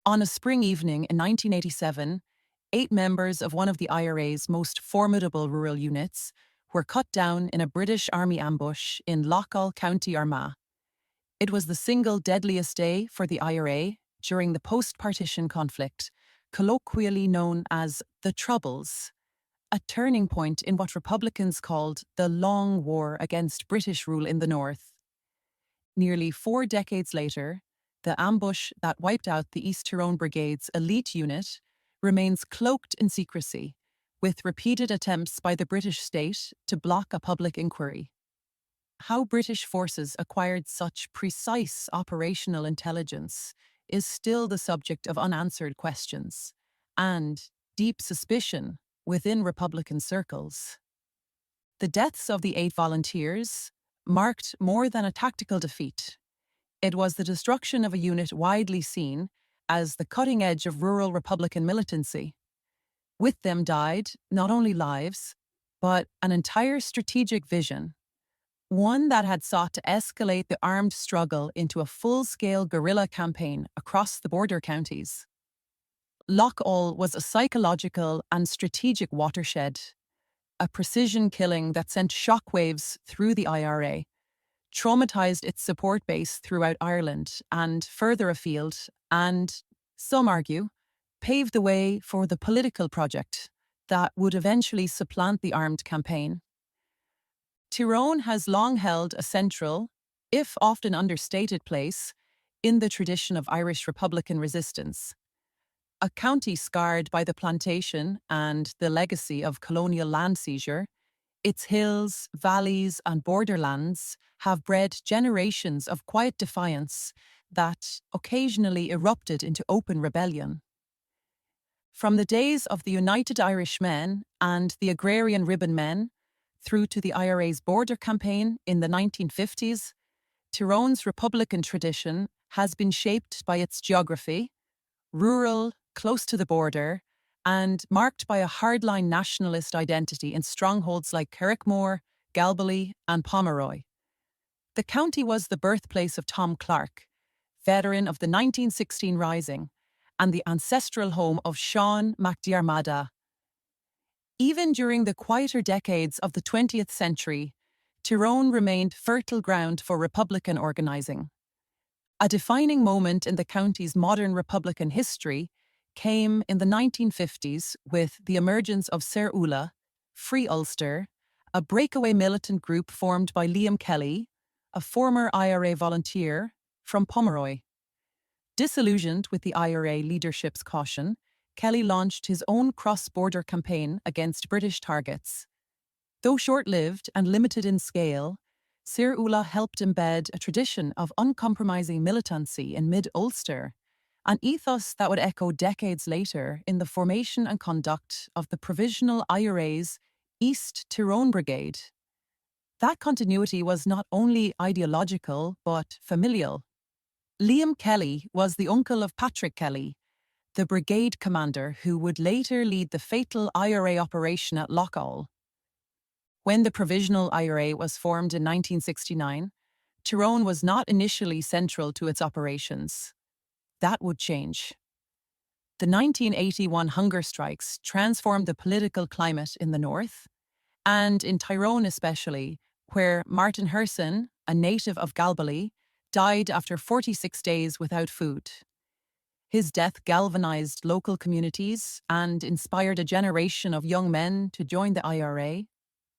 On a spring evening in 1987, 8 members of one of the IRA's most formidable rural units were cut down in a British Army ambush in Loughgall, County Armagh. It was the single deadliest day for the IRA during the post-partition conflict, colloquially known as the Troubles, a turning point in what Republicans called the Long War against British rule in the North. Nearly 4 decades later, the ambush that wiped out the East Tyrone Brigade's elite unit remains cloaked in secrecy, with repeated attempts by the British state to block a public inquiry. How British forces acquired such precise operational intelligence is still the subject of unanswered questions and deep suspicion within Republican circles. The deaths of the 8 volunteers marked more than a tactical defeat. It was the destruction of a unit widely seen as the cutting edge of rural Republican militancy. With them died not only lives, but an entire strategic vision, one that had sought to escalate the armed struggle into a full-scale guerrilla campaign across the border counties. Loughgall was a psychological and strategic watershed, a precision killing that sent shockwaves through the IRA, traumatized its support base throughout Ireland and further afield, and, some argue, paved the way for the political project that would eventually supplant the armed campaign. Tyrone has long held a central, if often understated place, in the tradition of Irish Republican resistance. A county scarred by the plantation and the legacy of colonial land seizure, its hills, valleys, and borderlands have bred generations of quiet defiance that occasionally erupted into open rebellion. From the days of the United Irishmen and the Agrarian Ribbon Men, through to the IRA's border campaign in the 1950s, Tyrone's Republican tradition has been shaped by its geography, rural, close to the border, and marked by a hardline nationalist identity in strongholds like Carrickmore, Galbally, and Pomeroy. The county was the birthplace of Tom Clark, veteran of the 1916 Rising, and the ancestral home of Sean MacDiarmada. Even during the quieter decades of the 20th century, Tyrone remained fertile ground for Republican organising. A defining moment in the county's modern Republican history came in the 1950s with the emergence of Saor Ula, Free Ulster, a breakaway militant group formed by Liam Kelly, a former IRA volunteer from Pomeroy. Disillusioned with the IRA leadership's caution, Kelly launched his own cross-border campaign against British targets. Though short-lived and limited in scale, Saor Ula helped embed a tradition of uncompromising militancy in mid-Ulster, an ethos that would echo decades later in the formation and conduct of the provisional IRA's East Tyrone Brigade. That continuity was not only ideological but familial. Liam Kelly was the uncle of Patrick Kelly, the brigade commander who would later lead the fatal IRA operation at Loughgall. When the Provisional IRA was formed in 1969, Tyrone was not initially central to its operations. That would change. The 1981 hunger strikes transformed the political climate in the north, and in Tyrone especially, where Martin Herson, a native of Galbally, died after 46 days without food. His death galvanized local communities and inspired a generation of young men to join the IRA,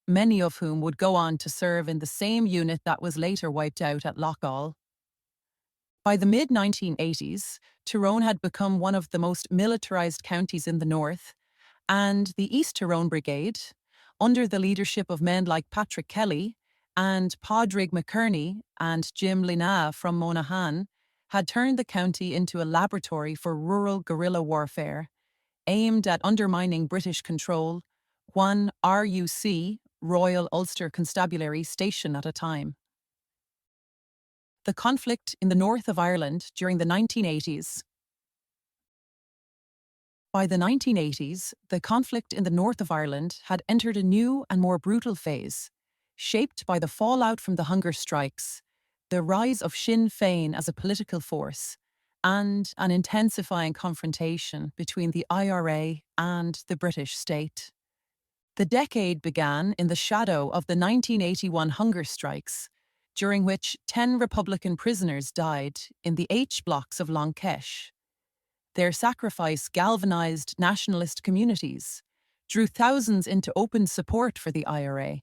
many of whom would go on to serve in the same unit that was later wiped out at Loughgall. By the mid-1980s, Tyrone had become one of the most militarized counties in the north, and the East Tyrone Brigade, under the leadership of men like Patrick Kelly and Padraig McKerney and Jim Lina from Monaghan, had turned the county into a laboratory for rural guerrilla warfare, aimed at undermining British control, one RUC, Royal Ulster Constabulary station at a time. The conflict in the north of Ireland during the 1980s. By the 1980s, the conflict in the north of Ireland had entered a new and more brutal phase, shaped by the fallout from the hunger strikes, the rise of Sinn Féin as a political force, and an intensifying confrontation between the IRA and the British state. The decade began in the shadow of the 1981 hunger strikes, during which 10 Republican prisoners died in the H blocks of Loughgall. Their sacrifice galvanized nationalist communities, drew thousands into open support for the IRA,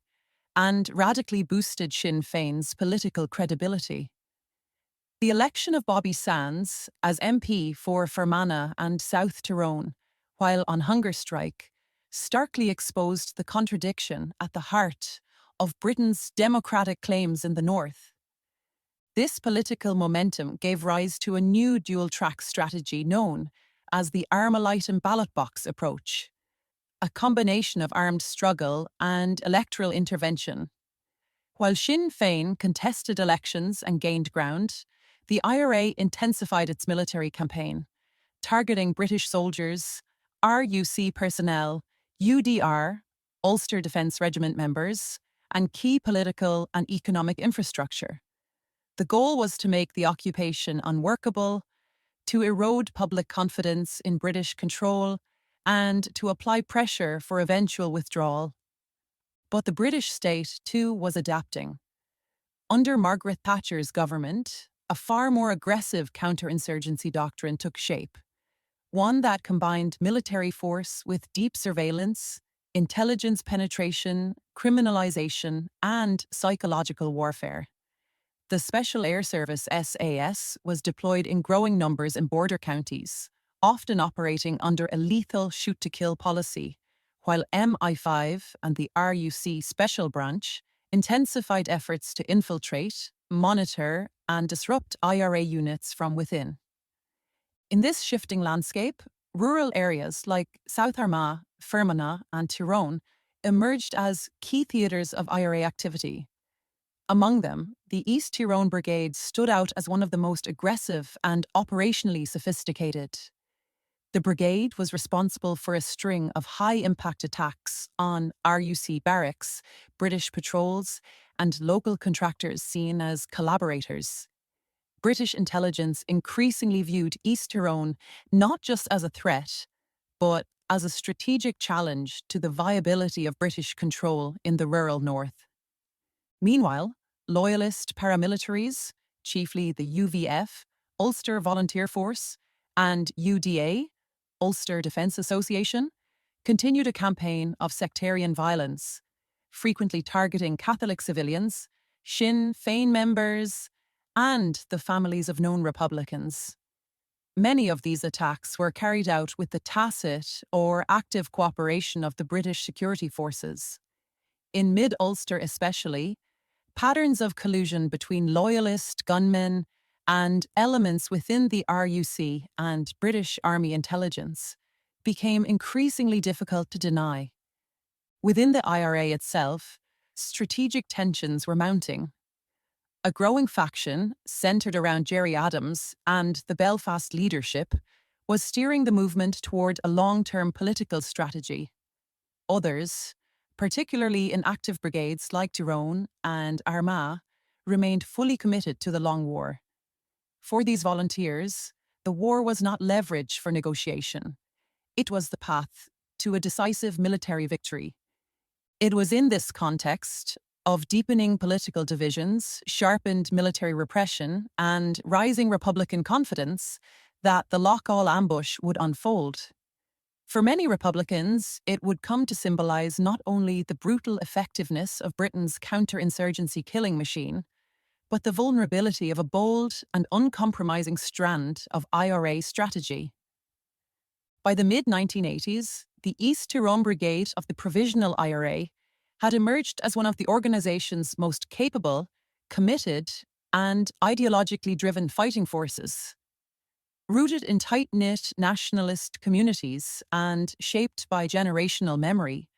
and radically boosted Sinn Féin's political credibility. The election of Bobby Sands as MP for Fermanagh and South Tyrone, while on hunger strike, starkly exposed the contradiction at the heart of Britain's democratic claims in the north. This political momentum gave rise to a new dual-track strategy known as the Armagh and ballot box approach, a combination of armed struggle and electoral intervention. While Sinn Féin contested elections and gained ground, the IRA intensified its military campaign, targeting British soldiers, RUC personnel, UDR, Ulster Defence Regiment members, and key political and economic infrastructure. The goal was to make the occupation unworkable, to erode public confidence in British control, and to apply pressure for eventual withdrawal. But the British state, too, was adapting. Under Margaret Thatcher's government, a far more aggressive counterinsurgency doctrine took shape, one that combined military force with deep surveillance, intelligence penetration, criminalization, and psychological warfare. The Special Air Service SAS was deployed in growing numbers in border counties, often operating under a lethal shoot-to-kill policy, while MI5 and the RUC Special Branch intensified efforts to infiltrate, monitor, and disrupt IRA units from within. In this shifting landscape, rural areas like South Armagh, Fermanagh, and Tyrone emerged as key theatres of IRA activity. Among them, the East Tyrone Brigade stood out as one of the most aggressive and operationally sophisticated. The brigade was responsible for a string of high-impact attacks on RUC barracks, British patrols, and local contractors seen as collaborators. British intelligence increasingly viewed East Tyrone not just as a threat, but as a strategic challenge to the viability of British control in the rural north. Meanwhile, loyalist paramilitaries, chiefly the UVF, Ulster Volunteer Force, and UDA, Ulster Defence Association, continued a campaign of sectarian violence, frequently targeting Catholic civilians, Sinn Féin members, and the families of known Republicans. Many of these attacks were carried out with the tacit or active cooperation of the British security forces. In mid-Ulster especially, patterns of collusion between loyalist gunmen and elements within the RUC and British Army intelligence became increasingly difficult to deny. Within the IRA itself, strategic tensions were mounting. A growing faction, centred around Gerry Adams and the Belfast leadership, was steering the movement toward a long-term political strategy. Others, particularly in active brigades like Tyrone and Armagh, remained fully committed to the Long War. For these volunteers, the war was not leverage for negotiation. It was the path to a decisive military victory. It was in this context of deepening political divisions, sharpened military repression, and rising Republican confidence that the Loughgall ambush would unfold. For many Republicans, it would come to symbolize not only the brutal effectiveness of Britain's counterinsurgency killing machine, but the vulnerability of a bold and uncompromising strand of IRA strategy. By the mid-1980s, the East Tyrone Brigade of the Provisional IRA had emerged as one of the organization's most capable, committed, and ideologically driven fighting forces. Rooted in tight-knit nationalist communities and shaped by generational memory,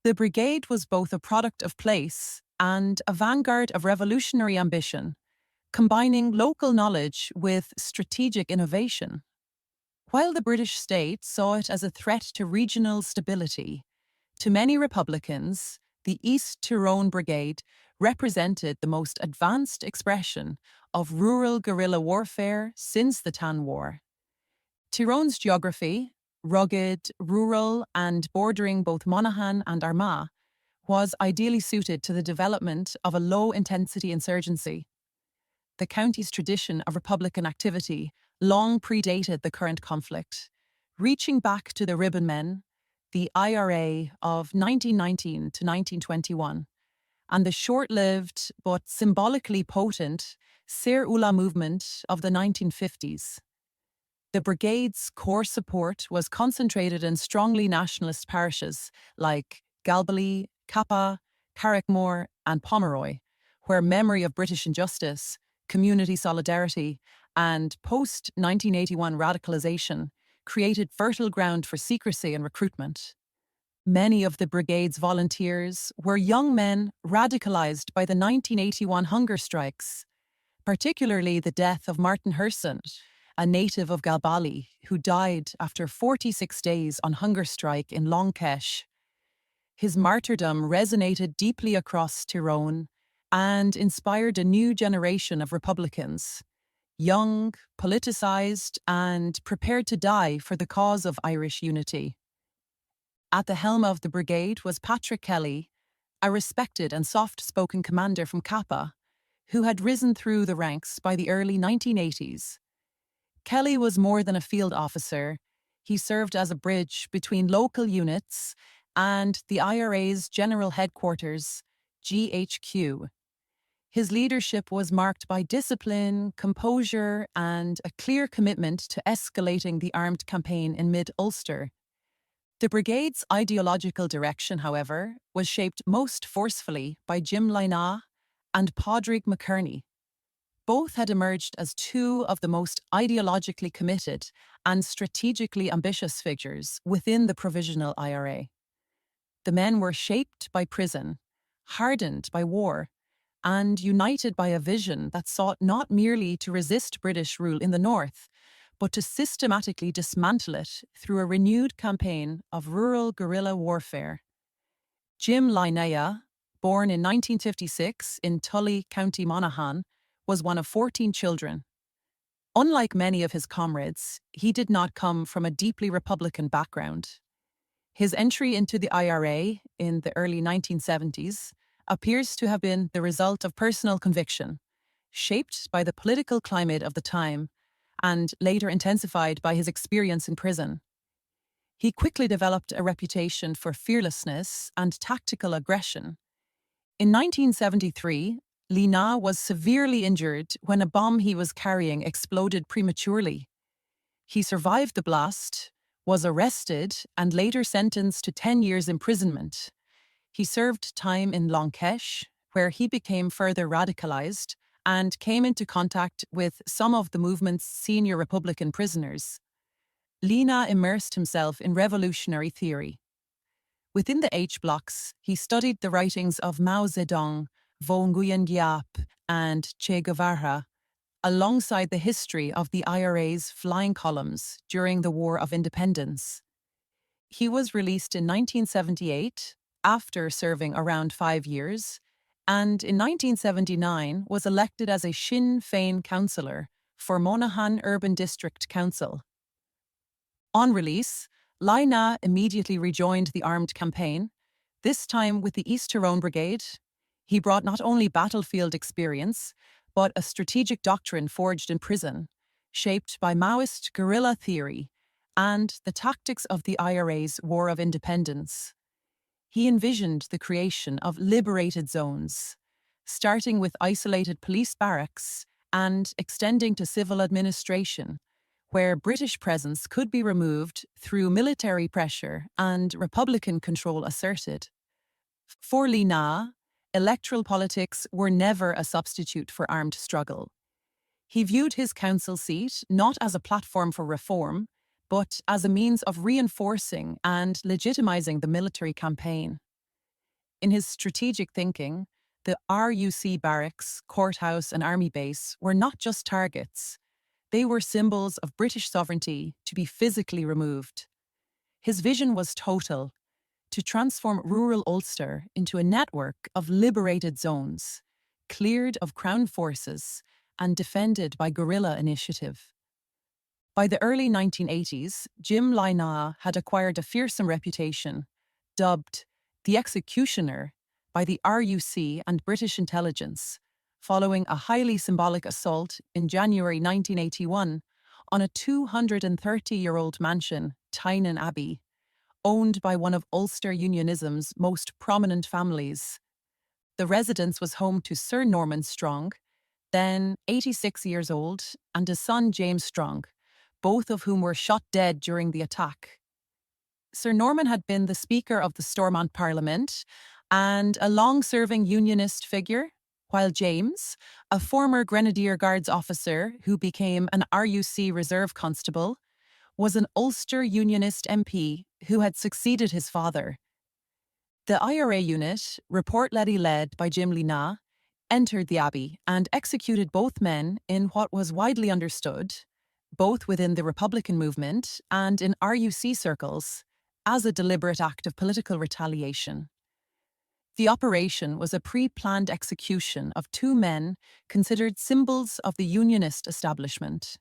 the brigade was both a product of place and a vanguard of revolutionary ambition, combining local knowledge with strategic innovation. While the British state saw it as a threat to regional stability, to many Republicans, The East Tyrone Brigade represented the most advanced expression of rural guerrilla warfare since the Tan War. Tyrone's geography, rugged, rural, and bordering both Monaghan and Armagh, was ideally suited to the development of a low-intensity insurgency. The county's tradition of Republican activity long predated the current conflict, reaching back to the Ribbonmen, the IRA of 1919 to 1921, and the short-lived but symbolically potent Sir Ula movement of the 1950s. The brigade's core support was concentrated in strongly nationalist parishes like Galbally, Kappa, Carrickmore, and Pomeroy, where memory of British injustice, community solidarity, and post-1981 radicalisation created fertile ground for secrecy and recruitment. Many of the brigade's volunteers were young men radicalised by the 1981 hunger strikes, particularly the death of Martin Herson, a native of Galbally who died after 46 days on hunger strike in Loughgall. His martyrdom resonated deeply across Tyrone and inspired a new generation of Republicans, young, politicised, and prepared to die for the cause of Irish unity. At the helm of the brigade was Patrick Kelly, a respected and soft-spoken commander from Kappa, who had risen through the ranks by the early 1980s. Kelly was more than a field officer. He served as a bridge between local units and the IRA's General Headquarters, GHQ. His leadership was marked by discipline, composure, and a clear commitment to escalating the armed campaign in mid-Ulster. The brigade's ideological direction, however, was shaped most forcefully by Jim Lynagh and Padraig McKerney. Both had emerged as two of the most ideologically committed and strategically ambitious figures within the provisional IRA. The men were shaped by prison, hardened by war, and united by a vision that sought not merely to resist British rule in the north, but to systematically dismantle it through a renewed campaign of rural guerrilla warfare. Jim Lynagh, born in 1956 in Tully, County Monaghan, was one of 14 children. Unlike many of his comrades, he did not come from a deeply Republican background. His entry into the IRA in the early 1970s appears to have been the result of personal conviction, shaped by the political climate of the time and later intensified by his experience in prison. He quickly developed a reputation for fearlessness and tactical aggression. In 1973, Lynagh was severely injured when a bomb he was carrying exploded prematurely. He survived the blast, was arrested, and later sentenced to 10 years imprisonment. He served time in Loughgall, where he became further radicalised and came into contact with some of the movement's senior Republican prisoners. Lynagh immersed himself in revolutionary theory. Within the H-blocks, he studied the writings of Mao Zedong, Vo Nguyen Diap, and Che Guevara, alongside the history of the IRA's flying columns during the War of Independence. He was released in 1978, after serving around 5 years, and in 1979 was elected as a Sinn Féin councillor for Monaghan Urban District Council. On release, Lynagh immediately rejoined the armed campaign, this time with the East Tyrone Brigade. He brought not only battlefield experience, but a strategic doctrine forged in prison, shaped by Maoist guerrilla theory and the tactics of the IRA's War of Independence. He envisioned the creation of liberated zones, starting with isolated police barracks and extending to civil administration, where British presence could be removed through military pressure and Republican control asserted. For Lynagh, electoral politics were never a substitute for armed struggle. He viewed his council seat not as a platform for reform, but as a means of reinforcing and legitimizing the military campaign. In his strategic thinking, the RUC barracks, courthouse, and army base were not just targets. They were symbols of British sovereignty to be physically removed. His vision was total: to transform rural Ulster into a network of liberated zones, cleared of Crown forces and defended by guerrilla initiative. By the early 1980s, Jim Lynagh had acquired a fearsome reputation, dubbed the Executioner by the RUC and British intelligence, following a highly symbolic assault in January 1981 on a 230-year-old mansion, Tynan Abbey, owned by one of Ulster Unionism's most prominent families. The residence was home to Sir Norman Strong, then 86 years old, and his son James Strong, both of whom were shot dead during the attack. Sir Norman had been the Speaker of the Stormont Parliament and a long-serving Unionist figure, while James, a former Grenadier Guards officer who became an RUC Reserve Constable, was an Ulster Unionist MP who had succeeded his father. The IRA unit, reportedly led by Jim Lynagh, entered the Abbey and executed both men in what was widely understood, both within the Republican movement and in RUC circles, as a deliberate act of political retaliation. The operation was a pre-planned execution of two men considered symbols of the Unionist establishment.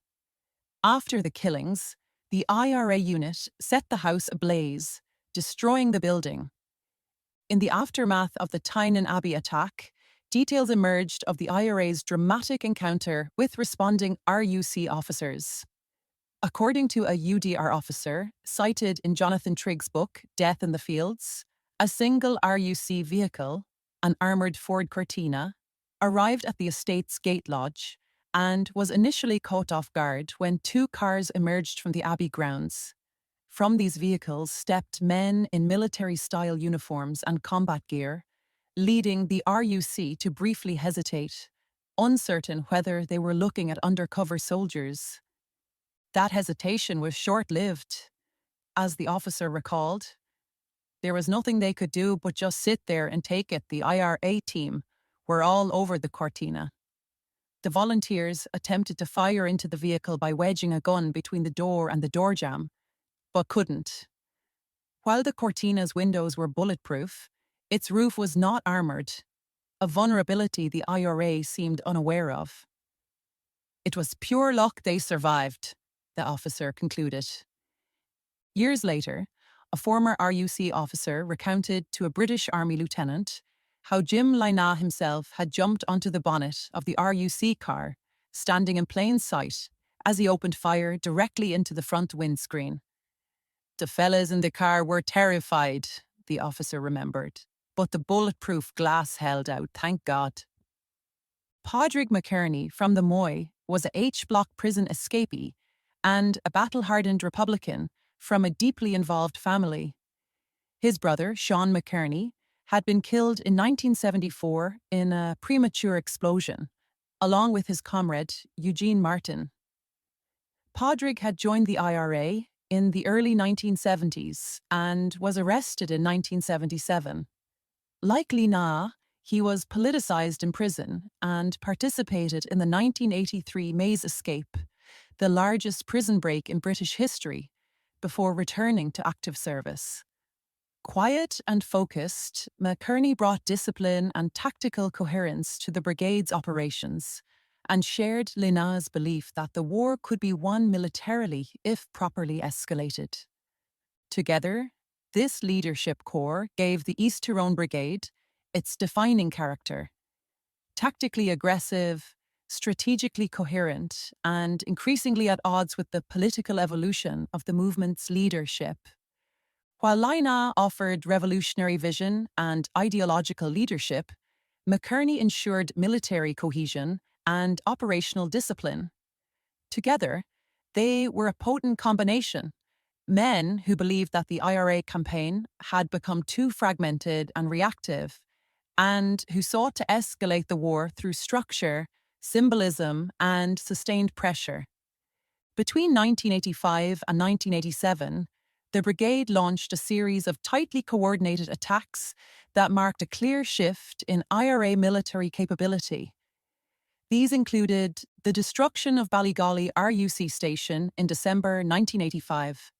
After the killings, the IRA unit set the house ablaze, destroying the building. In the aftermath of the Tynan Abbey attack, details emerged of the IRA's dramatic encounter with responding RUC officers. According to a UDR officer, cited in Jonathan Trigg's book, Death in the Fields, a single RUC vehicle, an armoured Ford Cortina, arrived at the estate's gate lodge and was initially caught off guard when two cars emerged from the Abbey grounds. From these vehicles stepped men in military-style uniforms and combat gear, leading the RUC to briefly hesitate, uncertain whether they were looking at undercover soldiers. That hesitation was short-lived. As the officer recalled, there was nothing they could do but just sit there and take it. The IRA team were all over the Cortina. The volunteers attempted to fire into the vehicle by wedging a gun between the door and the door jamb, but couldn't. While the Cortina's windows were bulletproof, its roof was not armoured, a vulnerability the IRA seemed unaware of. It was pure luck they survived, the officer concluded. Years later, a former RUC officer recounted to a British Army lieutenant how Jim Lynagh himself had jumped onto the bonnet of the RUC car, standing in plain sight, as he opened fire directly into the front windscreen. The fellas in the car were terrified, the officer remembered, but the bulletproof glass held out, thank God. Padraig McKerney from the Moy was a H-Block prison escapee and a battle-hardened Republican from a deeply involved family. His brother, Sean McKerney, had been killed in 1974 in a premature explosion, along with his comrade, Eugene Martin. Padraig had joined the IRA in the early 1970s and was arrested in 1977. Like Lynagh, he was politicised in prison and participated in the 1983 Maze Escape, the largest prison break in British history, before returning to active service. Quiet and focused, McKerney brought discipline and tactical coherence to the brigade's operations and shared Lynagh's belief that the war could be won militarily if properly escalated. Together, this leadership core gave the East Tyrone Brigade its defining character: tactically aggressive, strategically coherent, and increasingly at odds with the political evolution of the movement's leadership. While Lynagh offered revolutionary vision and ideological leadership, McKerney ensured military cohesion and operational discipline. Together, they were a potent combination: men who believed that the IRA campaign had become too fragmented and reactive, and who sought to escalate the war through structure, symbolism, and sustained pressure. Between 1985 and 1987, the brigade launched a series of tightly coordinated attacks that marked a clear shift in IRA military capability. These included the destruction of Ballygolly RUC station in December 1985,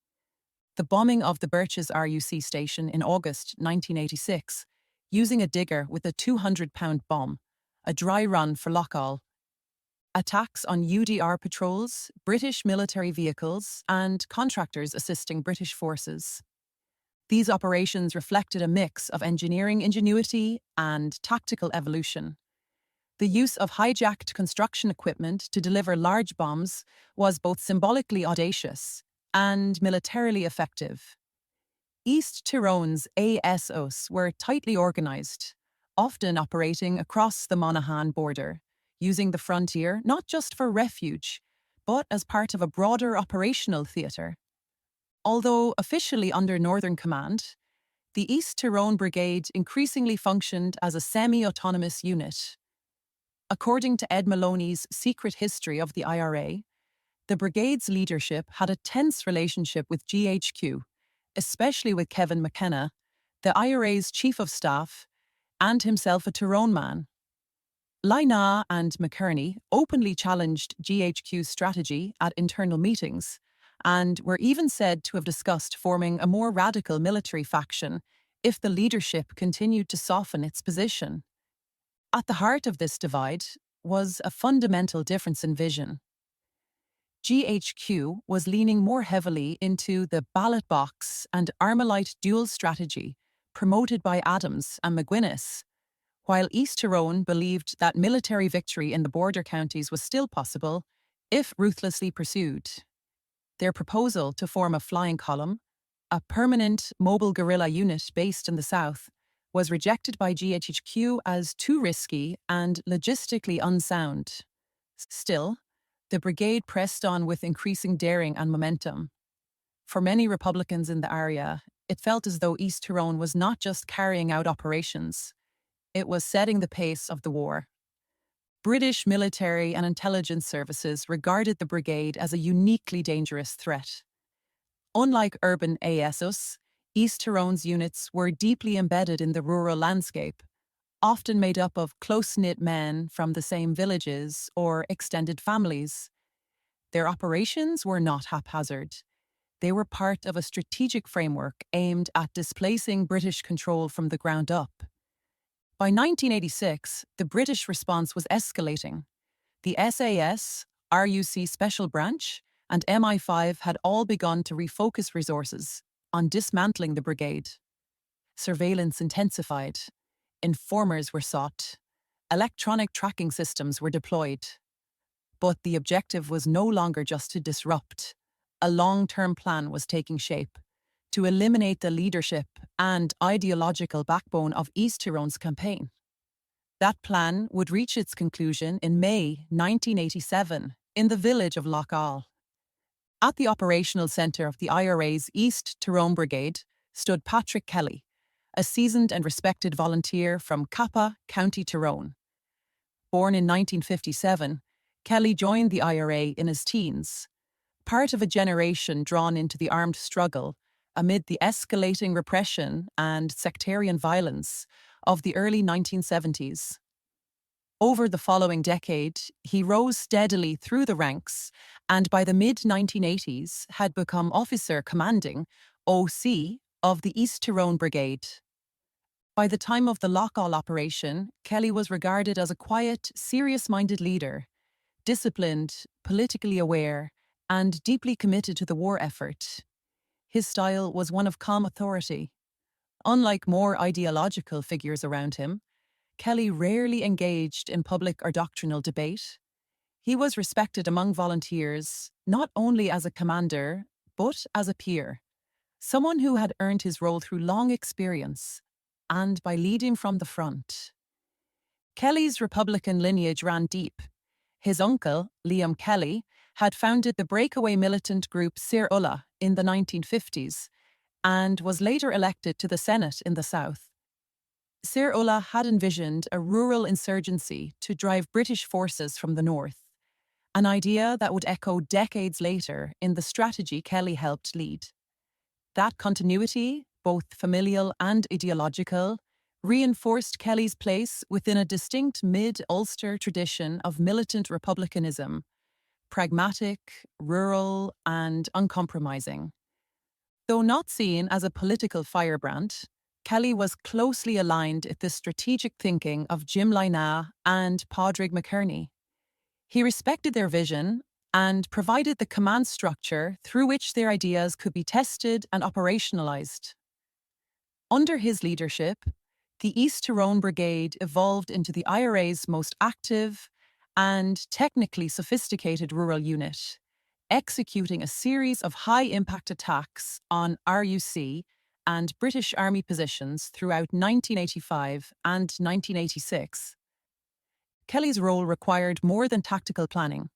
The bombing of the Birches RUC station in August 1986, using a digger with a 200-pound bomb, a dry run for Loughgall. Attacks on UDR patrols, British military vehicles, and contractors assisting British forces. These operations reflected a mix of engineering ingenuity and tactical evolution. The use of hijacked construction equipment to deliver large bombs was both symbolically audacious and militarily effective. East Tyrone's ASOs were tightly organised, often operating across the Monaghan border, using the frontier not just for refuge, but as part of a broader operational theatre. Although officially under Northern Command, the East Tyrone Brigade increasingly functioned as a semi-autonomous unit. According to Ed Maloney's Secret History of the IRA, the brigade's leadership had a tense relationship with GHQ, especially with Kevin McKenna, the IRA's chief of staff, and himself a Tyrone man. Lynagh and McKerney openly challenged GHQ's strategy at internal meetings, and were even said to have discussed forming a more radical military faction if the leadership continued to soften its position. At the heart of this divide was a fundamental difference in vision. GHQ was leaning more heavily into the ballot box and Armalite dual strategy promoted by Adams and McGuinness, while East Tyrone believed that military victory in the border counties was still possible if ruthlessly pursued. Their proposal to form a flying column, a permanent mobile guerrilla unit based in the south, was rejected by GHQ as too risky and logistically unsound. Still, the brigade pressed on with increasing daring and momentum. For many Republicans in the area, it felt as though East Tyrone was not just carrying out operations, it was setting the pace of the war. British military and intelligence services regarded the brigade as a uniquely dangerous threat. Unlike urban ASOs, East Tyrone's units were deeply embedded in the rural landscape, often made up of close-knit men from the same villages or extended families. Their operations were not haphazard. They were part of a strategic framework aimed at displacing British control from the ground up. By 1986, the British response was escalating. The SAS, RUC Special Branch, and MI5 had all begun to refocus resources on dismantling the brigade. Surveillance intensified. Informers were sought. Electronic tracking systems were deployed. But the objective was no longer just to disrupt. A long-term plan was taking shape to eliminate the leadership and ideological backbone of East Tyrone's campaign. That plan would reach its conclusion in May 1987 in the village of Loughgall. At the operational centre of the IRA's East Tyrone Brigade stood Patrick Kelly, a seasoned and respected volunteer from Kappa, County Tyrone. Born in 1957, Kelly joined the IRA in his teens, part of a generation drawn into the armed struggle amid the escalating repression and sectarian violence of the early 1970s. Over the following decade, he rose steadily through the ranks and by the mid-1980s had become officer commanding OC of the East Tyrone Brigade. By the time of the Loughgall operation, Kelly was regarded as a quiet, serious-minded leader, disciplined, politically aware, and deeply committed to the war effort. His style was one of calm authority. Unlike more ideological figures around him, Kelly rarely engaged in public or doctrinal debate. He was respected among volunteers not only as a commander, but as a peer, someone who had earned his role through long experience and by leading from the front. Kelly's Republican lineage ran deep. His uncle, Liam Kelly, had founded the breakaway militant group Sir Ulla in the 1950s and was later elected to the Senate in the South. Sir Ulla had envisioned a rural insurgency to drive British forces from the north, an idea that would echo decades later in the strategy Kelly helped lead. That continuity, both familial and ideological, reinforced Kelly's place within a distinct mid-Ulster tradition of militant republicanism, pragmatic, rural, and uncompromising. Though not seen as a political firebrand, Kelly was closely aligned with the strategic thinking of Jim Lynagh and Padraig McKerney. He respected their vision and provided the command structure through which their ideas could be tested and operationalized. Under his leadership, the East Tyrone Brigade evolved into the IRA's most active and technically sophisticated rural unit, executing a series of high-impact attacks on RUC and British Army positions throughout 1985 and 1986. Kelly's role required more than tactical planning.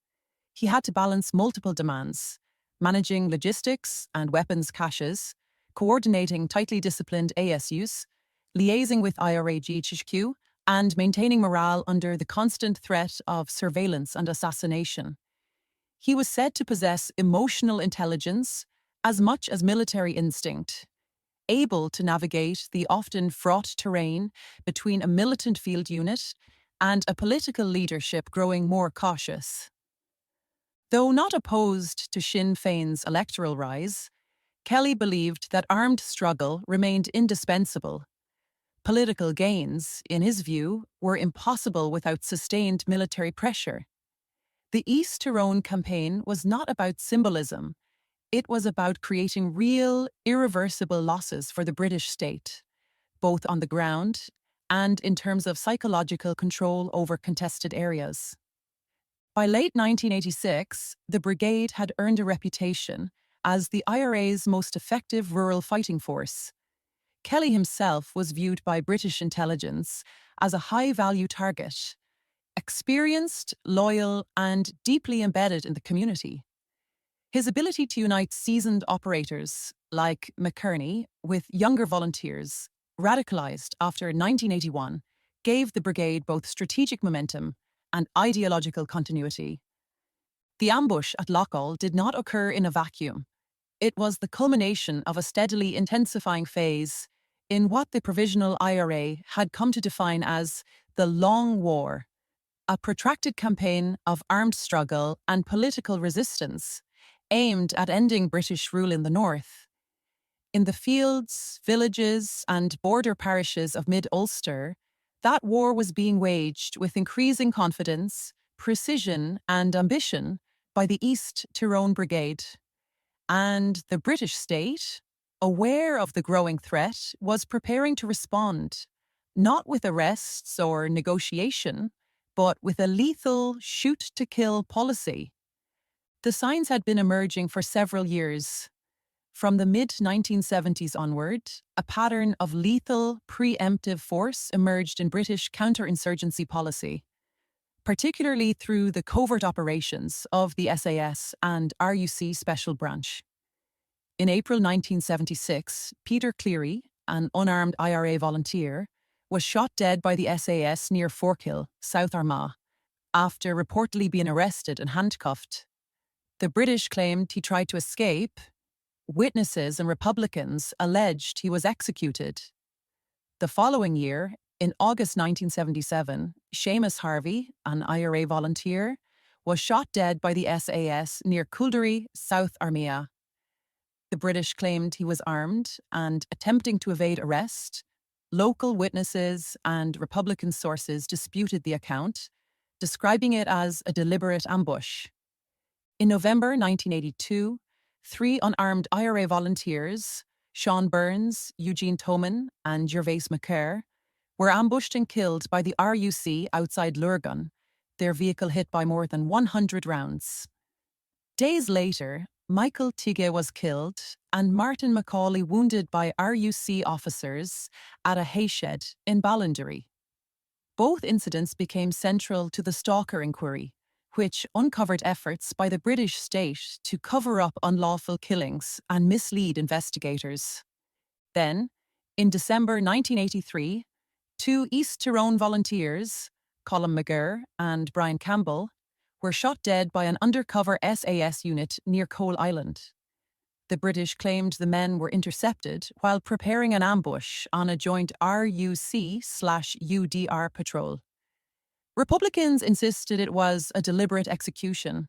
He had to balance multiple demands, managing logistics and weapons caches, coordinating tightly disciplined ASUs, liaising with IRA GHQ, and maintaining morale under the constant threat of surveillance and assassination. He was said to possess emotional intelligence as much as military instinct, able to navigate the often fraught terrain between a militant field unit and a political leadership growing more cautious. Though not opposed to Sinn Féin's electoral rise, Kelly believed that armed struggle remained indispensable. Political gains, in his view, were impossible without sustained military pressure. The East Tyrone campaign was not about symbolism. It was about creating real, irreversible losses for the British state, both on the ground and in terms of psychological control over contested areas. By late 1986, the brigade had earned a reputation as the IRA's most effective rural fighting force. Kelly himself was viewed by British intelligence as a high-value target, experienced, loyal, and deeply embedded in the community. His ability to unite seasoned operators like McKerney with younger volunteers, radicalized after 1981, gave the brigade both strategic momentum and ideological continuity. The ambush at Loughgall did not occur in a vacuum. It was the culmination of a steadily intensifying phase in what the Provisional IRA had come to define as the Long War, a protracted campaign of armed struggle and political resistance aimed at ending British rule in the north. In the fields, villages, and border parishes of mid-Ulster, that war was being waged with increasing confidence, precision, and ambition by the East Tyrone Brigade. And the British state, aware of the growing threat, was preparing to respond, not with arrests or negotiation, but with a lethal shoot-to-kill policy. The signs had been emerging for several years. From the mid-1970s onward, a pattern of lethal, preemptive force emerged in British counterinsurgency policy, particularly through the covert operations of the SAS and RUC Special Branch. In April 1976, Peter Cleary, an unarmed IRA volunteer, was shot dead by the SAS near Forkhill, South Armagh, after reportedly being arrested and handcuffed. The British claimed he tried to escape. Witnesses and Republicans alleged he was executed. The following year, in August 1977, Seamus Harvey, an IRA volunteer, was shot dead by the SAS near Coolderry, South Armagh. The British claimed he was armed and attempting to evade arrest. Local witnesses and Republican sources disputed the account, describing it as a deliberate ambush. In November 1982, 3 unarmed IRA volunteers, Sean Burns, Eugene Toman, and Gervais McCare, were ambushed and killed by the RUC outside Loughgall, their vehicle hit by more than 100 rounds. Days later, Michael Tighe was killed and Martin Macaulay wounded by RUC officers at a hayshed in Ballinderry. Both incidents became central to the Stalker inquiry, which uncovered efforts by the British state to cover up unlawful killings and mislead investigators. Then, in December 1983, 2 East Tyrone volunteers, Colm McGurr and Brian Campbell, were shot dead by an undercover SAS unit near Coal Island. The British claimed the men were intercepted while preparing an ambush on a joint RUC/UDR patrol. Republicans insisted it was a deliberate execution.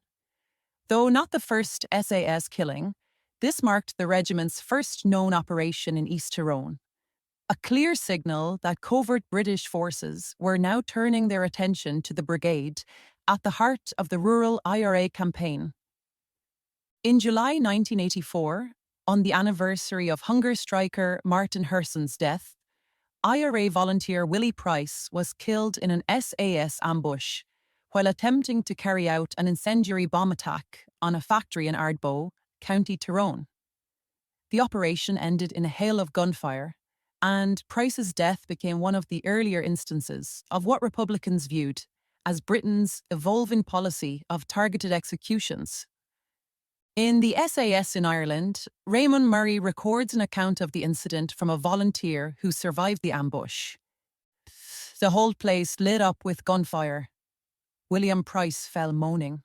Though not the first SAS killing, This marked the regiment's first known operation in East Tyrone, a clear signal that covert British forces were now turning their attention to the brigade at the heart of the rural IRA campaign. In July 1984, on the anniversary of hunger striker Martin Herson's death, IRA volunteer Willie Price was killed in an SAS ambush while attempting to carry out an incendiary bomb attack on a factory in Ardbow, County Tyrone. The operation ended in a hail of gunfire, and Price's death became one of the earlier instances of what Republicans viewed as Britain's evolving policy of targeted executions. In the SAS in Ireland, Raymond Murray records an account of the incident from a volunteer who survived the ambush. The whole place lit up with gunfire. William Price fell moaning.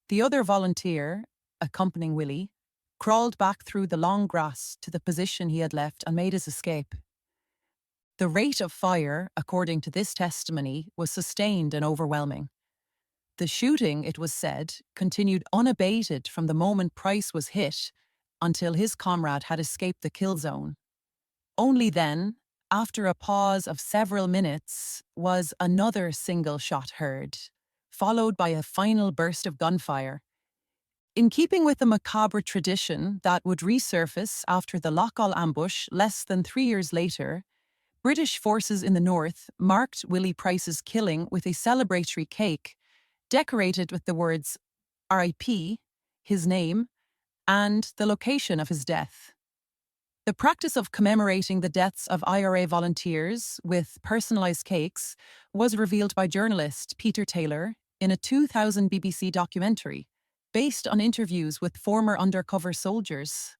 The other volunteer, accompanying Willie, crawled back through the long grass to the position he had left and made his escape. The rate of fire, according to this testimony, was sustained and overwhelming. The shooting, it was said, continued unabated from the moment Price was hit until his comrade had escaped the kill zone. Only then, after a pause of several minutes, was another single shot heard, followed by a final burst of gunfire. In keeping with the macabre tradition that would resurface after the Loughgall ambush less than 3 years later, British forces in the north marked Willie Price's killing with a celebratory cake decorated with the words RIP, his name, and the location of his death. The practice of commemorating the deaths of IRA volunteers with personalised cakes was revealed by journalist Peter Taylor in a 2000 BBC documentary based on interviews with former undercover soldiers.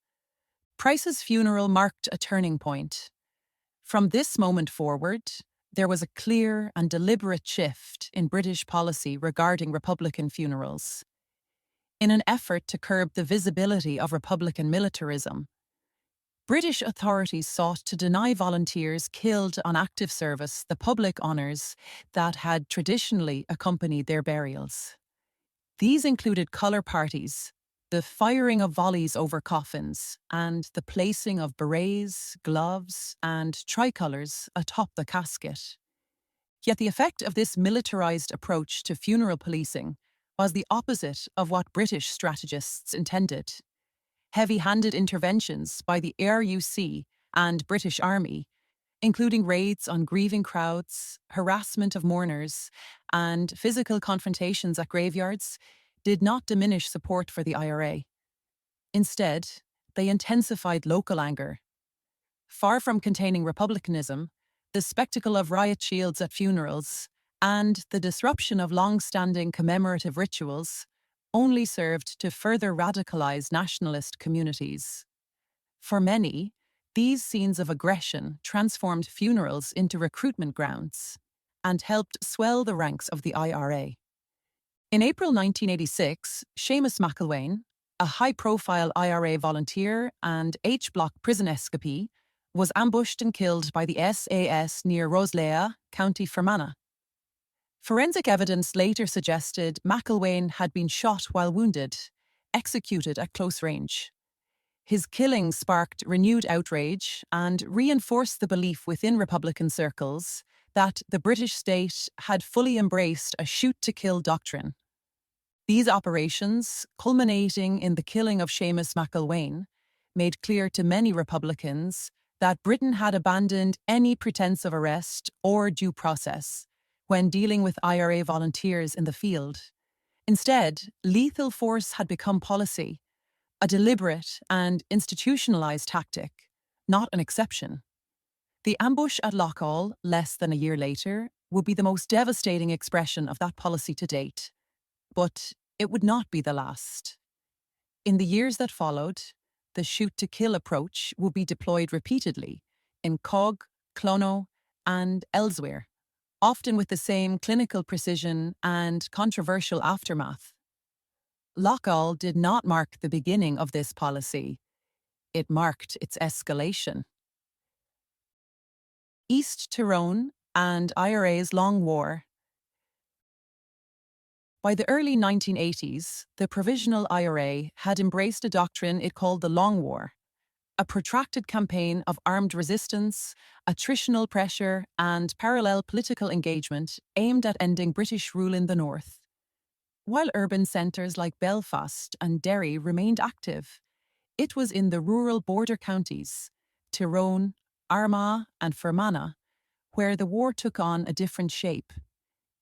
Price's funeral marked a turning point. From this moment forward, there was a clear and deliberate shift in British policy regarding Republican funerals. In an effort to curb the visibility of Republican militarism, British authorities sought to deny volunteers killed on active service the public honours that had traditionally accompanied their burials. These included colour parties, the firing of volleys over coffins, and the placing of berets, gloves, and tricolours atop the casket. Yet the effect of this militarised approach to funeral policing was the opposite of what British strategists intended. Heavy-handed interventions by the RUC and British Army, including raids on grieving crowds, harassment of mourners, and physical confrontations at graveyards, did not diminish support for the IRA. Instead, they intensified local anger. Far from containing republicanism, the spectacle of riot shields at funerals and the disruption of long-standing commemorative rituals only served to further radicalize nationalist communities. For many, these scenes of aggression transformed funerals into recruitment grounds and helped swell the ranks of the IRA. In April 1986, Seamus McIlwain, a high-profile IRA volunteer and H-Block prison escapee, was ambushed and killed by the SAS near Roslea, County Fermanagh. Forensic evidence later suggested McIlwain had been shot while wounded, executed at close range. His killing sparked renewed outrage and reinforced the belief within Republican circles that the British state had fully embraced a shoot-to-kill doctrine. These operations, culminating in the killing of Seamus McIlwain, made clear to many Republicans that Britain had abandoned any pretense of arrest or due process when dealing with IRA volunteers in the field. Instead, lethal force had become policy, a deliberate and institutionalized tactic, not an exception. The ambush at Loughgall, less than a year later, would be the most devastating expression of that policy to date. But it would not be the last. In the years that followed, the shoot-to-kill approach would be deployed repeatedly in Cog, Clono, and elsewhere, often with the same clinical precision and controversial aftermath. Loughgall did not mark the beginning of this policy. It marked its escalation. East Tyrone and IRA's Long War. By the early 1980s, the Provisional IRA had embraced a doctrine it called the Long War, a protracted campaign of armed resistance, attritional pressure, and parallel political engagement aimed at ending British rule in the north. While urban centres like Belfast and Derry remained active, it was in the rural border counties, Tyrone, Armagh, and Fermanagh, where the war took on a different shape.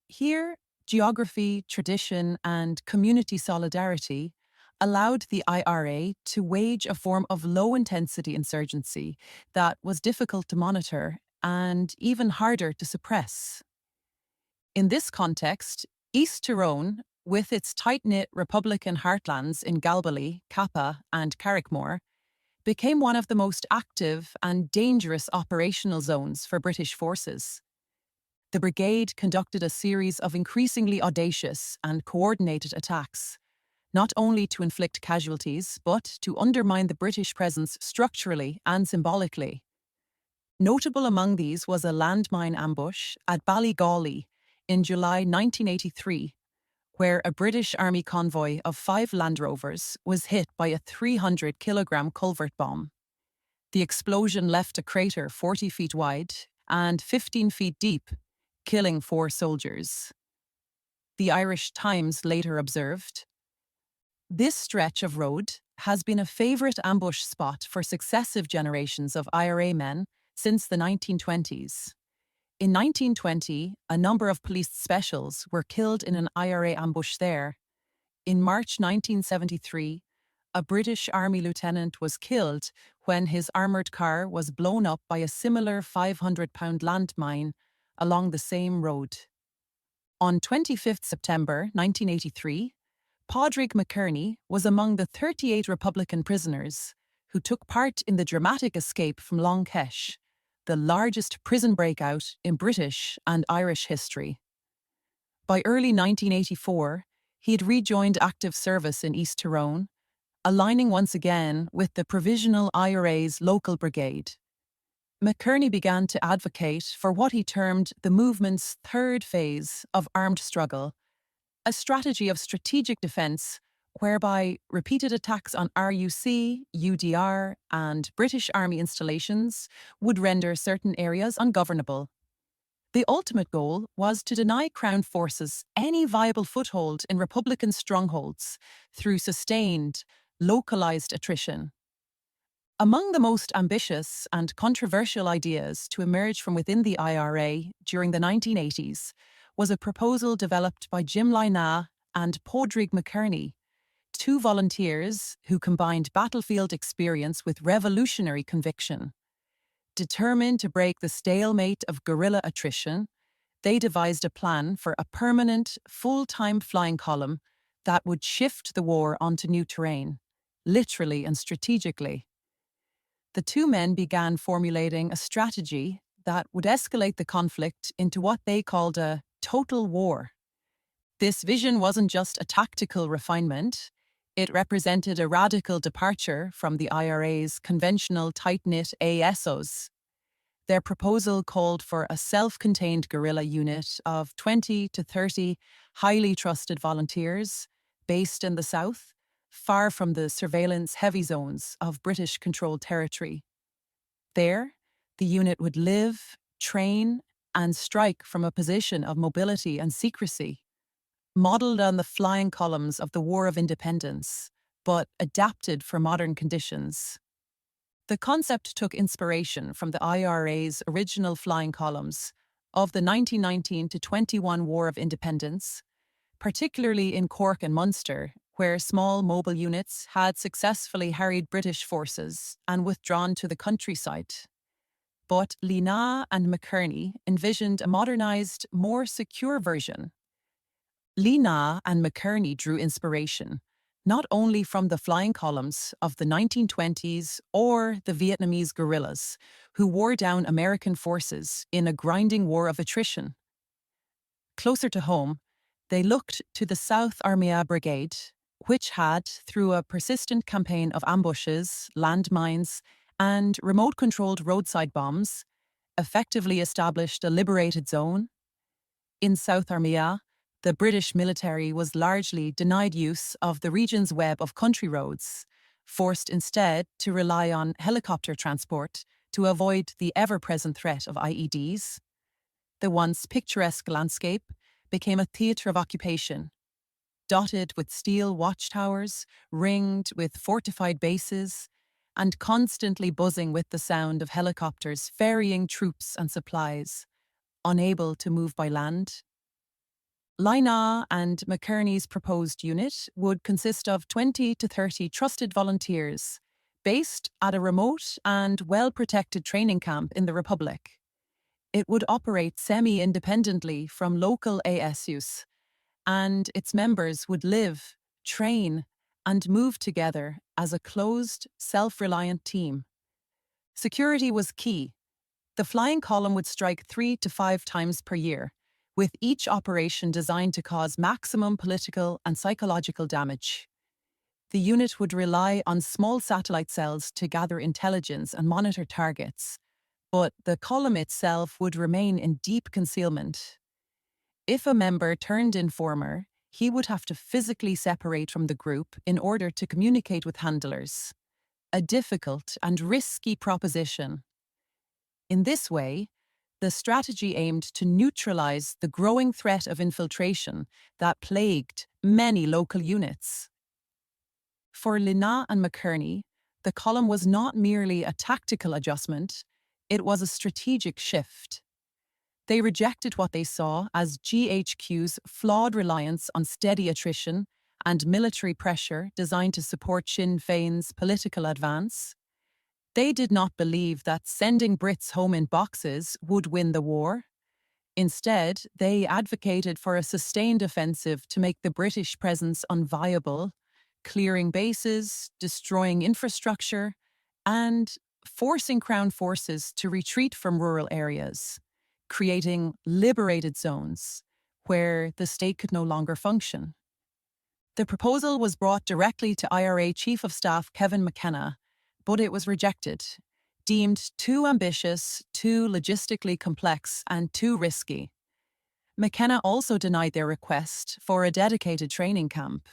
Here, geography, tradition, and community solidarity allowed the IRA to wage a form of low-intensity insurgency that was difficult to monitor and even harder to suppress. In this context, East Tyrone, with its tight-knit Republican heartlands in Galbally, Kappa, and Carrickmore, became one of the most active and dangerous operational zones for British forces. The brigade conducted a series of increasingly audacious and coordinated attacks, not only to inflict casualties, but to undermine the British presence structurally and symbolically. Notable among these was a landmine ambush at Ballygawley in July 1983, where a British Army convoy of 5 Land Rovers was hit by a 300-kilogram culvert bomb. The explosion left a crater 40 feet wide and 15 feet deep, killing 4 soldiers. The Irish Times later observed, "This stretch of road has been a favourite ambush spot for successive generations of IRA men since the 1920s. In 1920, a number of police specials were killed in an IRA ambush there. In March 1973, a British Army lieutenant was killed when his armoured car was blown up by a similar 500-pound landmine along the same road." On 25 September 1983, Padraig McKerney was among the 38 Republican prisoners who took part in the dramatic escape from Loughgall, the largest prison breakout in British and Irish history. By early 1984, he had rejoined active service in East Tyrone, aligning once again with the Provisional IRA's local brigade. McKerney began to advocate for what he termed the movement's third phase of armed struggle, a strategy of strategic defence whereby repeated attacks on RUC, UDR, and British Army installations would render certain areas ungovernable. The ultimate goal was to deny Crown forces any viable foothold in Republican strongholds through sustained, localised attrition. Among the most ambitious and controversial ideas to emerge from within the IRA during the 1980s was a proposal developed by Jim Lynagh and Padraig McKerney, 2 volunteers who combined battlefield experience with revolutionary conviction. Determined to break the stalemate of guerrilla attrition, they devised a plan for a permanent, full-time flying column that would shift the war onto new terrain, literally and strategically. The 2 men began formulating a strategy that would escalate the conflict into what they called a total war. This vision wasn't just a tactical refinement, it represented a radical departure from the IRA's conventional tight-knit ASOs. Their proposal called for a self-contained guerrilla unit of 20 to 30 highly trusted volunteers based in the south, far from the surveillance-heavy zones of British-controlled territory. There, the unit would live, train, and strike from a position of mobility and secrecy, modelled on the flying columns of the War of Independence, but adapted for modern conditions. The concept took inspiration from the IRA's original flying columns of the 1919-21 War of Independence, particularly in Cork and Munster, where small mobile units had successfully harried British forces and withdrawn to the countryside. But Lynagh and McKerney envisioned a modernised, more secure version. Lynagh and McKerney drew inspiration not only from the flying columns of the 1920s or the Vietnamese guerrillas, who wore down American forces in a grinding war of attrition. Closer to home, they looked to the South Armagh Brigade, which had, through a persistent campaign of ambushes, landmines, and remote-controlled roadside bombs, effectively established a liberated zone. In South Armagh, The British military was largely denied use of the region's web of country roads, forced instead to rely on helicopter transport to avoid the ever-present threat of IEDs. The once picturesque landscape became a theatre of occupation, dotted with steel watchtowers, ringed with fortified bases, and constantly buzzing with the sound of helicopters ferrying troops and supplies, unable to move by land. Loughgall and McKerney's proposed unit would consist of 20 to 30 trusted volunteers, based at a remote and well-protected training camp in the Republic. It would operate semi-independently from local ASUs, and its members would live, train, and move together as a closed, self-reliant team. Security was key. The flying column would strike 3 to 5 times per year, with each operation designed to cause maximum political and psychological damage. The unit would rely on small satellite cells to gather intelligence and monitor targets, but the column itself would remain in deep concealment. If a member turned informer, he would have to physically separate from the group in order to communicate with handlers. A difficult and risky proposition. In this way, the strategy aimed to neutralize the growing threat of infiltration that plagued many local units. For Loughgall and McKerney, the column was not merely a tactical adjustment, it was a strategic shift. They rejected what they saw as GHQ's flawed reliance on steady attrition and military pressure designed to support Sinn Féin's political advance. They did not believe that sending Brits home in boxes would win the war. Instead, they advocated for a sustained offensive to make the British presence unviable, clearing bases, destroying infrastructure, and forcing Crown forces to retreat from rural areas, creating liberated zones where the state could no longer function. The proposal was brought directly to IRA Chief of Staff Kevin McKenna, but it was rejected, deemed too ambitious, too logistically complex, and too risky. McKenna also denied their request for a dedicated training camp.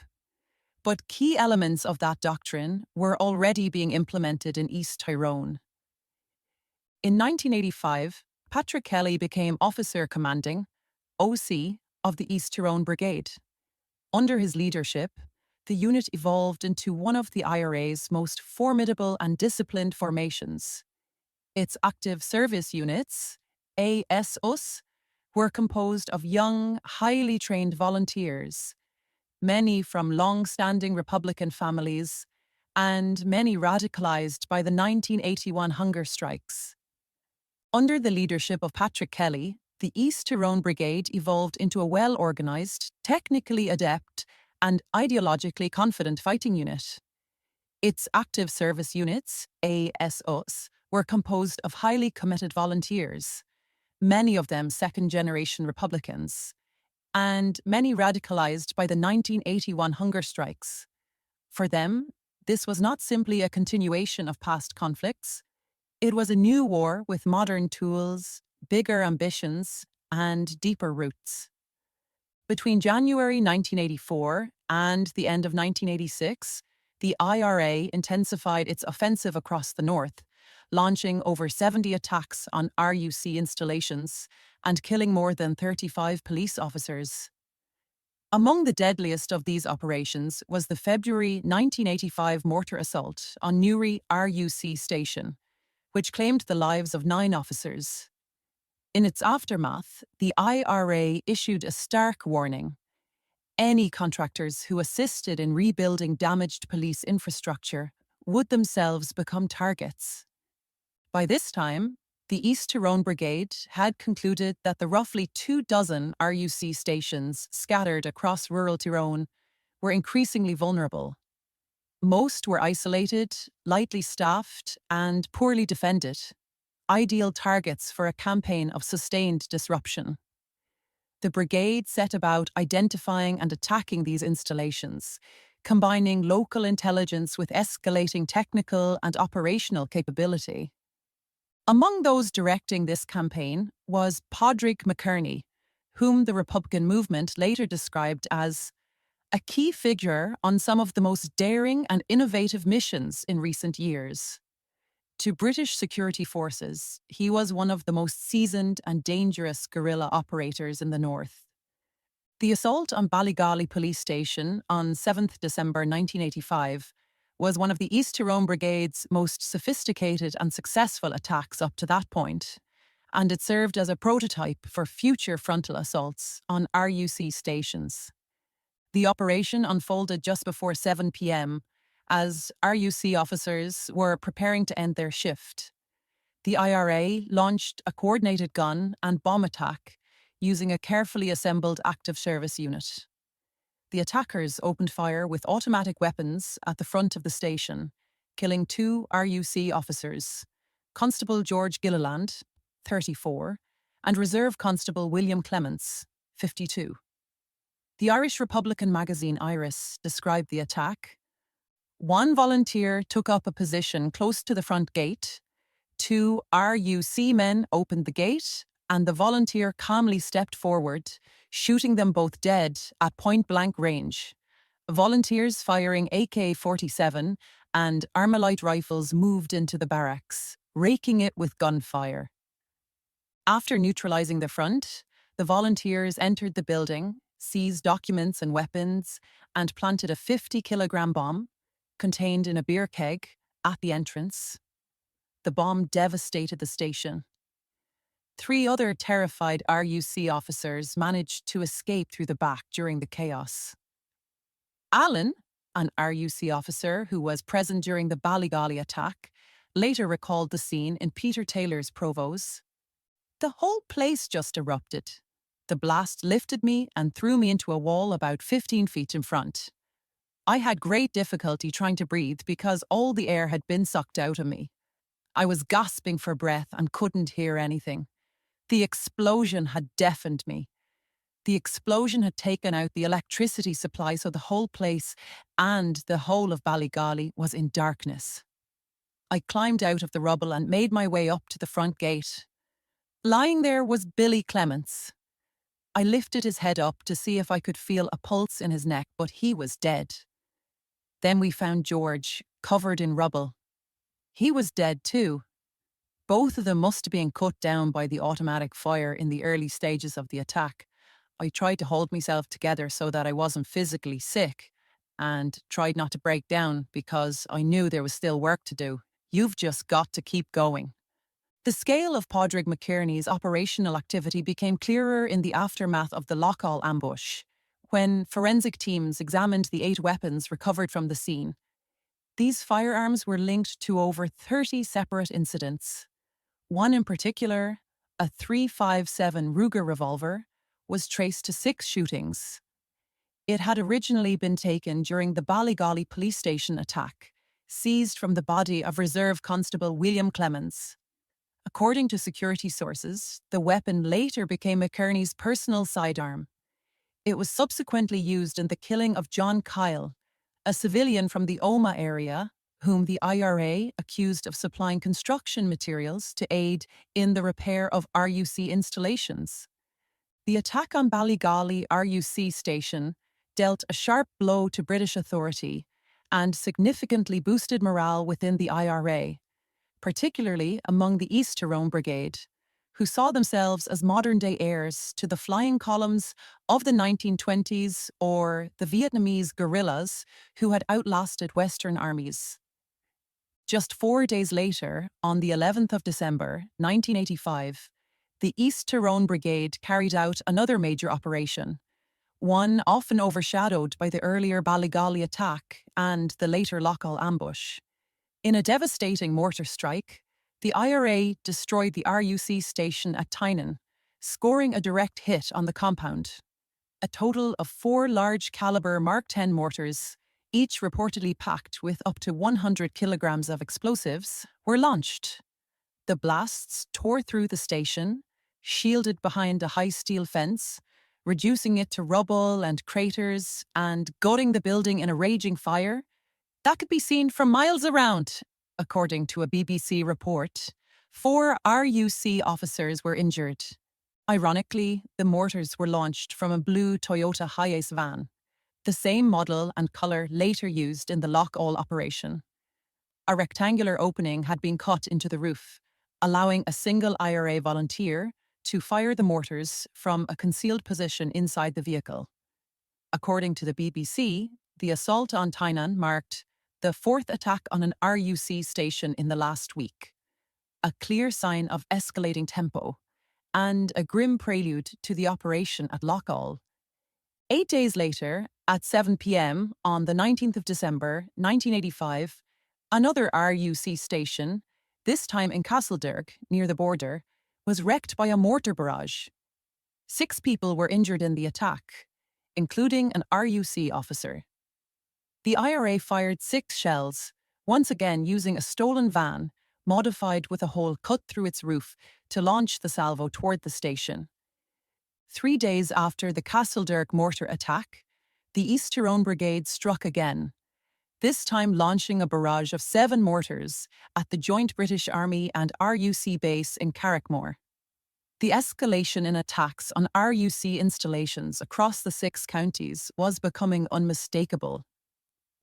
But key elements of that doctrine were already being implemented in East Tyrone. In 1985, Patrick Kelly became Officer Commanding, OC, of the East Tyrone Brigade. Under his leadership, the unit evolved into one of the IRA's most formidable and disciplined formations. Its active service units, ASUs, were composed of young, highly trained volunteers, many from long-standing Republican families, and many radicalized by the 1981 hunger strikes. Under the leadership of Patrick Kelly, the East Tyrone Brigade evolved into a well-organized, technically adept, and ideologically confident fighting unit. Its active service units, ASUs, were composed of highly committed volunteers, many of them second-generation Republicans, and many radicalized by the 1981 hunger strikes. For them, this was not simply a continuation of past conflicts. It was a new war with modern tools, bigger ambitions, and deeper roots. Between January 1984 and the end of 1986, the IRA intensified its offensive across the north, launching over 70 attacks on RUC installations and killing more than 35 police officers. Among the deadliest of these operations was the February 1985 mortar assault on Newry RUC station, which claimed the lives of 9 officers. In its aftermath, the IRA issued a stark warning. Any contractors who assisted in rebuilding damaged police infrastructure would themselves become targets. By this time, the East Tyrone Brigade had concluded that the roughly 24 RUC stations scattered across rural Tyrone were increasingly vulnerable. Most were isolated, lightly staffed, and poorly defended, ideal targets for a campaign of sustained disruption. The brigade set about identifying and attacking these installations, combining local intelligence with escalating technical and operational capability. Among those directing this campaign was Padraig McKerney, whom the Republican movement later described as a key figure on some of the most daring and innovative missions in recent years. To British security forces, he was one of the most seasoned and dangerous guerrilla operators in the north. The assault on Ballygally police station on 7th December 1985 was one of the East Tyrone Brigade's most sophisticated and successful attacks up to that point, and it served as a prototype for future frontal assaults on RUC stations. The operation unfolded just before 7 p.m. as RUC officers were preparing to end their shift. The IRA launched a coordinated gun and bomb attack using a carefully assembled active service unit. The attackers opened fire with automatic weapons at the front of the station, killing 2 RUC officers, Constable George Gilliland, 34, and Reserve Constable William Clements, 52. The Irish Republican magazine Iris described the attack. One volunteer took up a position close to the front gate. 2 RUC men opened the gate, and the volunteer calmly stepped forward, shooting them both dead at point-blank range. Volunteers firing AK-47 and Armalite rifles moved into the barracks, raking it with gunfire. After neutralizing the front, the volunteers entered the building, seized documents and weapons, and planted a 50-kilogram bomb, contained in a beer keg, at the entrance. The bomb devastated the station. 3 other terrified RUC officers managed to escape through the back during the chaos. Alan, an RUC officer who was present during the Ballygally attack, later recalled the scene in Peter Taylor's Provos. The whole place just erupted. The blast lifted me and threw me into a wall about 15 feet in front. I had great difficulty trying to breathe because all the air had been sucked out of me. I was gasping for breath and couldn't hear anything. The explosion had deafened me. The explosion had taken out the electricity supply, so the whole place and the whole of Ballygally was in darkness. I climbed out of the rubble and made my way up to the front gate. Lying there was Billy Clements. I lifted his head up to see if I could feel a pulse in his neck, but he was dead. Then we found George, covered in rubble. He was dead too. Both of them must have been cut down by the automatic fire in the early stages of the attack. I tried to hold myself together so that I wasn't physically sick, and tried not to break down because I knew there was still work to do. You've just got to keep going. The scale of Padraig McKierney's operational activity became clearer in the aftermath of the Loughgall ambush, when forensic teams examined the 8 weapons recovered from the scene. These firearms were linked to over 30 separate incidents. One in particular, a .357 Ruger revolver, was traced to 6 shootings. It had originally been taken during the Ballygally police station attack, seized from the body of Reserve Constable William Clements. According to security sources, the weapon later became McKierney's personal sidearm. It was subsequently used in the killing of John Kyle, a civilian from the Omagh area, whom the IRA accused of supplying construction materials to aid in the repair of RUC installations. The attack on Ballygally RUC station dealt a sharp blow to British authority and significantly boosted morale within the IRA, particularly among the East Tyrone Brigade, who saw themselves as modern-day heirs to the flying columns of the 1920s or the Vietnamese guerrillas who had outlasted Western armies. Just 4 days later, on the 11th of December, 1985, the East Tyrone Brigade carried out another major operation, one often overshadowed by the earlier Ballygally attack and the later Loughgall ambush. In a devastating mortar strike, the IRA destroyed the RUC station at Tynan, scoring a direct hit on the compound. A total of 4 large-caliber Mark X mortars, each reportedly packed with up to 100 kilograms of explosives, were launched. The blasts tore through the station, shielded behind a high steel fence, reducing it to rubble and craters and gutting the building in a raging fire that could be seen from miles around. According to a BBC report, 4 RUC officers were injured. Ironically, the mortars were launched from a blue Toyota Hiace van, the same model and colour later used in the Loughgall operation. A rectangular opening had been cut into the roof, allowing a single IRA volunteer to fire the mortars from a concealed position inside the vehicle. According to the BBC, the assault on Tyneham marked the fourth attack on an RUC station in the last week, a clear sign of escalating tempo, and a grim prelude to the operation at Loughgall. 8 days later, at 7 p.m. on the 19th of December 1985, another RUC station, this time in Castlederg, near the border, was wrecked by a mortar barrage. 6 people were injured in the attack, including an RUC officer. The IRA fired 6 shells, once again using a stolen van, modified with a hole cut through its roof to launch the salvo toward the station. 3 days after the Castlederg mortar attack, the East Tyrone Brigade struck again, this time launching a barrage of 7 mortars at the joint British Army and RUC base in Carrickmore. The escalation in attacks on RUC installations across the 6 counties was becoming unmistakable.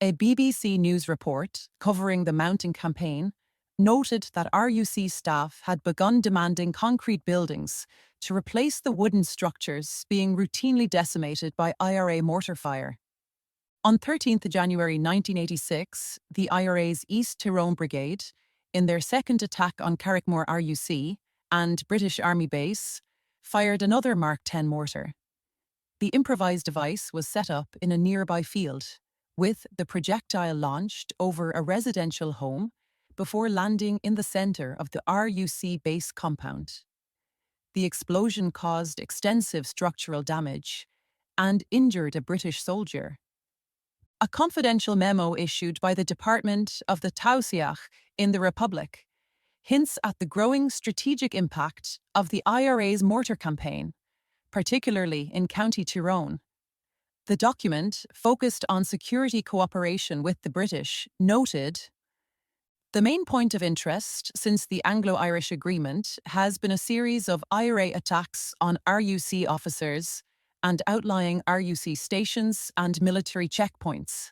A BBC News report covering the mounting campaign noted that RUC staff had begun demanding concrete buildings to replace the wooden structures being routinely decimated by IRA mortar fire. On 13th January 1986, the IRA's East Tyrone Brigade, in their second attack on Carrickmore RUC and British Army base, fired another Mark 10 mortar. The improvised device was set up in a nearby field, with the projectile launched over a residential home before landing in the centre of the RUC base compound. The explosion caused extensive structural damage and injured a British soldier. A confidential memo issued by the Department of the Taoiseach in the Republic hints at the growing strategic impact of the IRA's mortar campaign, particularly in County Tyrone. The document, focused on security cooperation with the British, noted, "The main point of interest since the Anglo-Irish Agreement has been a series of IRA attacks on RUC officers and outlying RUC stations and military checkpoints.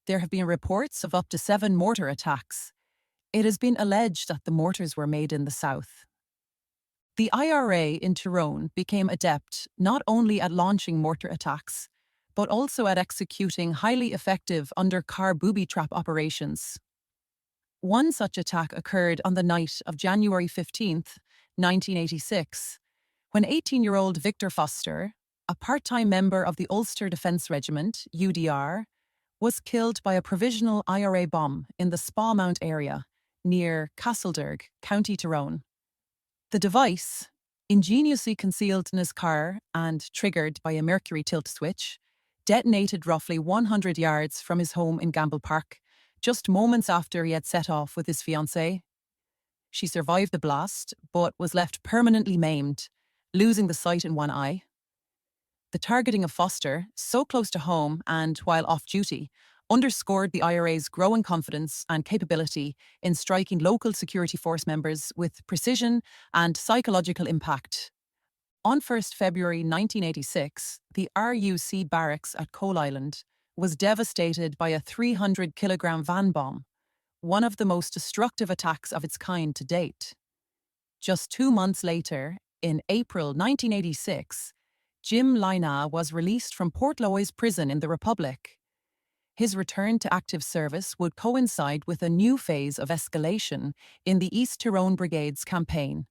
There have been reports of up to 7 mortar attacks. It has been alleged that the mortars were made in the south." The IRA in Tyrone became adept not only at launching mortar attacks, but also at executing highly effective under-car booby-trap operations. One such attack occurred on the night of January 15th, 1986, when 18-year-old Victor Foster, a part-time member of the Ulster Defence Regiment, UDR, was killed by a provisional IRA bomb in the Spa Mount area, near Castlederg, County Tyrone. The device, ingeniously concealed in his car and triggered by a mercury tilt switch, detonated roughly 100 yards from his home in Gamble Park, just moments after he had set off with his fiancée. She survived the blast, but was left permanently maimed, losing the sight in one eye. The targeting of Foster, so close to home and while off duty, underscored the IRA's growing confidence and capability in striking local security force members with precision and psychological impact. On 1st February 1986, the RUC barracks at Coal Island was devastated by a 300-kilogram van bomb, one of the most destructive attacks of its kind to date. Just 2 months later, in April 1986, Jim Lynagh was released from Portloy's prison in the Republic. His return to active service would coincide with a new phase of escalation in the East Tyrone Brigade's campaign,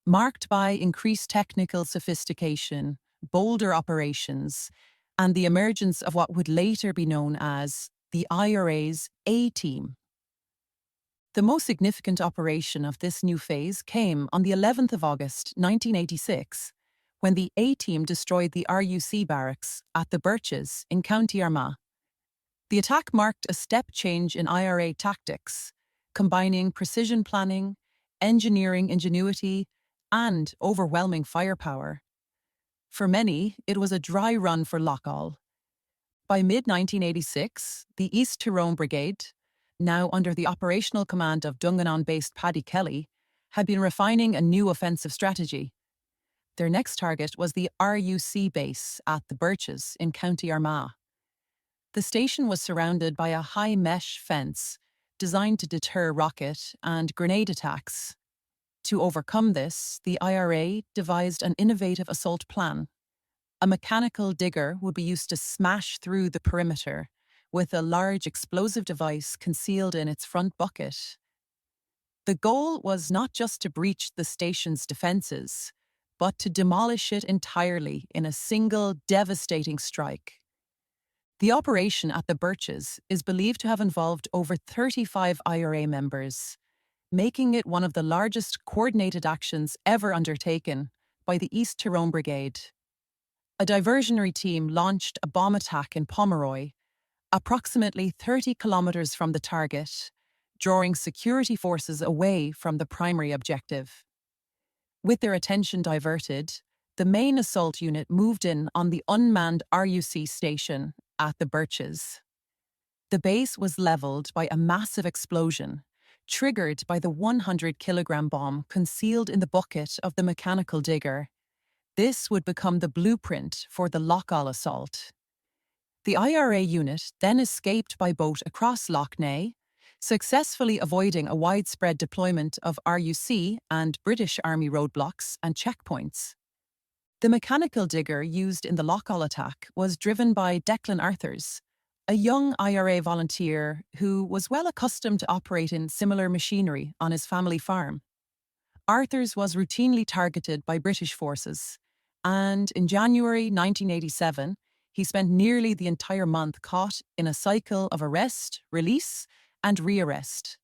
marked by increased technical sophistication, bolder operations, and the emergence of what would later be known as the IRA's A-Team. The most significant operation of this new phase came on the 11th of August 1986, when the A-Team destroyed the RUC barracks at the Birches in County Armagh. The attack marked a step change in IRA tactics, combining precision planning, engineering ingenuity, and overwhelming firepower. For many, it was a dry run for Loughgall. By mid-1986, the East Tyrone Brigade, now under the operational command of Dungannon-based Paddy Kelly, had been refining a new offensive strategy. Their next target was the RUC base at the Birches in County Armagh. The station was surrounded by a high mesh fence designed to deter rocket and grenade attacks. To overcome this, the IRA devised an innovative assault plan. A mechanical digger would be used to smash through the perimeter, with a large explosive device concealed in its front bucket. The goal was not just to breach the station's defences, but to demolish it entirely in a single devastating strike. The operation at the Birches is believed to have involved over 35 IRA members, making it one of the largest coordinated actions ever undertaken by the East Tyrone Brigade. A diversionary team launched a bomb attack in Pomeroy, approximately 30 kilometres from the target, drawing security forces away from the primary objective. With their attention diverted, the main assault unit moved in on the unmanned RUC station at the Birches. The base was levelled by a massive explosion, triggered by the 100-kilogram bomb concealed in the bucket of the mechanical digger. This would become the blueprint for the Loughgall assault. The IRA unit then escaped by boat across Lough Neagh, successfully avoiding a widespread deployment of RUC and British Army roadblocks and checkpoints. The mechanical digger used in the Loughgall attack was driven by Declan Arthurs, a young IRA volunteer who was well accustomed to operating similar machinery on his family farm. Arthurs was routinely targeted by British forces, and in January 1987, he spent nearly the entire month caught in a cycle of arrest, release, and rearrest.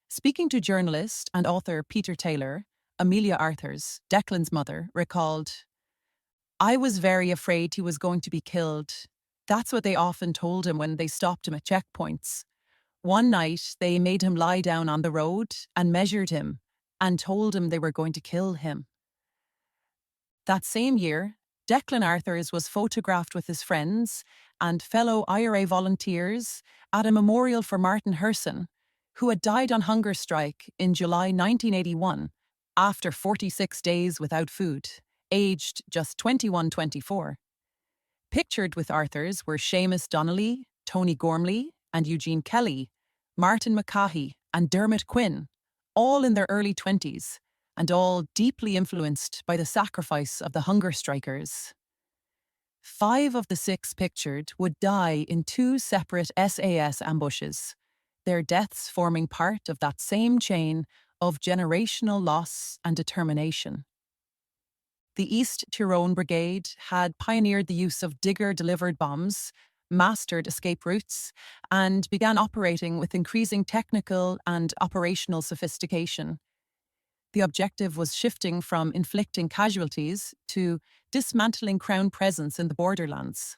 Speaking to journalist and author Peter Taylor, Amelia Arthurs, Declan's mother, recalled, "I was very afraid he was going to be killed. That's what they often told him when they stopped him at checkpoints. One night, they made him lie down on the road and measured him and told him they were going to kill him." That same year, Declan Arthurs was photographed with his friends and fellow IRA volunteers at a memorial for Martin Herson, who had died on hunger strike in July 1981 after 46 days without food, aged just 21-24. Pictured with Arthurs were Seamus Donnelly, Tony Gormley, and Eugene Kelly, Martin McCahey, and Dermot Quinn, all in their early 20s, and all deeply influenced by the sacrifice of the hunger strikers. 5 of the 6 pictured would die in 2 separate SAS ambushes, their deaths forming part of that same chain of generational loss and determination. The East Tyrone Brigade had pioneered the use of digger-delivered bombs, mastered escape routes, and began operating with increasing technical and operational sophistication. The objective was shifting from inflicting casualties to dismantling Crown presence in the borderlands.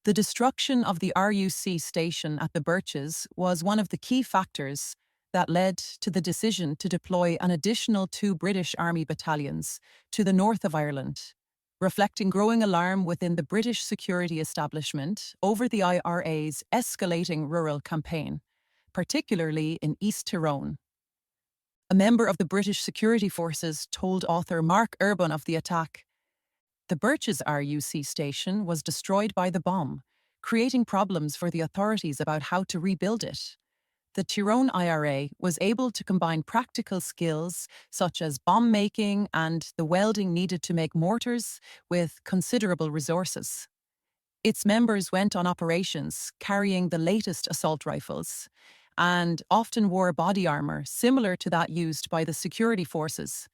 The destruction of the RUC station at the Birches was one of the key factors that led to the decision to deploy an additional 2 British Army battalions to the north of Ireland, reflecting growing alarm within the British security establishment over the IRA's escalating rural campaign, particularly in East Tyrone. A member of the British security forces told author Mark Urban of the attack, "The Birches RUC station was destroyed by the bomb, creating problems for the authorities about how to rebuild it. The Tyrone IRA was able to combine practical skills such as bomb making and the welding needed to make mortars with considerable resources. Its members went on operations carrying the latest assault rifles and often wore body armour similar to that used by the security forces,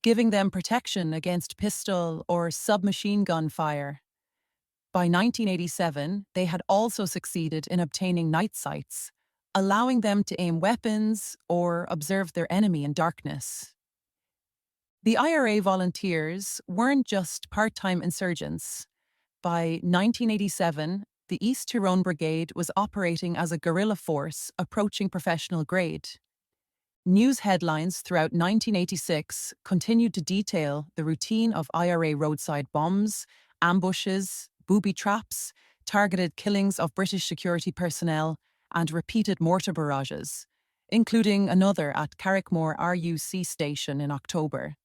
giving them protection against pistol or submachine gun fire. By 1987, they had also succeeded in obtaining night sights, allowing them to aim weapons or observe their enemy in darkness." The IRA volunteers weren't just part-time insurgents. By 1987, the East Tyrone Brigade was operating as a guerrilla force approaching professional grade. News headlines throughout 1986 continued to detail the routine of IRA roadside bombs, ambushes, booby traps, targeted killings of British security personnel, and repeated mortar barrages, including another at Carrickmore RUC station in October.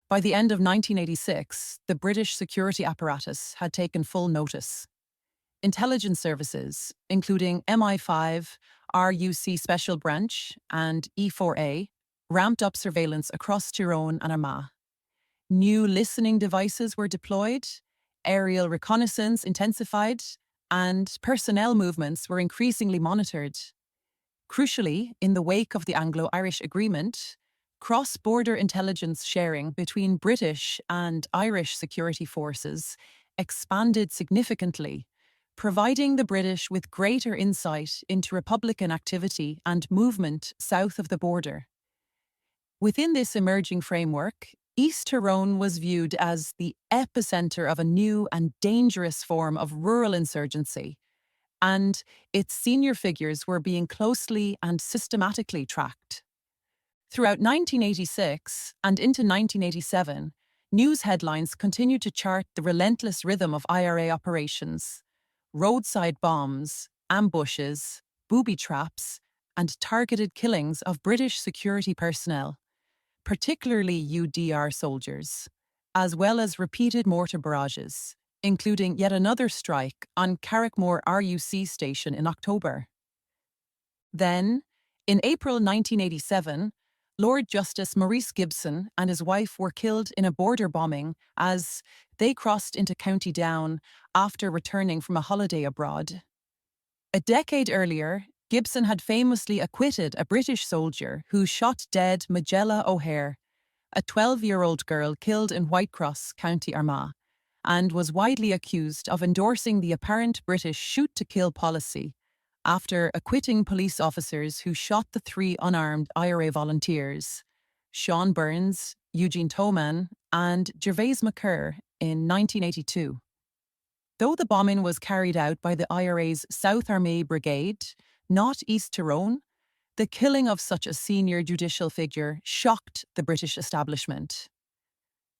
By the end of 1986, the British security apparatus had taken full notice. Intelligence services, including MI5, RUC Special Branch, and E4A, ramped up surveillance across Tyrone and Armagh. New listening devices were deployed, aerial reconnaissance intensified, and personnel movements were increasingly monitored. Crucially, in the wake of the Anglo-Irish Agreement, cross-border intelligence sharing between British and Irish security forces expanded significantly, providing the British with greater insight into Republican activity and movement south of the border. Within this emerging framework, East Tyrone was viewed as the epicenter of a new and dangerous form of rural insurgency, and its senior figures were being closely and systematically tracked. Throughout 1986 and into 1987, news headlines continued to chart the relentless rhythm of IRA operations: roadside bombs, ambushes, booby traps, and targeted killings of British security personnel, particularly UDR soldiers, as well as repeated mortar barrages, including yet another strike on Carrickmore RUC station in October. Then, in April 1987, Lord Justice Maurice Gibson and his wife were killed in a border bombing as they crossed into County Down after returning from a holiday abroad. A decade earlier, Gibson had famously acquitted a British soldier who shot dead Magella O'Hare, a 12-year-old girl killed in Whitecross, County Armagh, and was widely accused of endorsing the apparent British shoot-to-kill policy after acquitting police officers who shot the three unarmed IRA volunteers, Sean Burns, Eugene Toman, and Gervais McCurr, in 1982. Though the bombing was carried out by the IRA's South Armagh Brigade, not East Tyrone, the killing of such a senior judicial figure shocked the British establishment.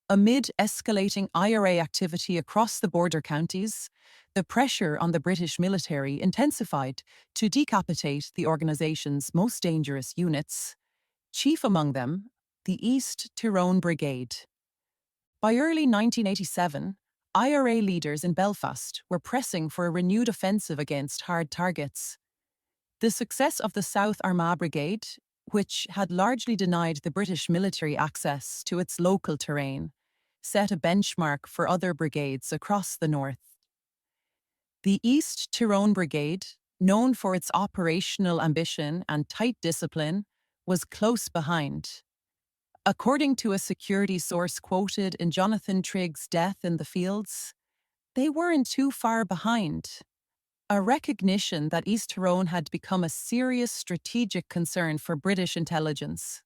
Amid escalating IRA activity across the border counties, the pressure on the British military intensified to decapitate the organisation's most dangerous units, chief among them, the East Tyrone Brigade. By early 1987, IRA leaders in Belfast were pressing for a renewed offensive against hard targets. The success of the South Armagh Brigade, which had largely denied the British military access to its local terrain, set a benchmark for other brigades across the north. The East Tyrone Brigade, known for its operational ambition and tight discipline, was close behind. According to a security source quoted in Jonathan Trigg's Death in the Fields, they weren't too far behind. A recognition that East Tyrone had become a serious strategic concern for British intelligence.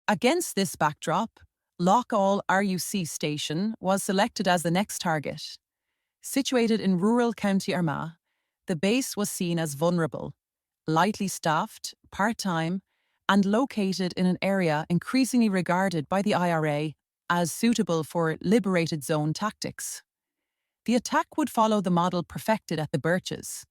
Against this backdrop, Loughgall RUC station was selected as the next target. Situated in rural County Armagh, the base was seen as vulnerable, lightly staffed, part-time, and located in an area increasingly regarded by the IRA as suitable for liberated zone tactics. The attack would follow the model perfected at the Birches.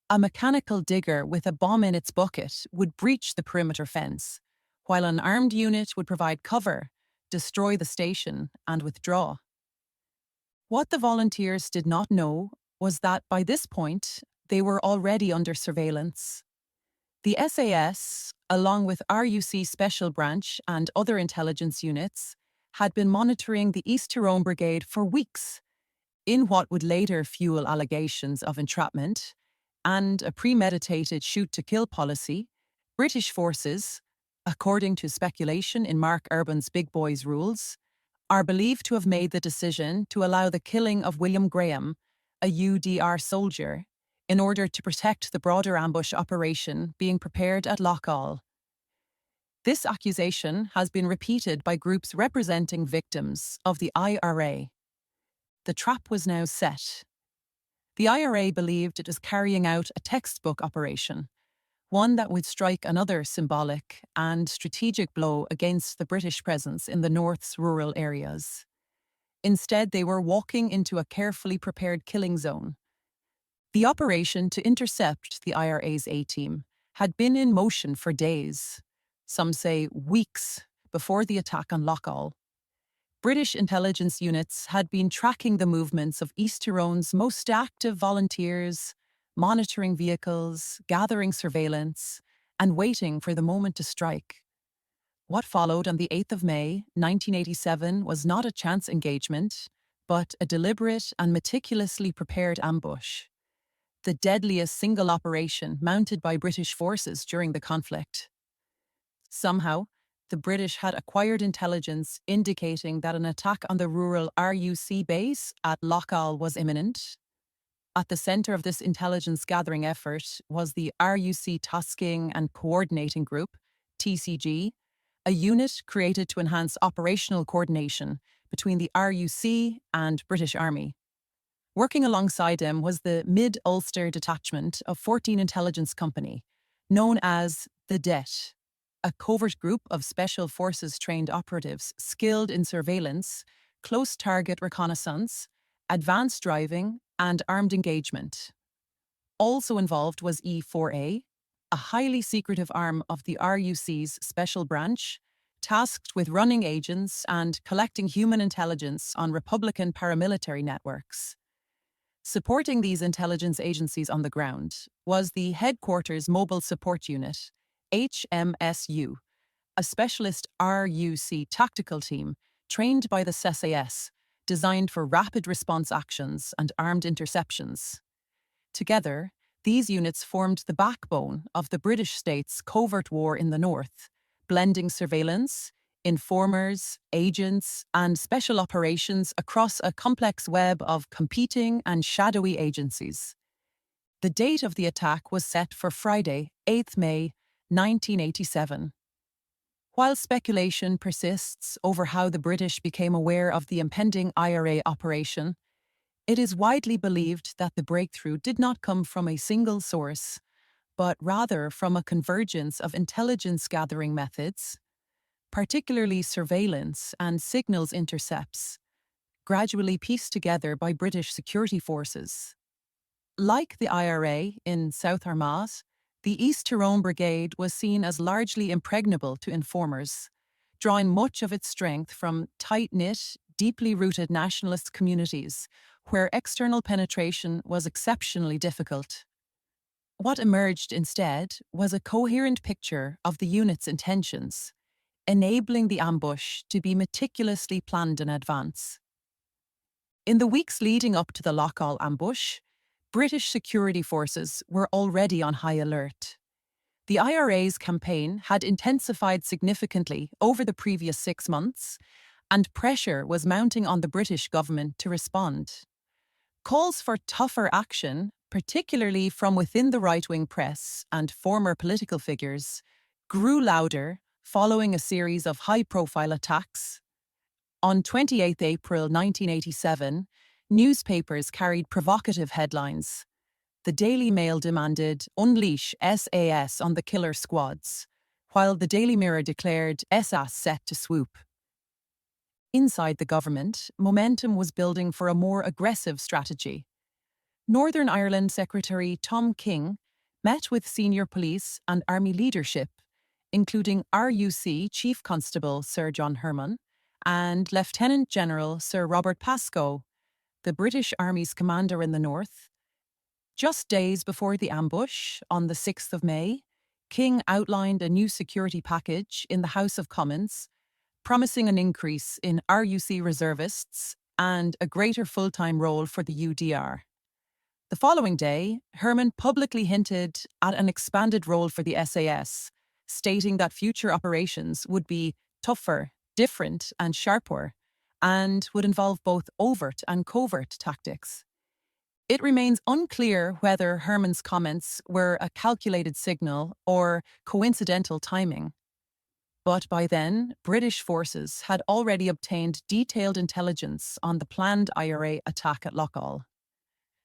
A mechanical digger with a bomb in its bucket would breach the perimeter fence, while an armed unit would provide cover, destroy the station, and withdraw. What the volunteers did not know was that by this point, they were already under surveillance. The SAS, along with RUC Special Branch and other intelligence units, had been monitoring the East Tyrone Brigade for weeks, in what would later fuel allegations of entrapment and a premeditated shoot-to-kill policy. British forces, according to speculation in Mark Urban's Big Boys Rules, are believed to have made the decision to allow the killing of William Graham, a UDR soldier, in order to protect the broader ambush operation being prepared at Loughgall. This accusation has been repeated by groups representing victims of the IRA. The trap was now set. The IRA believed it was carrying out a textbook operation, one that would strike another symbolic and strategic blow against the British presence in the North's rural areas. Instead, they were walking into a carefully prepared killing zone. The operation to intercept the IRA's A-team had been in motion for days, some say weeks, before the attack on Loughgall. British intelligence units had been tracking the movements of East Tyrone's most active volunteers, monitoring vehicles, gathering surveillance, and waiting for the moment to strike. What followed on the 8th of May, 1987, was not a chance engagement, but a deliberate and meticulously prepared ambush, the deadliest single operation mounted by British forces during the conflict. Somehow, the British had acquired intelligence indicating that an attack on the rural RUC base at Loughgall was imminent. At the centre of this intelligence-gathering effort was the RUC Tasking and Coordinating Group, TCG, a unit created to enhance operational coordination between the RUC and British Army. Working alongside him was the Mid-Ulster Detachment of 14 Intelligence Company, known as the DET, a covert group of Special Forces trained operatives skilled in surveillance, close target reconnaissance, advanced driving, and armed engagement. Also involved was E4A, a highly secretive arm of the RUC's special branch, tasked with running agents and collecting human intelligence on Republican paramilitary networks. Supporting these intelligence agencies on the ground was the Headquarters Mobile Support Unit, HMSU, a specialist RUC tactical team trained by the SAS, designed for rapid response actions and armed interceptions. Together, these units formed the backbone of the British state's covert war in the north, blending surveillance, informers, agents, and special operations across a complex web of competing and shadowy agencies. The date of the attack was set for Friday, 8th May, 1987. While speculation persists over how the British became aware of the impending IRA operation, it is widely believed that the breakthrough did not come from a single source, but rather from a convergence of intelligence-gathering methods, particularly surveillance and signals intercepts, gradually pieced together by British security forces. Like the IRA in South Armagh, the East Tyrone Brigade was seen as largely impregnable to informers, drawing much of its strength from tight-knit, deeply rooted nationalist communities, where external penetration was exceptionally difficult. What emerged instead was a coherent picture of the unit's intentions, enabling the ambush to be meticulously planned in advance. In the weeks leading up to the Loughgall ambush, British security forces were already on high alert. The IRA's campaign had intensified significantly over the previous 6 months, and pressure was mounting on the British government to respond. Calls for tougher action, particularly from within the right-wing press and former political figures, grew louder following a series of high-profile attacks. On 28 April 1987, newspapers carried provocative headlines. The Daily Mail demanded, "Unleash SAS on the killer squads," while the Daily Mirror declared SAS set to swoop. Inside the government, momentum was building for a more aggressive strategy. Northern Ireland Secretary Tom King met with senior police and army leadership, including RUC Chief Constable Sir John Herman and Lieutenant General Sir Robert Pascoe, the British Army's commander in the north. Just days before the ambush, on the 6th of May, King outlined a new security package in the House of Commons, promising an increase in RUC reservists and a greater full-time role for the UDR. The following day, Herman publicly hinted at an expanded role for the SAS, stating that future operations would be tougher, different, and sharper, and would involve both overt and covert tactics. It remains unclear whether Herman's comments were a calculated signal or coincidental timing. But by then, British forces had already obtained detailed intelligence on the planned IRA attack at Loughgall.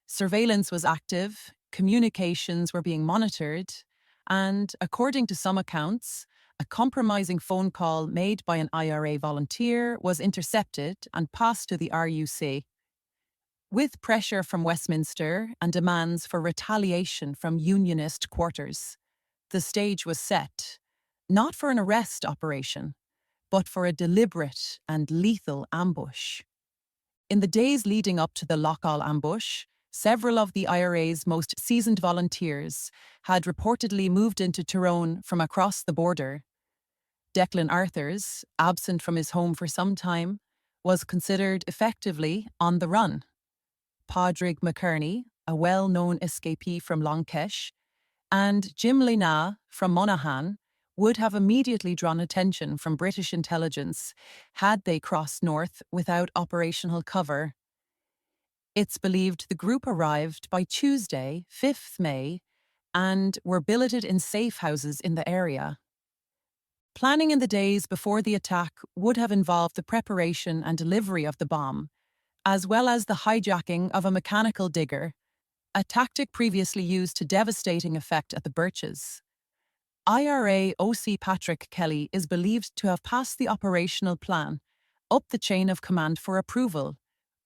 Surveillance was active, communications were being monitored, and, according to some accounts, a compromising phone call made by an IRA volunteer was intercepted and passed to the RUC. With pressure from Westminster and demands for retaliation from Unionist quarters, the stage was set, not for an arrest operation, but for a deliberate and lethal ambush. In the days leading up to the Loughgall ambush, several of the IRA's most seasoned volunteers had reportedly moved into Tyrone from across the border. Declan Arthurs, absent from his home for some time, was considered effectively on the run. Padraig McKerney, a well-known escapee from Longkesh, and Jim Lena from Monaghan would have immediately drawn attention from British intelligence had they crossed north without operational cover. It's believed the group arrived by Tuesday, 5th May, and were billeted in safe houses in the area. Planning in the days before the attack would have involved the preparation and delivery of the bomb, as well as the hijacking of a mechanical digger, a tactic previously used to devastating effect at the Birches. IRA OC Patrick Kelly is believed to have passed the operational plan up the chain of command for approval.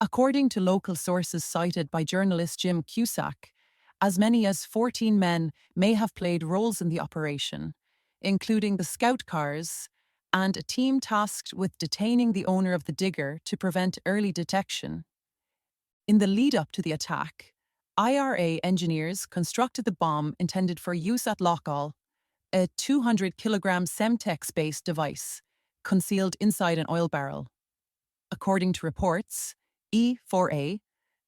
According to local sources cited by journalist Jim Cusack, as many as 14 men may have played roles in the operation, including the scout cars and a team tasked with detaining the owner of the digger to prevent early detection. In the lead-up to the attack, IRA engineers constructed the bomb intended for use at Loughgall, a 200-kilogram Semtex-based device concealed inside an oil barrel. According to reports, E4A,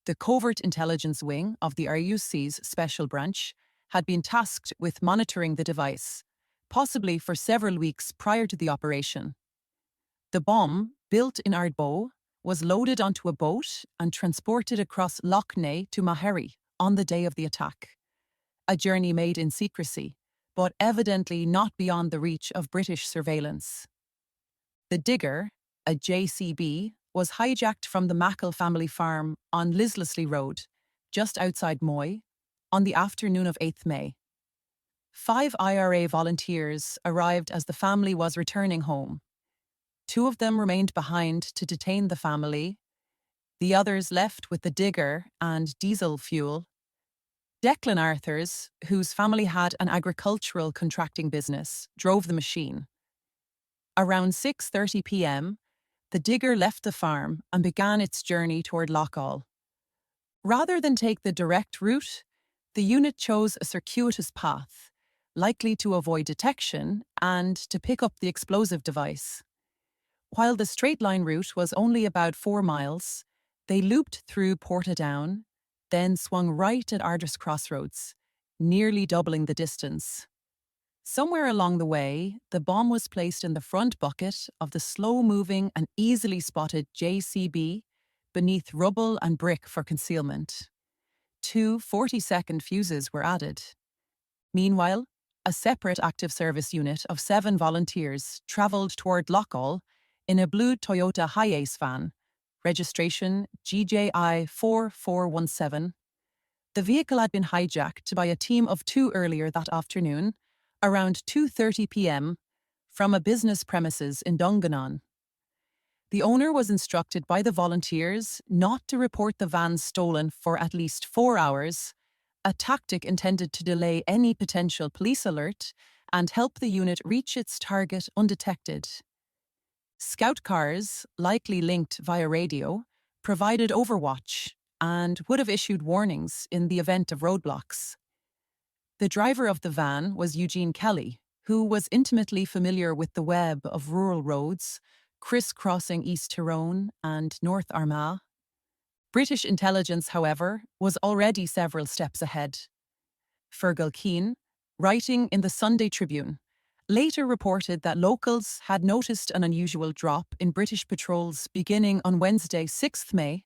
the covert intelligence wing of the RUC's special branch, had been tasked with monitoring the device, possibly for several weeks prior to the operation. The bomb, built in Ardbow, was loaded onto a boat and transported across Lough Neagh to Maherry on the day of the attack. A journey made in secrecy, but evidently not beyond the reach of British surveillance. The digger, a JCB, was hijacked from the Mackle family farm on Lislesley Road, just outside Moy, on the afternoon of 8th May. 5 IRA volunteers arrived as the family was returning home. 2 of them remained behind to detain the family. The others left with the digger and diesel fuel. Declan Arthurs, whose family had an agricultural contracting business, drove the machine. Around 6:30 p.m., the digger left the farm and began its journey toward Loughgall. Rather than take the direct route, the unit chose a circuitous path, likely to avoid detection and to pick up the explosive device. While the straight-line route was only about 4 miles, they looped through Portadown, then swung right at Ardres Crossroads, nearly doubling the distance. Somewhere along the way, the bomb was placed in the front bucket of the slow-moving and easily spotted JCB beneath rubble and brick for concealment. 2 40-second fuses were added. Meanwhile, a separate active service unit of 7 volunteers travelled toward Loughgall in a blue Toyota Hiace van, registration GJI 4417. The vehicle had been hijacked by a team of 2 earlier that afternoon, around 2:30 p.m., from a business premises in Dungannon. The owner was instructed by the volunteers not to report the van stolen for at least 4 hours, a tactic intended to delay any potential police alert and help the unit reach its target undetected. Scout cars, likely linked via radio, provided overwatch and would have issued warnings in the event of roadblocks. The driver of the van was Eugene Kelly, who was intimately familiar with the web of rural roads crisscrossing East Tyrone and North Armagh. British intelligence, however, was already several steps ahead. Fergal Keane, writing in the Sunday Tribune, later reported that locals had noticed an unusual drop in British patrols beginning on Wednesday, 6th May,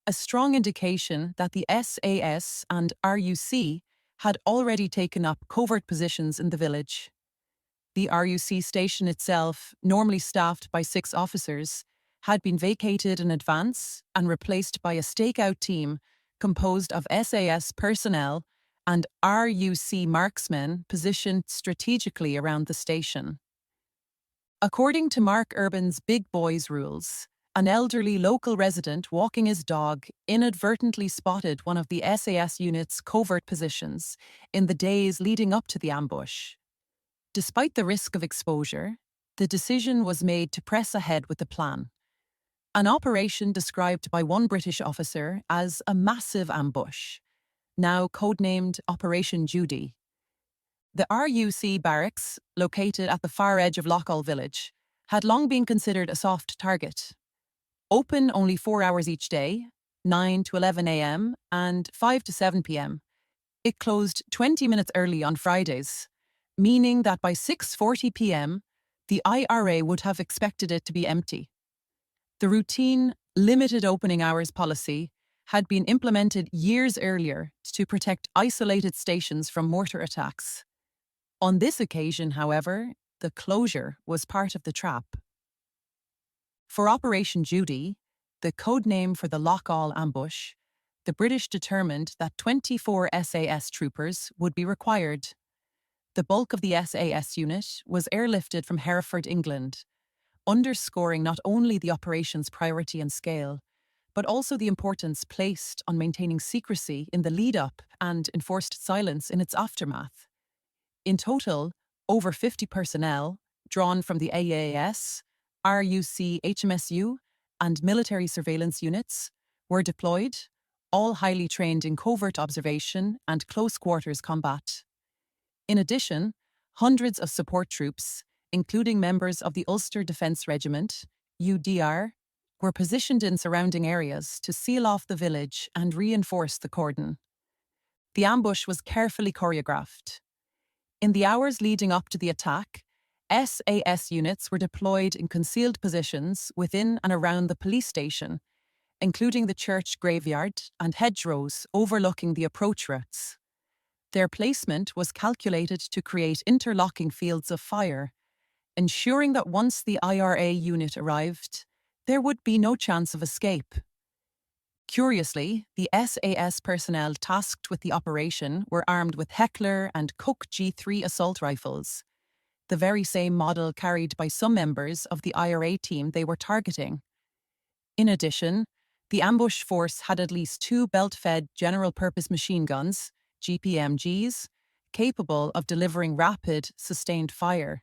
a strong indication that the SAS and RUC had already taken up covert positions in the village. The RUC station itself, normally staffed by 6 officers, had been vacated in advance and replaced by a stakeout team composed of SAS personnel and RUC marksmen positioned strategically around the station. According to Mark Urban's Big Boys rules, an elderly local resident walking his dog inadvertently spotted one of the SAS unit's covert positions in the days leading up to the ambush. Despite the risk of exposure, the decision was made to press ahead with the plan. An operation described by one British officer as a massive ambush, now codenamed Operation Judy. The RUC barracks, located at the far edge of Loughgall village, had long been considered a soft target. Open only 4 hours each day, 9 to 11 a.m. and 5 to 7 p.m. It closed 20 minutes early on Fridays, meaning that by 6:40 p.m., the IRA would have expected it to be empty. The routine, limited opening hours policy had been implemented years earlier to protect isolated stations from mortar attacks. On this occasion, however, the closure was part of the trap. For Operation Judy, the code name for the Loughgall ambush, the British determined that 24 SAS troopers would be required. The bulk of the SAS unit was airlifted from Hereford, England, underscoring not only the operation's priority and scale, but also the importance placed on maintaining secrecy in the lead-up and enforced silence in its aftermath. In total, over 50 personnel, drawn from the AAS, RUC HMSU, and military surveillance units, were deployed, all highly trained in covert observation and close quarters combat. In addition, hundreds of support troops, including members of the Ulster Defence Regiment, UDR, were positioned in surrounding areas to seal off the village and reinforce the cordon. The ambush was carefully choreographed. In the hours leading up to the attack, SAS units were deployed in concealed positions within and around the police station, including the church graveyard and hedgerows overlooking the approach routes. Their placement was calculated to create interlocking fields of fire, ensuring that once the IRA unit arrived, there would be no chance of escape. Curiously, the SAS personnel tasked with the operation were armed with Heckler and Cook G3 assault rifles, the very same model carried by some members of the IRA team they were targeting. In addition, the ambush force had at least 2 belt-fed general-purpose machine guns, GPMGs, capable of delivering rapid, sustained fire.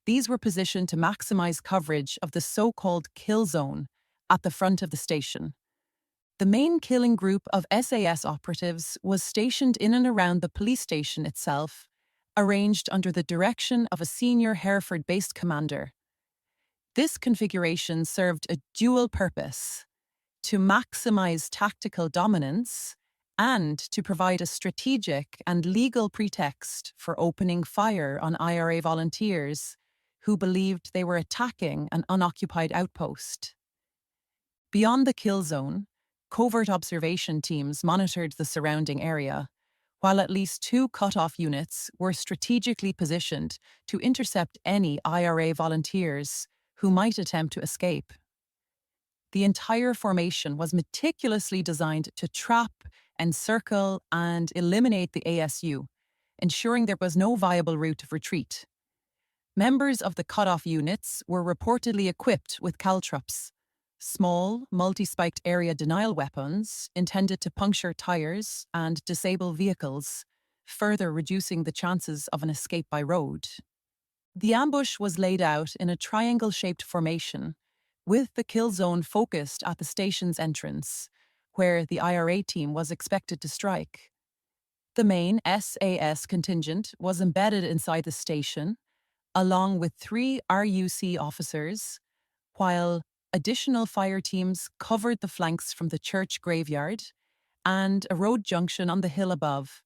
These were positioned to maximize coverage of the so-called kill zone at the front of the station. The main killing group of SAS operatives was stationed in and around the police station itself, arranged under the direction of a senior Hereford-based commander. This configuration served a dual purpose: to maximize tactical dominance and to provide a strategic and legal pretext for opening fire on IRA volunteers who believed they were attacking an unoccupied outpost. Beyond the kill zone, covert observation teams monitored the surrounding area, while at least 2 cut-off units were strategically positioned to intercept any IRA volunteers who might attempt to escape. The entire formation was meticulously designed to trap, encircle, and eliminate the ASU, ensuring there was no viable route of retreat. Members of the cut-off units were reportedly equipped with caltrops, small, multi-spiked area denial weapons intended to puncture tires and disable vehicles, further reducing the chances of an escape by road. The ambush was laid out in a triangle-shaped formation, with the kill zone focused at the station's entrance, where the IRA team was expected to strike. The main SAS contingent was embedded inside the station, along with 3 RUC officers, while additional fire teams covered the flanks from the church graveyard and a road junction on the hill above.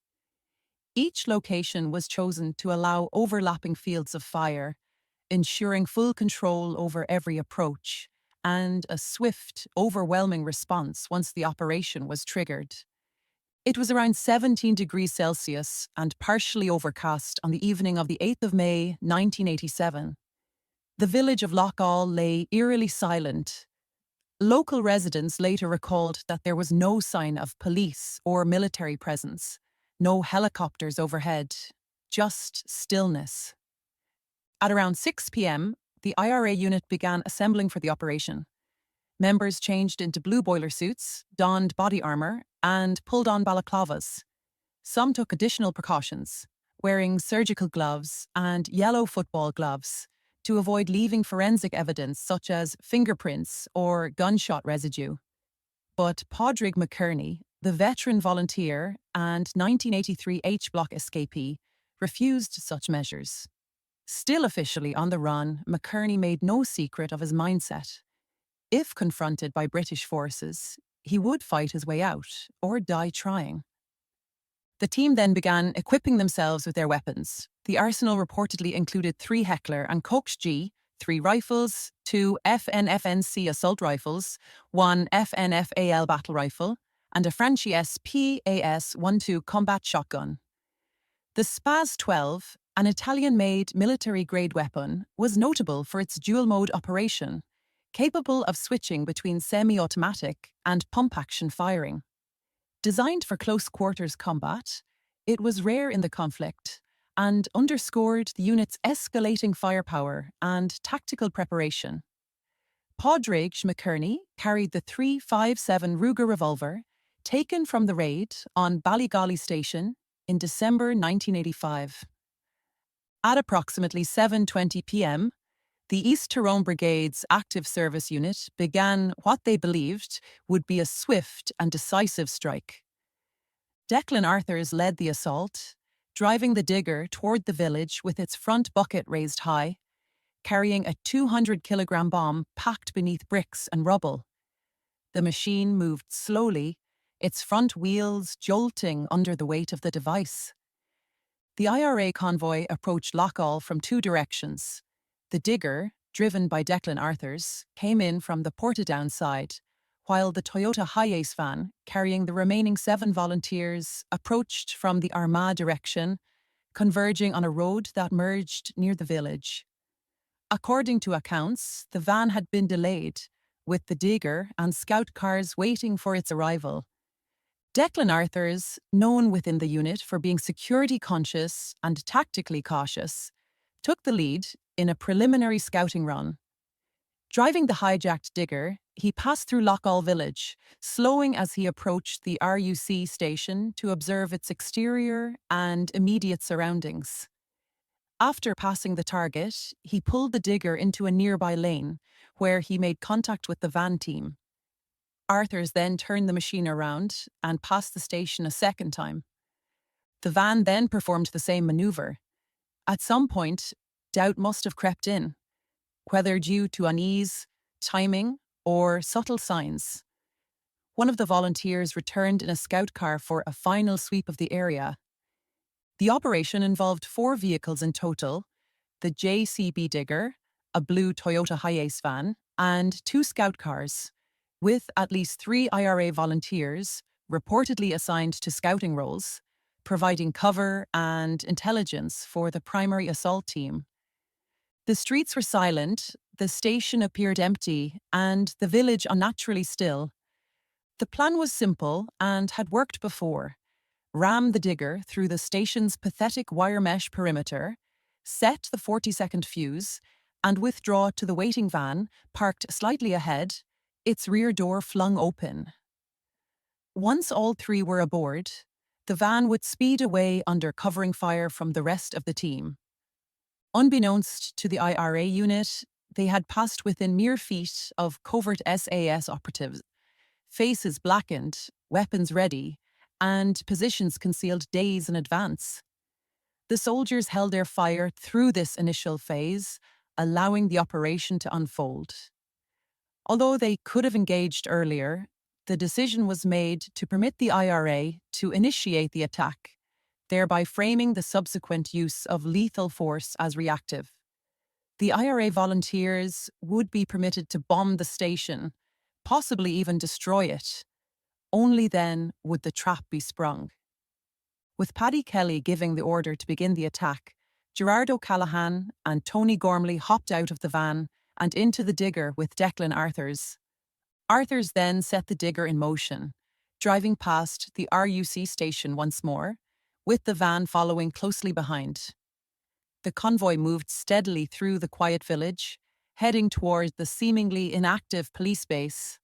Each location was chosen to allow overlapping fields of fire, ensuring full control over every approach and a swift, overwhelming response once the operation was triggered. It was around 17 degrees Celsius and partially overcast on the evening of the 8th of May, 1987. The village of Loughgall lay eerily silent. Local residents later recalled that there was no sign of police or military presence, no helicopters overhead, just stillness. At around 6 p.m., the IRA unit began assembling for the operation. Members changed into blue boiler suits, donned body armor, and pulled on balaclavas. Some took additional precautions, wearing surgical gloves and yellow football gloves, to avoid leaving forensic evidence such as fingerprints or gunshot residue. But Padraig McKerney, the veteran volunteer and 1983 H-Block escapee, refused such measures. Still officially on the run, McKerney made no secret of his mindset. If confronted by British forces, he would fight his way out or die trying. The team then began equipping themselves with their weapons. The arsenal reportedly included 3 Heckler and Colt G, 3 rifles, 2 FNFNC assault rifles, 1 FNFAL battle rifle, and a Franchi PAS-12 combat shotgun. The Spaz-12, an Italian-made military-grade weapon, was notable for its dual-mode operation, capable of switching between semi-automatic and pump-action firing. Designed for close-quarters combat, it was rare in the conflict and underscored the unit's escalating firepower and tactical preparation. Padraig McKerney carried the .357 Ruger revolver taken from the raid on Ballygolly Station in December 1985. At approximately 7:20 p.m., the East Tyrone Brigade's active service unit began what they believed would be a swift and decisive strike. Declan Arthurs led the assault, driving the digger toward the village with its front bucket raised high, carrying a 200-kilogram bomb packed beneath bricks and rubble. The machine moved slowly, its front wheels jolting under the weight of the device. The IRA convoy approached Loughgall from 2 directions. The digger, driven by Declan Arthurs, came in from the Portadown side, while the Toyota Hiace van, carrying the remaining 7 volunteers, approached from the Armagh direction, converging on a road that merged near the village. According to accounts, the van had been delayed, with the digger and scout cars waiting for its arrival. Declan Arthurs, known within the unit for being security conscious and tactically cautious, took the lead in a preliminary scouting run. Driving the hijacked digger, he passed through Loughgall village, slowing as he approached the RUC station to observe its exterior and immediate surroundings. After passing the target, he pulled the digger into a nearby lane, where he made contact with the van team. Arthurs then turned the machine around and passed the station a second time. The van then performed the same maneuver. At some point, doubt must have crept in, whether due to unease, timing, or subtle signs. One of the volunteers returned in a scout car for a final sweep of the area. The operation involved 4 vehicles in total: the JCB digger, a blue Toyota Hiace van, and 2 scout cars, with at least 3 IRA volunteers, reportedly assigned to scouting roles, providing cover and intelligence for the primary assault team. The streets were silent, the station appeared empty, and the village unnaturally still. The plan was simple and had worked before: ram the digger through the station's pathetic wire mesh perimeter, set the 40-second fuse, and withdraw to the waiting van, parked slightly ahead, its rear door flung open. Once all 3 were aboard, the van would speed away under covering fire from the rest of the team. Unbeknownst to the IRA unit, they had passed within mere feet of covert SAS operatives, faces blackened, weapons ready, and positions concealed days in advance. The soldiers held their fire through this initial phase, allowing the operation to unfold. Although they could have engaged earlier, the decision was made to permit the IRA to initiate the attack, thereby framing the subsequent use of lethal force as reactive. The IRA volunteers would be permitted to bomb the station, possibly even destroy it. Only then would the trap be sprung. With Paddy Kelly giving the order to begin the attack, Gerard O'Callaghan and Tony Gormley hopped out of the van and into the digger with Declan Arthurs. Arthurs then set the digger in motion, driving past the RUC station once more, with the van following closely behind. The convoy moved steadily through the quiet village, heading toward the seemingly inactive police base.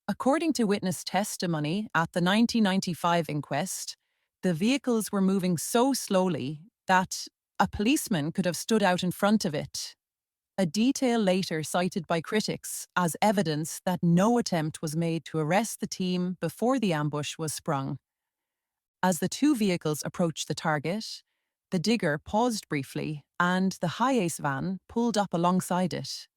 According to witness testimony at the 1995 inquest, the vehicles were moving so slowly that a policeman could have stood out in front of it. a detail later cited by critics as evidence that no attempt was made to arrest the team before the ambush was sprung. As the two vehicles approached the target, the digger paused briefly and the high-ace van pulled up alongside it.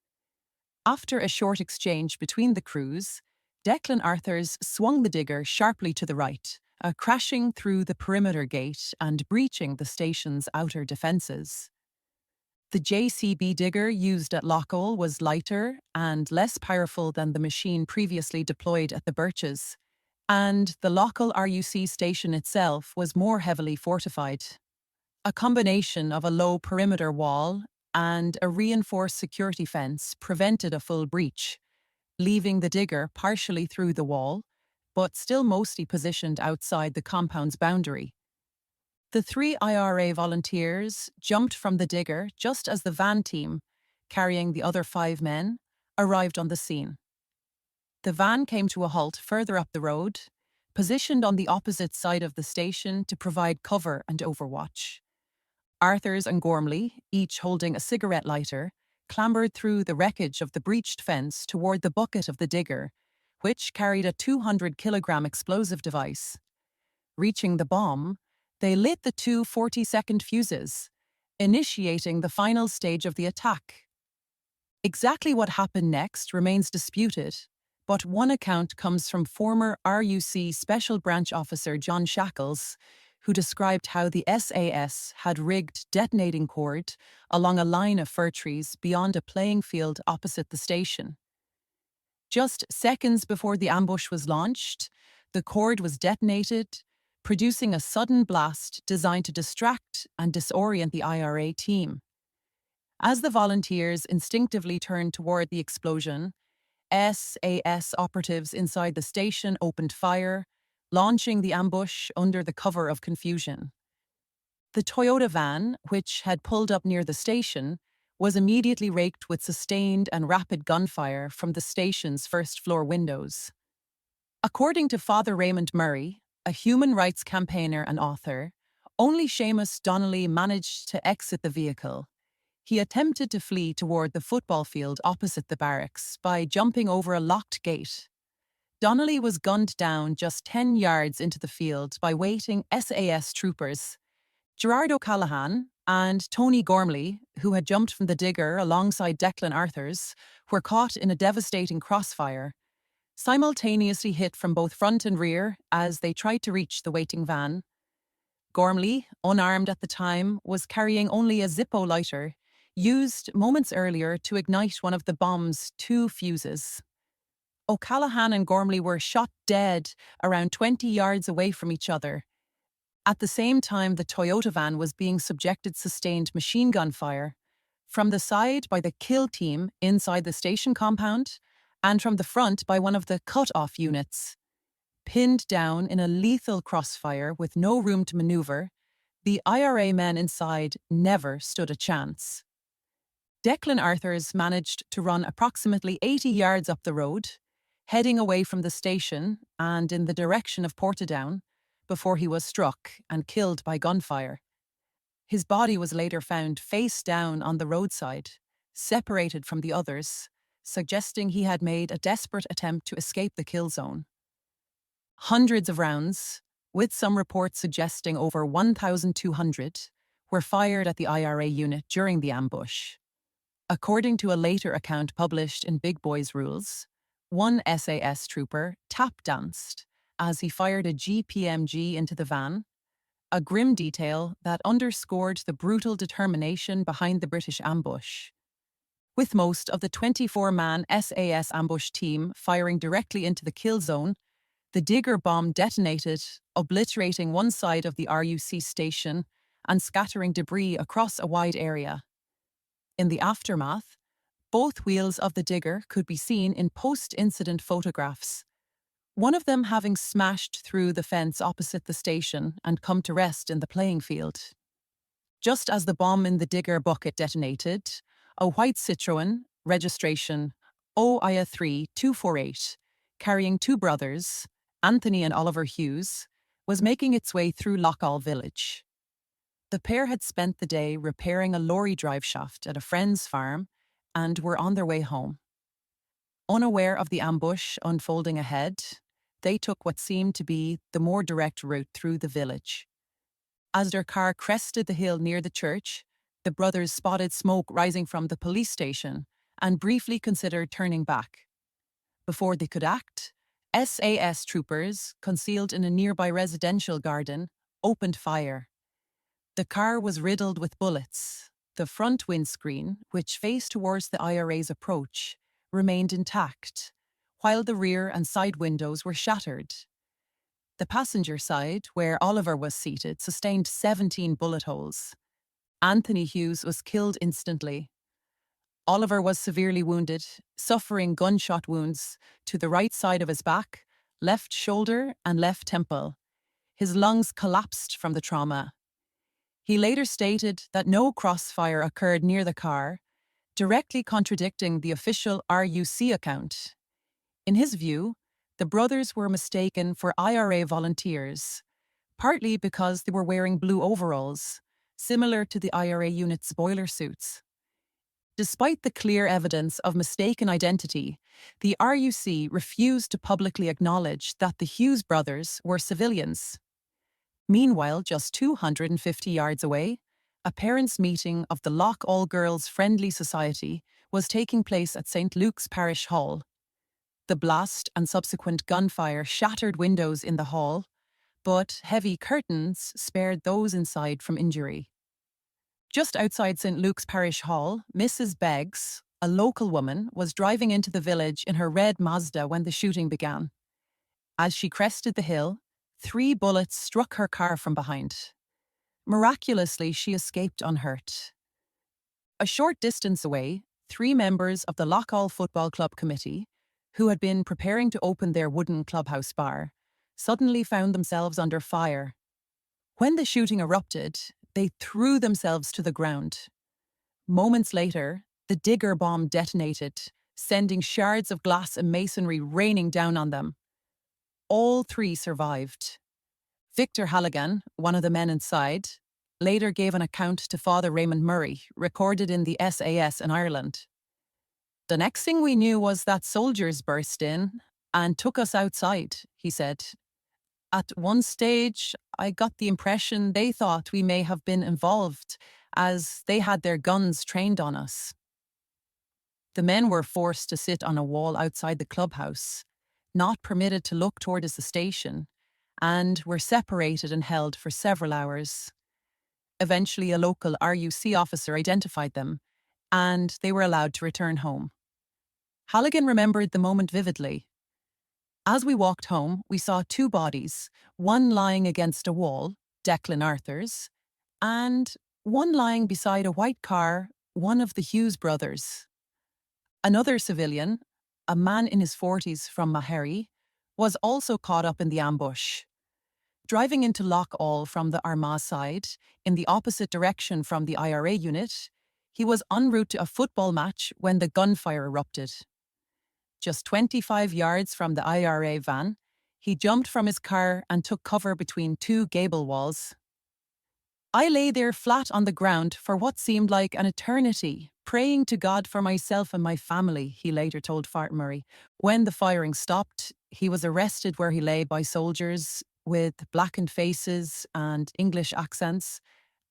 After a short exchange between the crews, Declan Arthurs swung the digger sharply to the right, crashing through the perimeter gate and breaching the station's outer defences. The JCB digger used at Loughgall was lighter and less powerful than the machine previously deployed at the Birches, and the Loughgall RUC station itself was more heavily fortified. A combination of a low perimeter wall and a reinforced security fence prevented a full breach, leaving the digger partially through the wall, but still mostly positioned outside the compound's boundary. The 3 IRA volunteers jumped from the digger just as the van team, carrying the other 5 men, arrived on the scene. The van came to a halt further up the road, positioned on the opposite side of the station to provide cover and overwatch. Arthurs and Gormley, each holding a cigarette lighter, clambered through the wreckage of the breached fence toward the bucket of the digger, which carried a 200-kilogram explosive device. Reaching the bomb, they lit the two 40-second fuses, initiating the final stage of the attack. Exactly what happened next remains disputed, but one account comes from former RUC Special Branch Officer John Shackles, who described how the SAS had rigged detonating cord along a line of fir trees beyond a playing field opposite the station. Just seconds before the ambush was launched, the cord was detonated, producing a sudden blast designed to distract and disorient the IRA team. As the volunteers instinctively turned toward the explosion, SAS operatives inside the station opened fire, launching the ambush under the cover of confusion. The Toyota van, which had pulled up near the station, was immediately raked with sustained and rapid gunfire from the station's first-floor windows. According to Father Raymond Murray, a human rights campaigner and author, only Seamus Donnelly managed to exit the vehicle. He attempted to flee toward the football field opposite the barracks by jumping over a locked gate. Donnelly was gunned down just 10 yards into the field by waiting SAS troopers. Gerard O'Callaghan and Tony Gormley, who had jumped from the digger alongside Declan Arthurs, were caught in a devastating crossfire, simultaneously hit from both front and rear as they tried to reach the waiting van. Gormley, unarmed at the time, was carrying only a Zippo lighter, used moments earlier to ignite one of the bomb's 2 fuses. O'Callaghan and Gormley were shot dead around 20 yards away from each other. At the same time, the Toyota van was being subjected to sustained machine gun fire, from the side by the kill team inside the station compound, and from the front by one of the cut-off units. Pinned down in a lethal crossfire with no room to maneuver, the IRA men inside never stood a chance. Declan Arthurs managed to run approximately 80 yards up the road, heading away from the station and in the direction of Portadown, before he was struck and killed by gunfire. His body was later found face down on the roadside, separated from the others, suggesting he had made a desperate attempt to escape the kill zone. Hundreds of rounds, with some reports suggesting over 1,200, were fired at the IRA unit during the ambush. According to a later account published in Big Boys Rules, one SAS trooper tap-danced as he fired a GPMG into the van, a grim detail that underscored the brutal determination behind the British ambush. With most of the 24-man SAS ambush team firing directly into the kill zone, the digger bomb detonated, obliterating one side of the RUC station and scattering debris across a wide area. In the aftermath, both wheels of the digger could be seen in post-incident photographs, one of them having smashed through the fence opposite the station and come to rest in the playing field. Just as the bomb in the digger bucket detonated, a white Citroën, registration OIA 3248, carrying 2 brothers, Anthony and Oliver Hughes, was making its way through Loughgall village. The pair had spent the day repairing a lorry drive shaft at a friend's farm and were on their way home. Unaware of the ambush unfolding ahead, they took what seemed to be the more direct route through the village. As their car crested the hill near the church, the brothers spotted smoke rising from the police station and briefly considered turning back. Before they could act, SAS troopers, concealed in a nearby residential garden, opened fire. The car was riddled with bullets. The front windscreen, which faced towards the IRA's approach, remained intact, while the rear and side windows were shattered. The passenger side, where Oliver was seated, sustained 17 bullet holes. Anthony Hughes was killed instantly. Oliver was severely wounded, suffering gunshot wounds to the right side of his back, left shoulder, and left temple. His lungs collapsed from the trauma. He later stated that no crossfire occurred near the car, directly contradicting the official RUC account. In his view, the brothers were mistaken for IRA volunteers, partly because they were wearing blue overalls, similar to the IRA unit's boiler suits. Despite the clear evidence of mistaken identity, the RUC refused to publicly acknowledge that the Hughes brothers were civilians. Meanwhile, just 250 yards away, a parents' meeting of the Loughgall Girls' Friendly Society was taking place at St. Luke's Parish Hall. The blast and subsequent gunfire shattered windows in the hall, but heavy curtains spared those inside from injury. Just outside St. Luke's Parish Hall, Mrs. Beggs, a local woman, was driving into the village in her red Mazda when the shooting began. As she crested the hill, 3 bullets struck her car from behind. Miraculously, she escaped unhurt. A short distance away, 3 members of the Loughgall Football Club committee, who had been preparing to open their wooden clubhouse bar, suddenly found themselves under fire. When the shooting erupted, they threw themselves to the ground. Moments later, the digger bomb detonated, sending shards of glass and masonry raining down on them. All 3 survived. Victor Halligan, one of the men inside, later gave an account to Father Raymond Murray, recorded in the SAS in Ireland. "The next thing we knew was that soldiers burst in and took us outside," he said. "At one stage, I got the impression they thought we may have been involved, as they had their guns trained on us." The men were forced to sit on a wall outside the clubhouse, not permitted to look towards the station, and were separated and held for several hours. Eventually, a local RUC officer identified them, and they were allowed to return home. Halligan remembered the moment vividly. "As we walked home, we saw 2 bodies, one lying against a wall, Declan Arthur's, and one lying beside a white car, one of the Hughes brothers. Another civilian, a man in his 40s from Maherry, was also caught up in the ambush. Driving into Loughgall from the Armagh side, in the opposite direction from the IRA unit, he was en route to a football match when the gunfire erupted. Just 25 yards from the IRA van, he jumped from his car and took cover between 2 gable walls. I lay there flat on the ground for what seemed like an eternity, praying to God for myself and my family," he later told Fart Murray. When the firing stopped, he was arrested where he lay by soldiers with blackened faces and English accents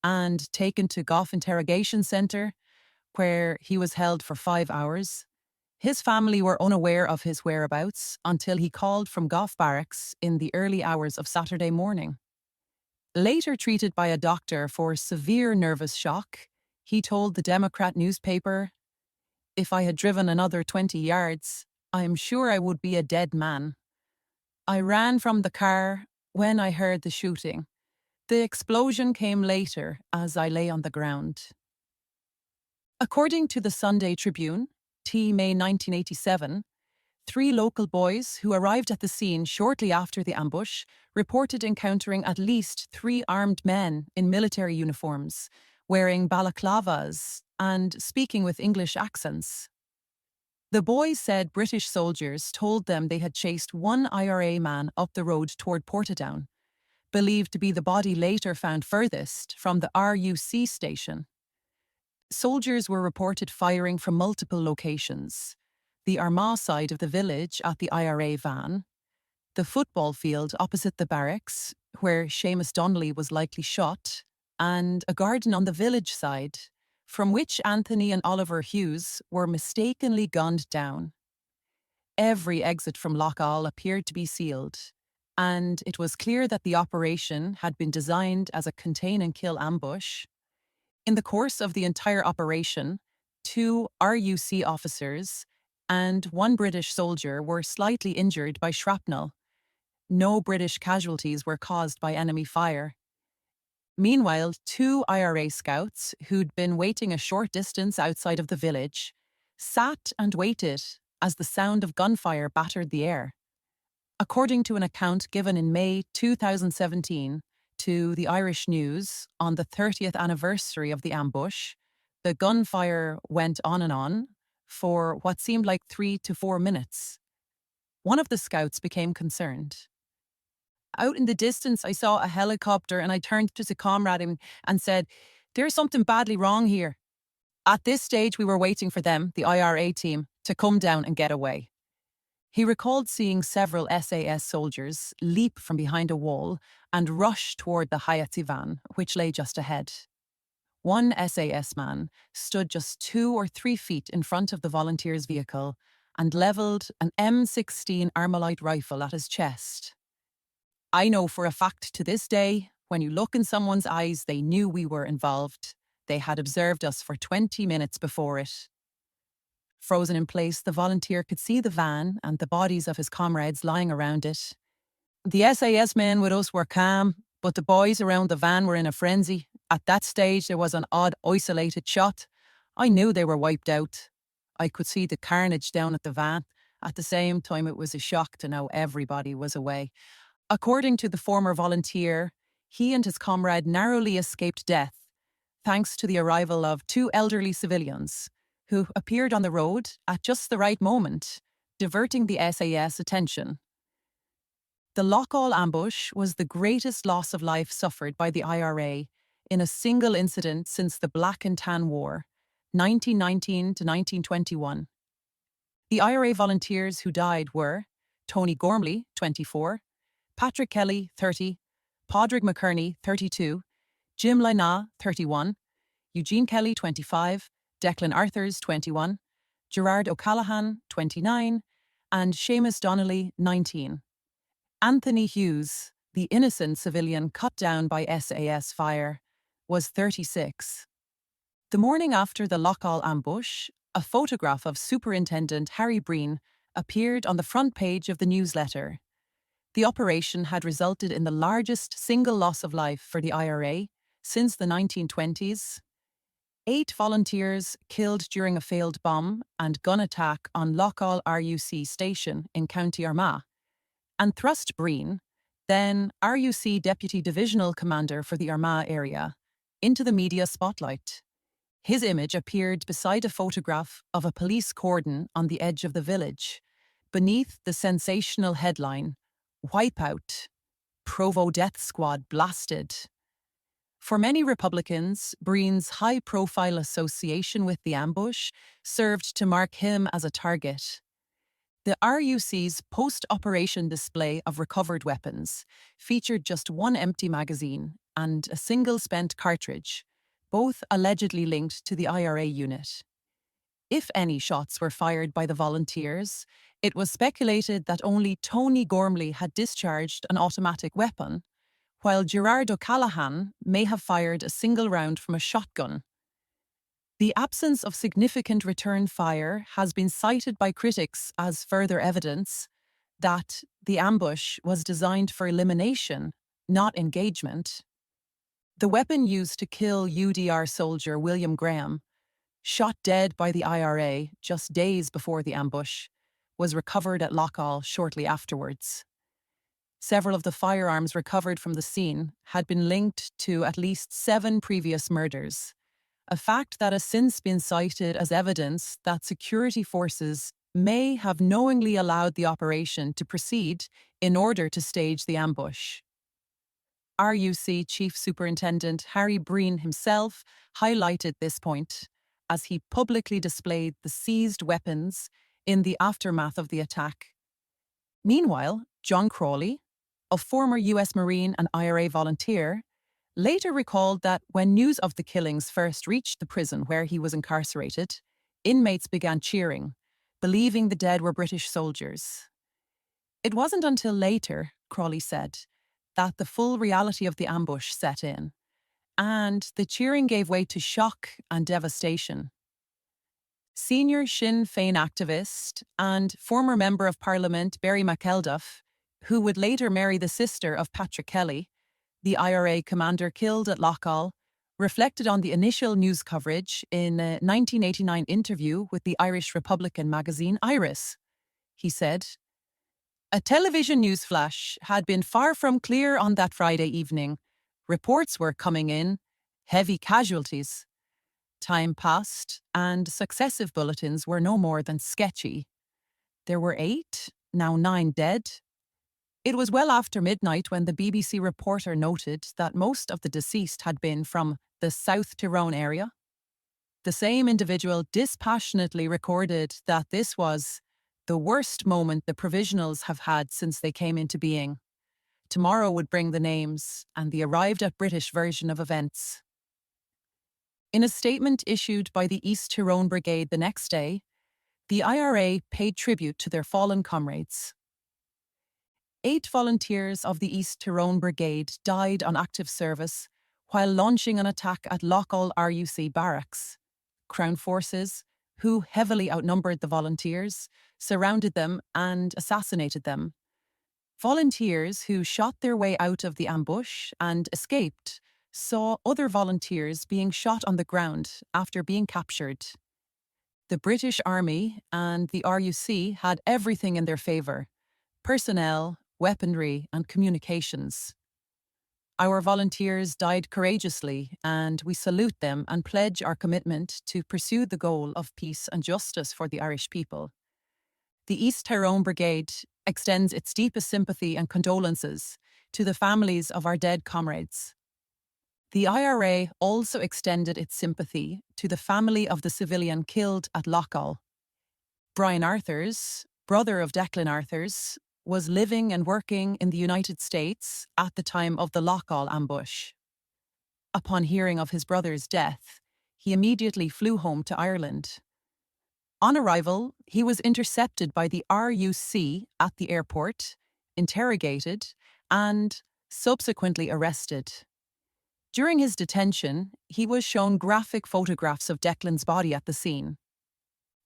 and taken to Gough Interrogation Centre, where he was held for 5 hours. His family were unaware of his whereabouts until he called from Gough Barracks in the early hours of Saturday morning. Later treated by a doctor for severe nervous shock, he told the Democrat newspaper, "If I had driven another 20 yards, I am sure I would be a dead man. I ran from the car when I heard the shooting. The explosion came later as I lay on the ground." According to the Sunday Tribune, May 1987, 3 local boys who arrived at the scene shortly after the ambush reported encountering at least 3 armed men in military uniforms, wearing balaclavas and speaking with English accents. The boys said British soldiers told them they had chased one IRA man up the road toward Portadown, believed to be the body later found furthest from the RUC station. Soldiers were reported firing from multiple locations: the Armagh side of the village at the IRA van, the football field opposite the barracks, where Seamus Donnelly was likely shot, and a garden on the village side, from which Anthony and Oliver Hughes were mistakenly gunned down. Every exit from Loughgall appeared to be sealed, and it was clear that the operation had been designed as a contain-and-kill ambush. In the course of the entire operation, 2 RUC officers and 1 British soldier were slightly injured by shrapnel. No British casualties were caused by enemy fire. Meanwhile, 2 IRA scouts, who'd been waiting a short distance outside of the village, sat and waited as the sound of gunfire battered the air. According to an account given in May 2017 to the Irish News on the 30th anniversary of the ambush, the gunfire went on for what seemed like 3 to 4 minutes. One of the scouts became concerned. Out in the distance, I saw a helicopter and I turned to the comrade and said, "There's something badly wrong here." At this stage, we were waiting for them, the IRA team, to come down and get away. He recalled seeing several SAS soldiers leap from behind a wall and rush toward the Hayati van, which lay just ahead. One SAS man stood just 2 or 3 feet in front of the volunteer's vehicle and levelled an M16 Armalite rifle at his chest. I know for a fact to this day, when you look in someone's eyes, they knew we were involved. They had observed us for 20 minutes before it. Frozen in place, the volunteer could see the van and the bodies of his comrades lying around it. The SAS men with us were calm, but the boys around the van were in a frenzy. At that stage, there was an odd, isolated shot. I knew they were wiped out. I could see the carnage down at the van. At the same time, it was a shock to know everybody was away. According to the former volunteer, he and his comrade narrowly escaped death, thanks to the arrival of 2 elderly civilians, who appeared on the road at just the right moment, diverting the SAS attention. The Loughgall ambush was the greatest loss of life suffered by the IRA in a single incident since the Black and Tan War, 1919 to 1921. The IRA volunteers who died were Tony Gormley, 24, Patrick Kelly, 30, Padraig McKerney, 32, Jim Lynagh, 31, Eugene Kelly, 25, Declan Arthurs, 21, Gerard O'Callaghan, 29, and Seamus Donnelly, 19. Anthony Hughes, the innocent civilian cut down by SAS fire, was 36. The morning after the Loughgall ambush, a photograph of Superintendent Harry Breen appeared on the front page of the newsletter. The operation had resulted in the largest single loss of life for the IRA since the 1920s. 8 volunteers killed during a failed bomb and gun attack on Loughgall RUC station in County Armagh, and thrust Breen, then RUC Deputy Divisional Commander for the Armagh area, into the media spotlight. His image appeared beside a photograph of a police cordon on the edge of the village, beneath the sensational headline, "Wipeout, Provo Death Squad Blasted." For many Republicans, Breen's high-profile association with the ambush served to mark him as a target. The RUC's post-operation display of recovered weapons featured just 1 empty magazine and a single spent cartridge, both allegedly linked to the IRA unit. If any shots were fired by the volunteers, it was speculated that only Tony Gormley had discharged an automatic weapon, while Gerard O'Callaghan may have fired a single round from a shotgun. The absence of significant return fire has been cited by critics as further evidence that the ambush was designed for elimination, not engagement. The weapon used to kill UDR soldier William Graham, shot dead by the IRA just days before the ambush, was recovered at Loughgall shortly afterwards. Several of the firearms recovered from the scene had been linked to at least 7 previous murders, a fact that has since been cited as evidence that security forces may have knowingly allowed the operation to proceed in order to stage the ambush. RUC Chief Superintendent Harry Breen himself highlighted this point, as he publicly displayed the seized weapons in the aftermath of the attack. Meanwhile, John Crawley, a former US Marine and IRA volunteer, later recalled that when news of the killings first reached the prison where he was incarcerated, inmates began cheering, believing the dead were British soldiers. It wasn't until later, Crawley said, that the full reality of the ambush set in, and the cheering gave way to shock and devastation. Senior Sinn Féin activist and former Member of Parliament Barry McElduff, who would later marry the sister of Patrick Kelly, the IRA commander killed at Loughgall, reflected on the initial news coverage in a 1989 interview with the Irish Republican magazine Iris. He said, "A television news flash had been far from clear on that Friday evening. Reports were coming in, heavy casualties. Time passed, and successive bulletins were no more than sketchy. There were 8, now 9 dead. It was well after midnight when the BBC reporter noted that most of the deceased had been from the South Tyrone area. The same individual dispassionately recorded that this was the worst moment the provisionals have had since they came into being. Tomorrow would bring the names and the arrived at British version of events." In a statement issued by the East Tyrone Brigade the next day, the IRA paid tribute to their fallen comrades. 8 volunteers of the East Tyrone Brigade died on active service while launching an attack at Loughgall RUC barracks. Crown forces, who heavily outnumbered the volunteers, surrounded them and assassinated them. Volunteers who shot their way out of the ambush and escaped saw other volunteers being shot on the ground after being captured. The British Army and the RUC had everything in their favour: personnel, weaponry, and communications. Our volunteers died courageously, and we salute them and pledge our commitment to pursue the goal of peace and justice for the Irish people. The East Tyrone Brigade extends its deepest sympathy and condolences to the families of our dead comrades. The IRA also extended its sympathy to the family of the civilian killed at Loughgall. Brian Arthurs, brother of Declan Arthurs, was living and working in the United States at the time of the Loughgall ambush. Upon hearing of his brother's death, he immediately flew home to Ireland. On arrival, he was intercepted by the RUC at the airport, interrogated, and subsequently arrested. During his detention, he was shown graphic photographs of Declan's body at the scene.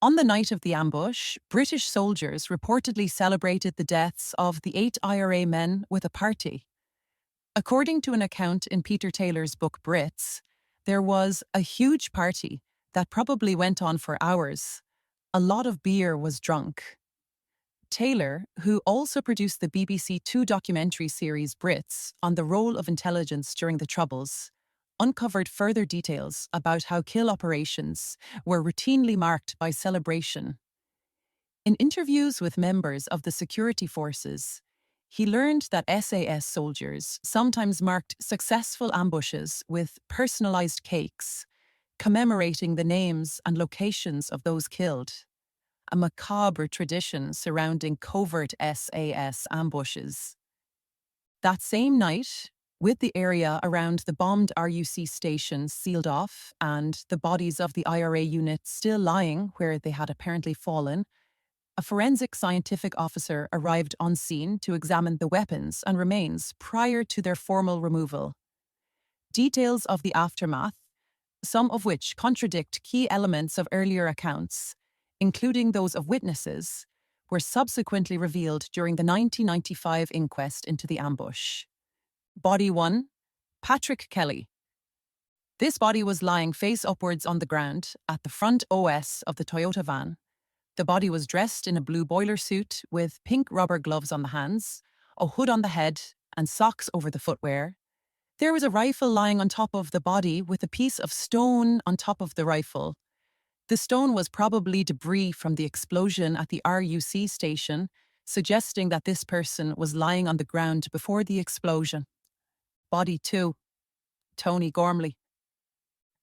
On the night of the ambush, British soldiers reportedly celebrated the deaths of the 8 IRA men with a party. According to an account in Peter Taylor's book Brits, there was a huge party that probably went on for hours. A lot of beer was drunk. Taylor, who also produced the BBC 2 documentary series Brits on the role of intelligence during the Troubles, uncovered further details about how kill operations were routinely marked by celebration. In interviews with members of the security forces, he learned that SAS soldiers sometimes marked successful ambushes with personalized cakes, commemorating the names and locations of those killed, a macabre tradition surrounding covert SAS ambushes. That same night, with the area around the bombed RUC station sealed off and the bodies of the IRA unit still lying where they had apparently fallen, a forensic scientific officer arrived on scene to examine the weapons and remains prior to their formal removal. Details of the aftermath, some of which contradict key elements of earlier accounts, including those of witnesses, were subsequently revealed during the 1995 inquest into the ambush. Body 1, Patrick Kelly. This body was lying face upwards on the ground at the front OS of the Toyota van. The body was dressed in a blue boiler suit with pink rubber gloves on the hands, a hood on the head, and socks over the footwear. There was a rifle lying on top of the body with a piece of stone on top of the rifle. The stone was probably debris from the explosion at the RUC station, suggesting that this person was lying on the ground before the explosion. Body 2, Tony Gormley.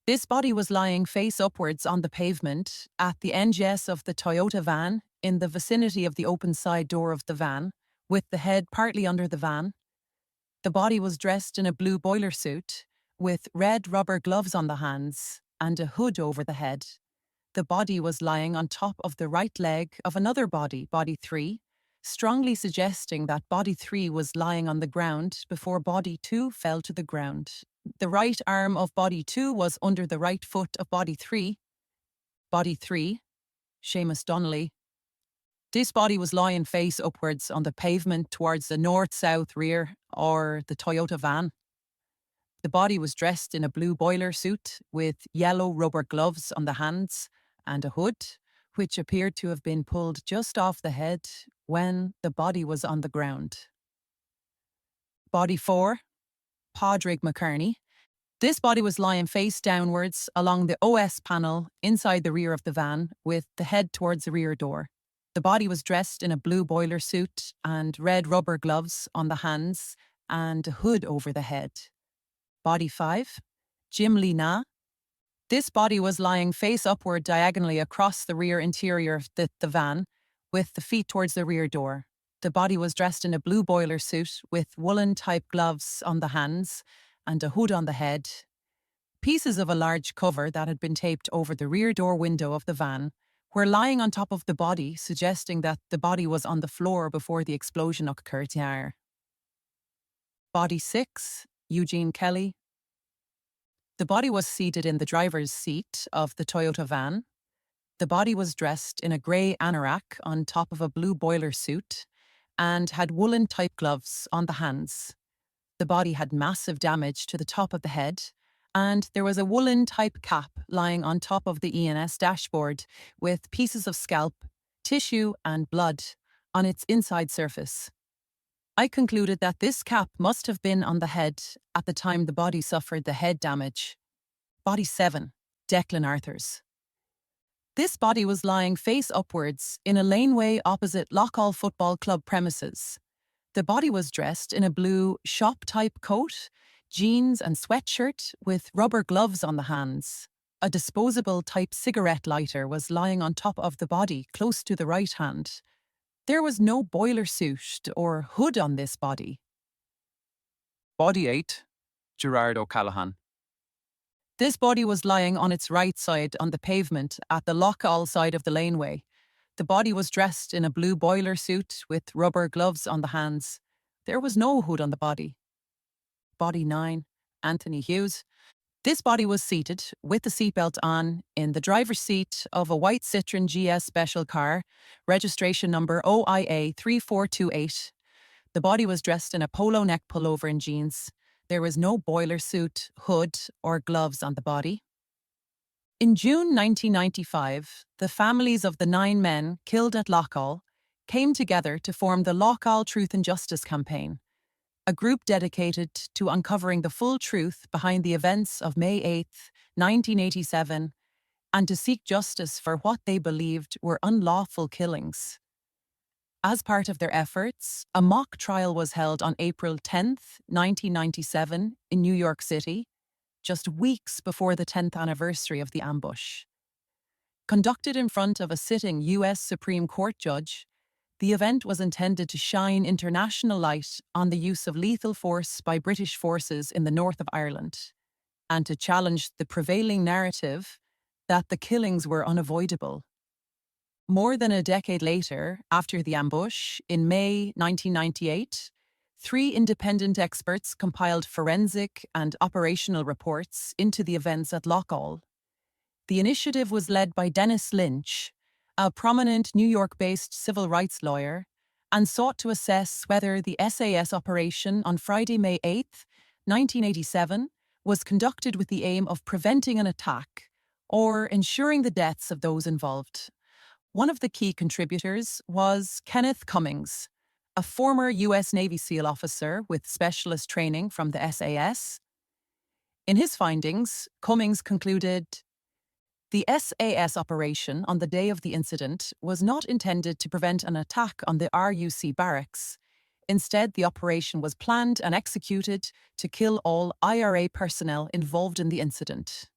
This body was lying face upwards on the pavement at the NGS of the Toyota van in the vicinity of the open side door of the van, with the head partly under the van. The body was dressed in a blue boiler suit, with red rubber gloves on the hands and a hood over the head. The body was lying on top of the right leg of another body, body 3, strongly suggesting that body 3 was lying on the ground before body 2 fell to the ground. The right arm of body 2 was under the right foot of body 3. Body 3, Seamus Donnelly. This body was lying face upwards on the pavement towards the north-south rear, or the Toyota van. The body was dressed in a blue boiler suit with yellow rubber gloves on the hands and a hood, which appeared to have been pulled just off the head when the body was on the ground. Body 4, Padraig McCartney. This body was lying face downwards along the OS panel inside the rear of the van, with the head towards the rear door. The body was dressed in a blue boiler suit and red rubber gloves on the hands and a hood over the head. Body 5, Jim Lee Na. This body was lying face upward diagonally across the rear interior of the van, with the feet towards the rear door. The body was dressed in a blue boiler suit with woolen-type gloves on the hands and a hood on the head. Pieces of a large cover that had been taped over the rear door window of the van were lying on top of the body, suggesting that the body was on the floor before the explosion occurred. Body 6, Eugene Kelly. The body was seated in the driver's seat of the Toyota van. The body was dressed in a grey anorak on top of a blue boiler suit and had woolen-type gloves on the hands. The body had massive damage to the top of the head, and there was a woolen-type cap lying on top of the ENS dashboard with pieces of scalp, tissue and blood on its inside surface. I concluded that this cap must have been on the head at the time the body suffered the head damage. Body 7, Declan Arthurs. This body was lying face upwards in a laneway opposite Loughgall Football Club premises. The body was dressed in a blue shop-type coat, jeans and sweatshirt with rubber gloves on the hands. A disposable-type cigarette lighter was lying on top of the body, close to the right hand. There was no boiler suit or hood on this body. Body 8, Gerard O'Callaghan. This body was lying on its right side on the pavement at the Loughgall side of the laneway. The body was dressed in a blue boiler suit with rubber gloves on the hands. There was no hood on the body. Body 9, Anthony Hughes. This body was seated, with the seatbelt on, in the driver's seat of a white Citroën GS special car, registration number OIA 3428. The body was dressed in a polo neck pullover and jeans. There was no boiler suit, hood, or gloves on the body. In June 1995, the families of the 9 men killed at Loughgall came together to form the Loughgall Truth and Justice Campaign, a group dedicated to uncovering the full truth behind the events of May 8, 1987, and to seek justice for what they believed were unlawful killings. As part of their efforts, a mock trial was held on April 10, 1997, in New York City, just weeks before the 10th anniversary of the ambush. Conducted in front of a sitting U.S. Supreme Court judge, the event was intended to shine international light on the use of lethal force by British forces in the north of Ireland, and to challenge the prevailing narrative that the killings were unavoidable. More than a decade later, after the ambush, in May 1998, 3 independent experts compiled forensic and operational reports into the events at Loughgall. The initiative was led by Dennis Lynch, a prominent New York-based civil rights lawyer, and sought to assess whether the SAS operation on Friday, May 8, 1987, was conducted with the aim of preventing an attack or ensuring the deaths of those involved. One of the key contributors was Kenneth Cummings, a former U.S. Navy SEAL officer with specialist training from the SAS. In his findings, Cummings concluded, the SAS operation on the day of the incident was not intended to prevent an attack on the RUC barracks. Instead, the operation was planned and executed to kill all IRA personnel involved in the incident.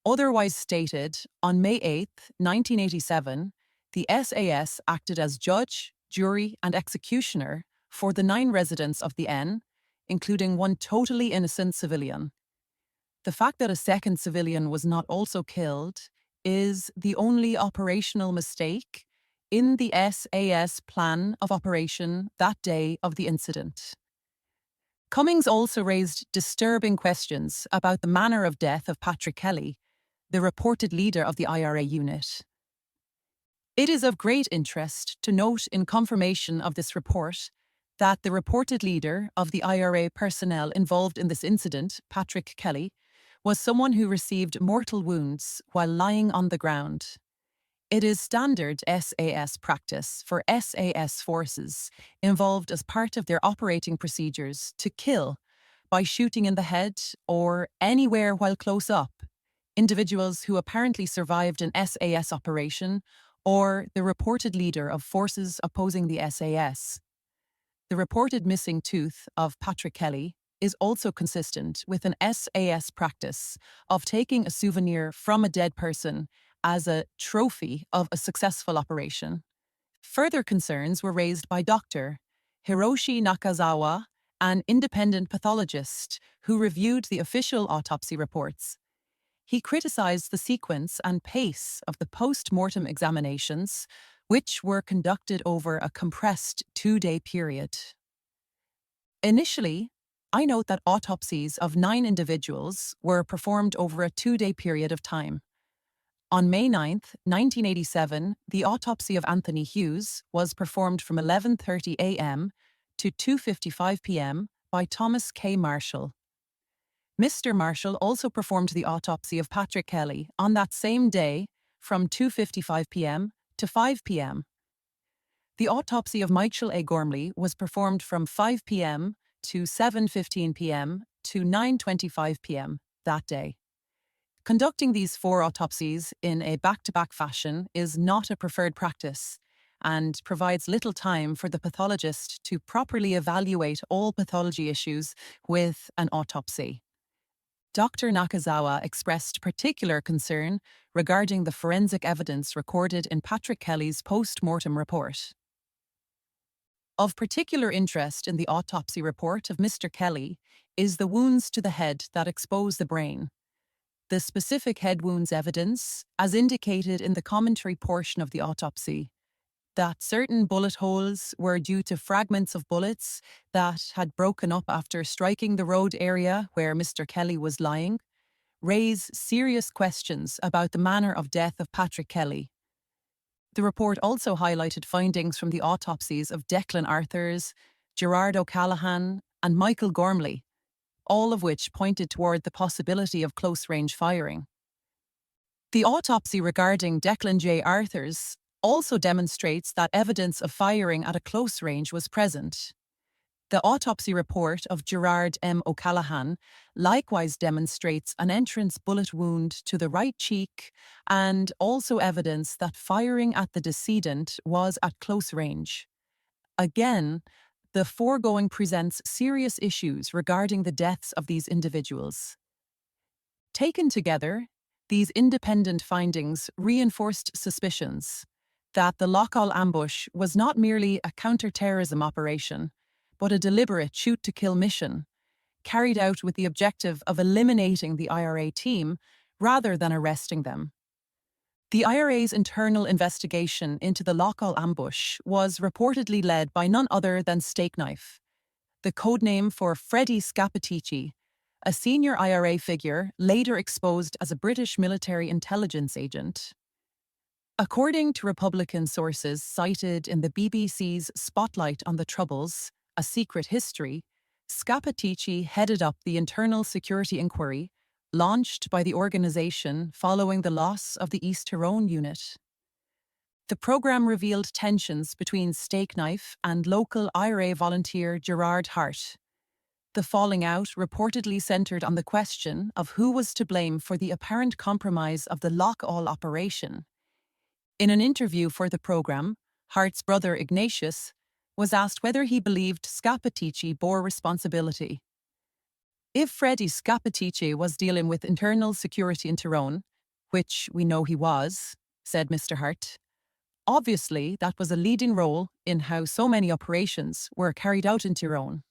Otherwise stated, on May 8, 1987, the SAS acted as judge, jury, and executioner for the 9 residents of the N, including one totally innocent civilian. The fact that a second civilian was not also killed is the only operational mistake in the SAS plan of operation that day of the incident. Cummings also raised disturbing questions about the manner of death of Patrick Kelly, the reported leader of the IRA unit. It is of great interest to note in confirmation of this report that the reported leader of the IRA personnel involved in this incident, Patrick Kelly, was someone who received mortal wounds while lying on the ground. It is standard SAS practice for SAS forces involved as part of their operating procedures to kill, by shooting in the head or anywhere while close up, individuals who apparently survived an SAS operation or the reported leader of forces opposing the SAS. The reported missing tooth of Patrick Kelly is also consistent with an SAS practice of taking a souvenir from a dead person as a trophy of a successful operation. Further concerns were raised by Dr. Hiroshi Nakazawa, an independent pathologist who reviewed the official autopsy reports. He criticized the sequence and pace of the post-mortem examinations, which were conducted over a compressed 2-day period. Initially, I note that autopsies of 9 individuals were performed over a 2-day period of time. On May 9, 1987, the autopsy of Anthony Hughes was performed from 11:30 a.m. to 2:55 p.m. by Thomas K. Marshall. Mr. Marshall also performed the autopsy of Patrick Kelly on that same day from 2:55 p.m. to 5 p.m. The autopsy of Michael A. Gormley was performed from 5 p.m. to 7:15 p.m. to 9:25 p.m. that day. Conducting these 4 autopsies in a back-to-back fashion is not a preferred practice and provides little time for the pathologist to properly evaluate all pathology issues with an autopsy. Dr. Nakazawa expressed particular concern regarding the forensic evidence recorded in Patrick Kelly's post-mortem report. Of particular interest in the autopsy report of Mr. Kelly is the wounds to the head that expose the brain. The specific head wounds evidence, as indicated in the commentary portion of the autopsy, that certain bullet holes were due to fragments of bullets that had broken up after striking the road area where Mr. Kelly was lying, raise serious questions about the manner of death of Patrick Kelly. The report also highlighted findings from the autopsies of Declan Arthurs, Gerard O'Callaghan, and Michael Gormley, all of which pointed toward the possibility of close-range firing. The autopsy regarding Declan J. Arthurs also demonstrates that evidence of firing at a close range was present. The autopsy report of Gerard M. O'Callaghan likewise demonstrates an entrance bullet wound to the right cheek and also evidence that firing at the decedent was at close range. Again, the foregoing presents serious issues regarding the deaths of these individuals. Taken together, these independent findings reinforced suspicions that the Loughgall ambush was not merely a counter-terrorism operation, but a deliberate shoot-to-kill mission, carried out with the objective of eliminating the IRA team rather than arresting them. The IRA's internal investigation into the Loughgall ambush was reportedly led by none other than Steakknife, the codename for Freddie Scappaticci, a senior IRA figure later exposed as a British military intelligence agent. According to Republican sources cited in the BBC's Spotlight on the Troubles, A Secret History, Scappaticci headed up the internal security inquiry launched by the organisation following the loss of the East Tyrone unit. The programme revealed tensions between Steakknife and local IRA volunteer Gerard Hart. The falling out reportedly centred on the question of who was to blame for the apparent compromise of the Loughgall operation. In an interview for the programme, Hart's brother Ignatius was asked whether he believed Scappaticci bore responsibility. If Freddie Scapitice was dealing with internal security in Tyrone, which we know he was, said Mr. Hart, obviously that was a leading role in how so many operations were carried out in Tyrone.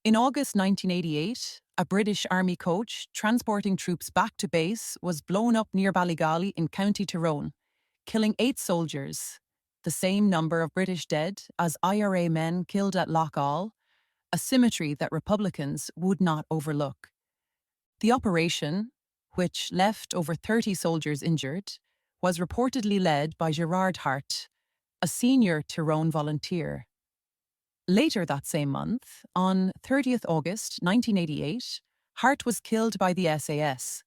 In August 1988, a British Army coach transporting troops back to base was blown up near Ballygally in County Tyrone, killing 8 soldiers, the same number of British dead as IRA men killed at Loughgall, a symmetry that Republicans would not overlook. The operation, which left over 30 soldiers injured, was reportedly led by Gerard Hart, a senior Tyrone volunteer. Later that same month, on 30th August 1988, Hart was killed by the SAS,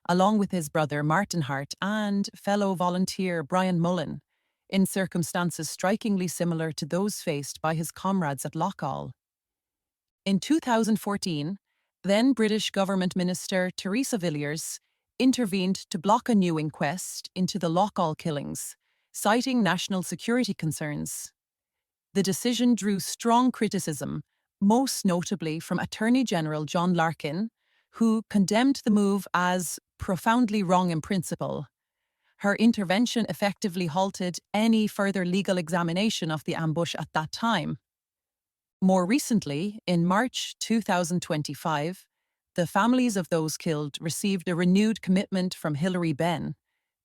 along with his brother Martin Hart and fellow volunteer Brian Mullen, in circumstances strikingly similar to those faced by his comrades at Loughgall. In 2014, then British Government Minister Theresa Villiers intervened to block a new inquest into the Loughgall killings, citing national security concerns. The decision drew strong criticism, most notably from Attorney General John Larkin, who condemned the move as profoundly wrong in principle. Her intervention effectively halted any further legal examination of the ambush at that time. More recently, in March 2025, the families of those killed received a renewed commitment from Hilary Benn,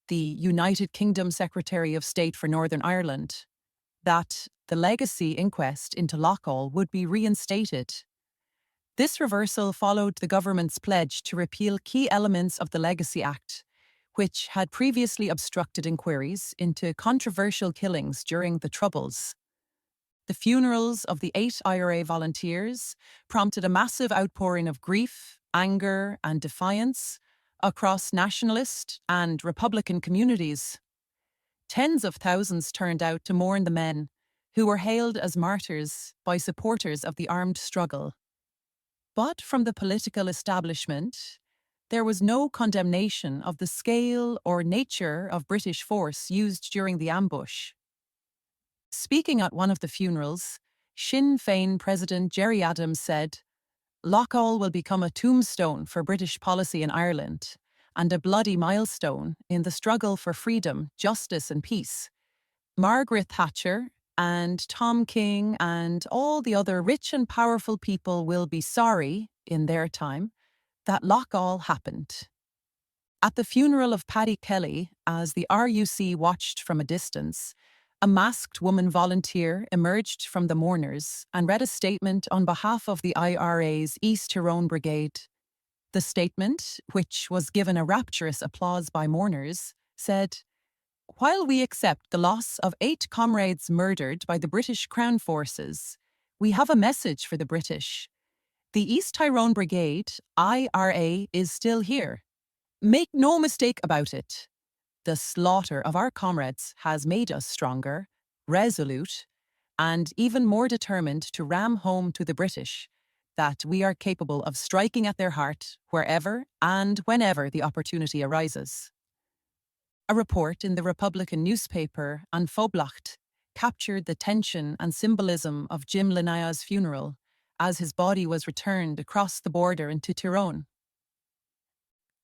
the United Kingdom Secretary of State for Northern Ireland, that the legacy inquest into Loughgall would be reinstated. This reversal followed the government's pledge to repeal key elements of the Legacy Act, which had previously obstructed inquiries into controversial killings during the Troubles. The funerals of the 8 IRA volunteers prompted a massive outpouring of grief, anger, and defiance across nationalist and Republican communities. Tens of thousands turned out to mourn the men, who were hailed as martyrs by supporters of the armed struggle. But from the political establishment, there was no condemnation of the scale or nature of British force used during the ambush. Speaking at one of the funerals, Sinn Féin President Gerry Adams said, "Loughgall will become a tombstone for British policy in Ireland and a bloody milestone in the struggle for freedom, justice and peace. Margaret Thatcher and Tom King and all the other rich and powerful people will be sorry, in their time, that Loughgall happened." At the funeral of Paddy Kelly, as the RUC watched from a distance, a masked woman volunteer emerged from the mourners and read a statement on behalf of the IRA's East Tyrone Brigade. The statement, which was given a rapturous applause by mourners, said, "While we accept the loss of 8 comrades murdered by the British Crown Forces, we have a message for the British. The East Tyrone Brigade, IRA, is still here. Make no mistake about it. The slaughter of our comrades has made us stronger, resolute, and even more determined to ram home to the British that we are capable of striking at their heart wherever and whenever the opportunity arises." A report in the Republican newspaper An Foblacht captured the tension and symbolism of Jim Linaya's funeral as his body was returned across the border into Tyrone.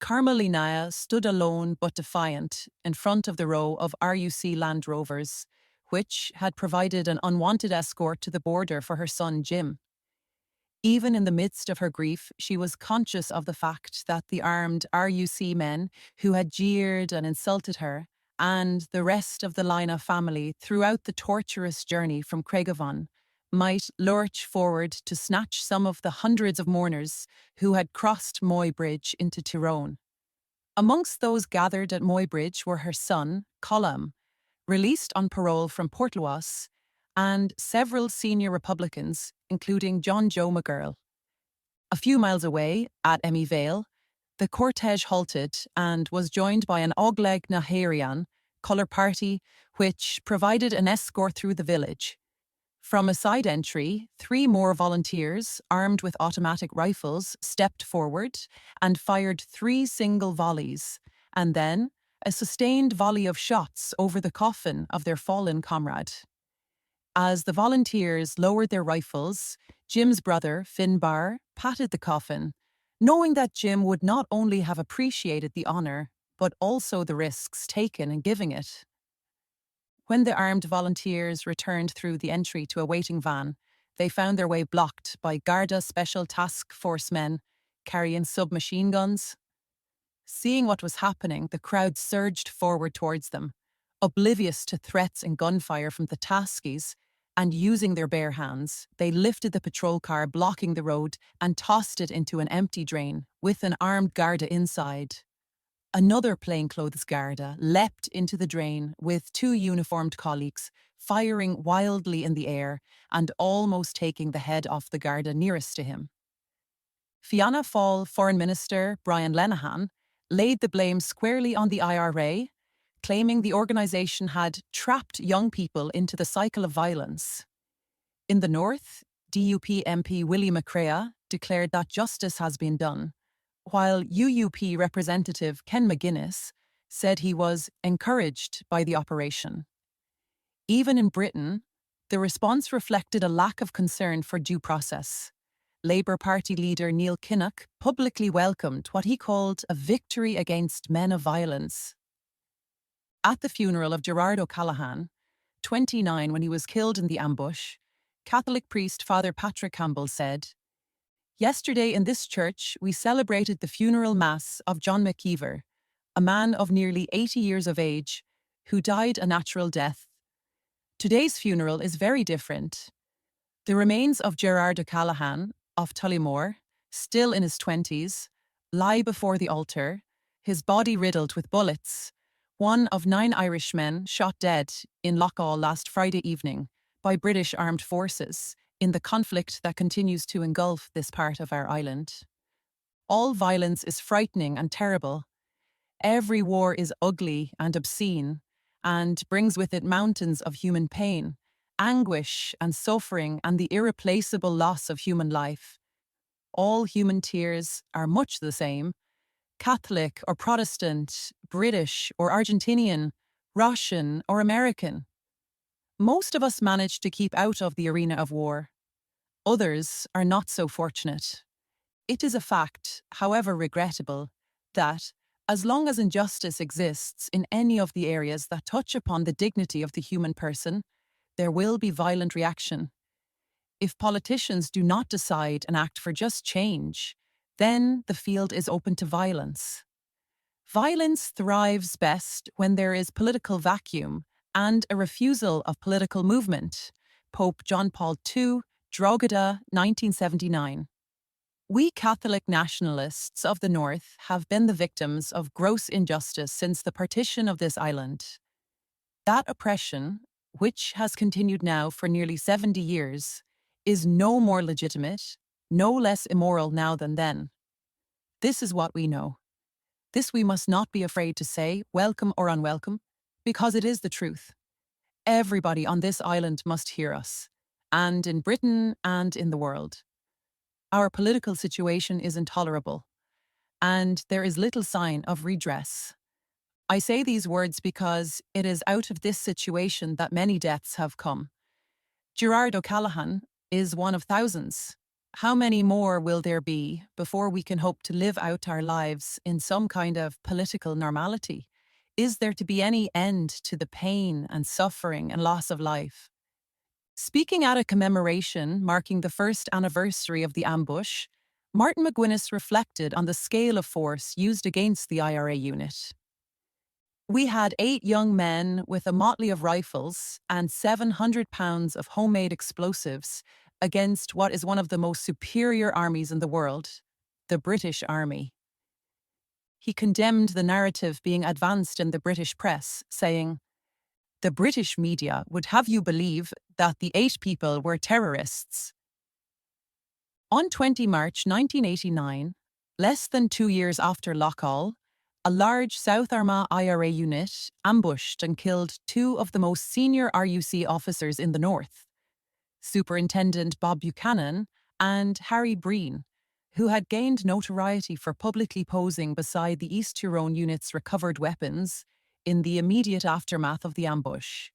Carmel Linaya stood alone but defiant in front of the row of RUC Land Rovers, which had provided an unwanted escort to the border for her son Jim. Even in the midst of her grief, she was conscious of the fact that the armed RUC men who had jeered and insulted her, and the rest of the Lina family throughout the torturous journey from Craigavon, might lurch forward to snatch some of the hundreds of mourners who had crossed Moy Bridge into Tyrone. Amongst those gathered at Moy Bridge were her son, Colm, released on parole from Portlaoise, and several senior Republicans, including John Joe McGurl. A few miles away, at Emmy Vale, the cortege halted and was joined by an Ogleg na Hérian colour party, which provided an escort through the village. From a side entry, 3 more volunteers, armed with automatic rifles, stepped forward and fired 3 single volleys, and then a sustained volley of shots over the coffin of their fallen comrade. As the volunteers lowered their rifles, Jim's brother, Finbar, patted the coffin, knowing that Jim would not only have appreciated the honour, but also the risks taken in giving it. When the armed volunteers returned through the entry to a waiting van, they found their way blocked by Garda Special Task Force men carrying submachine guns. Seeing what was happening, the crowd surged forward towards them, oblivious to threats and gunfire from the Taskies, and using their bare hands, they lifted the patrol car blocking the road and tossed it into an empty drain, with an armed Garda inside. Another plainclothes Garda leapt into the drain with two uniformed colleagues, firing wildly in the air and almost taking the head off the Garda nearest to him. Fianna Fáil Foreign Minister Brian Lenihan laid the blame squarely on the IRA, claiming the organisation had trapped young people into the cycle of violence. In the north, DUP MP Willie McCrea declared that justice has been done, while UUP representative Ken McGuinness said he was encouraged by the operation. Even in Britain, the response reflected a lack of concern for due process. Labour Party leader Neil Kinnock publicly welcomed what he called a victory against men of violence. At the funeral of Gerard O'Callaghan, 29 when he was killed in the ambush, Catholic priest Father Patrick Campbell said, "Yesterday in this church we celebrated the funeral mass of John McKeever, a man of nearly 80 years of age, who died a natural death. Today's funeral is very different. The remains of Gerard O'Callaghan, of Tullymore, still in his 20s, lie before the altar, his body riddled with bullets, one of 9 Irishmen shot dead in Loughgall last Friday evening by British armed forces in the conflict that continues to engulf this part of our island. All violence is frightening and terrible. Every war is ugly and obscene and brings with it mountains of human pain, anguish and suffering and the irreplaceable loss of human life. All human tears are much the same, Catholic or Protestant, British or Argentinian, Russian or American. Most of us manage to keep out of the arena of war. Others are not so fortunate. It is a fact, however regrettable, that as long as injustice exists in any of the areas that touch upon the dignity of the human person, there will be violent reaction. If politicians do not decide and act for just change, then the field is open to violence. Violence thrives best when there is political vacuum and a refusal of political movement. Pope John Paul II, Drogheda, 1979. We Catholic nationalists of the North have been the victims of gross injustice since the partition of this island. That oppression, which has continued now for nearly 70 years, is no more legitimate, no less immoral now than then. This is what we know. This we must not be afraid to say, welcome or unwelcome, because it is the truth. Everybody on this island must hear us, and in Britain and in the world. Our political situation is intolerable, and there is little sign of redress. I say these words because it is out of this situation that many deaths have come. Gerard O'Callaghan is one of thousands. How many more will there be before we can hope to live out our lives in some kind of political normality? Is there to be any end to the pain and suffering and loss of life? Speaking at a commemoration marking the first anniversary of the ambush, Martin McGuinness reflected on the scale of force used against the IRA unit. "We had 8 young men with a motley of rifles and 700 pounds of homemade explosives against what is one of the most superior armies in the world, the British Army." He condemned the narrative being advanced in the British press, saying, "The British media would have you believe that the 8 people were terrorists." On 20 March 1989, less than 2 years after Loughgall, a large South Armagh IRA unit ambushed and killed 2 of the most senior RUC officers in the north, Superintendent Bob Buchanan and Harry Breen, who had gained notoriety for publicly posing beside the East Tyrone unit's recovered weapons in the immediate aftermath of the ambush.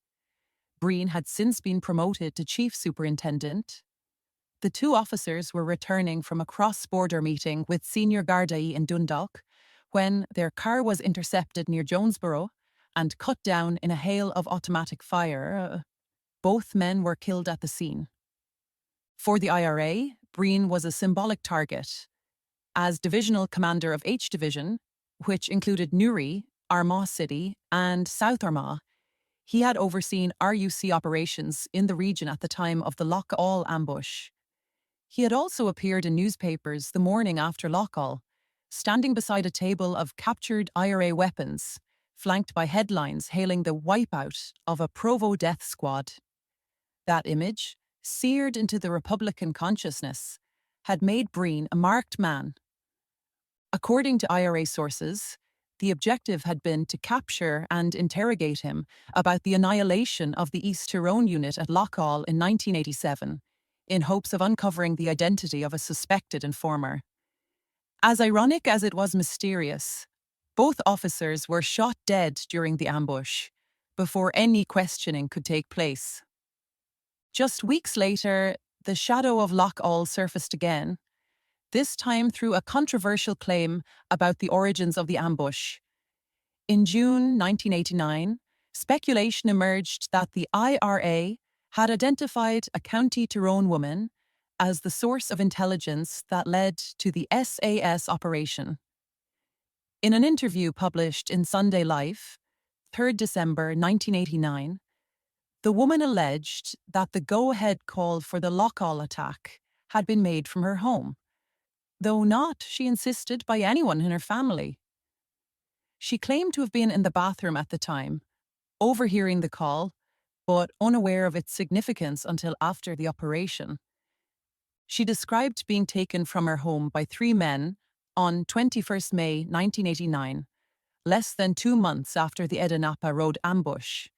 Breen had since been promoted to chief superintendent. The two officers were returning from a cross-border meeting with senior Gardaí in Dundalk when their car was intercepted near Jonesboro and cut down in a hail of automatic fire. Both men were killed at the scene. For the IRA, Breen was a symbolic target. As divisional commander of H Division, which included Newry, Armagh City, and South Armagh, he had overseen RUC operations in the region at the time of the Loughgall ambush. He had also appeared in newspapers the morning after Loughgall, standing beside a table of captured IRA weapons, flanked by headlines hailing the wipeout of a Provo death squad. That image, seared into the Republican consciousness, had made Breen a marked man. According to IRA sources, the objective had been to capture and interrogate him about the annihilation of the East Tyrone unit at Loughgall in 1987, in hopes of uncovering the identity of a suspected informer. As ironic as it was mysterious, both officers were shot dead during the ambush, before any questioning could take place. Just weeks later, the shadow of Loughgall surfaced again, this time through a controversial claim about the origins of the ambush. In June 1989, speculation emerged that the IRA had identified a County Tyrone woman as the source of intelligence that led to the SAS operation. In an interview published in Sunday Life, 3rd December 1989, the woman alleged that the go-ahead call for the Loughgall attack had been made from her home, though not, she insisted, by anyone in her family. She claimed to have been in the bathroom at the time, overhearing the call, but unaware of its significance until after the operation. She described being taken from her home by three men on 21st May 1989, less than 2 months after the Edenapa Road ambush.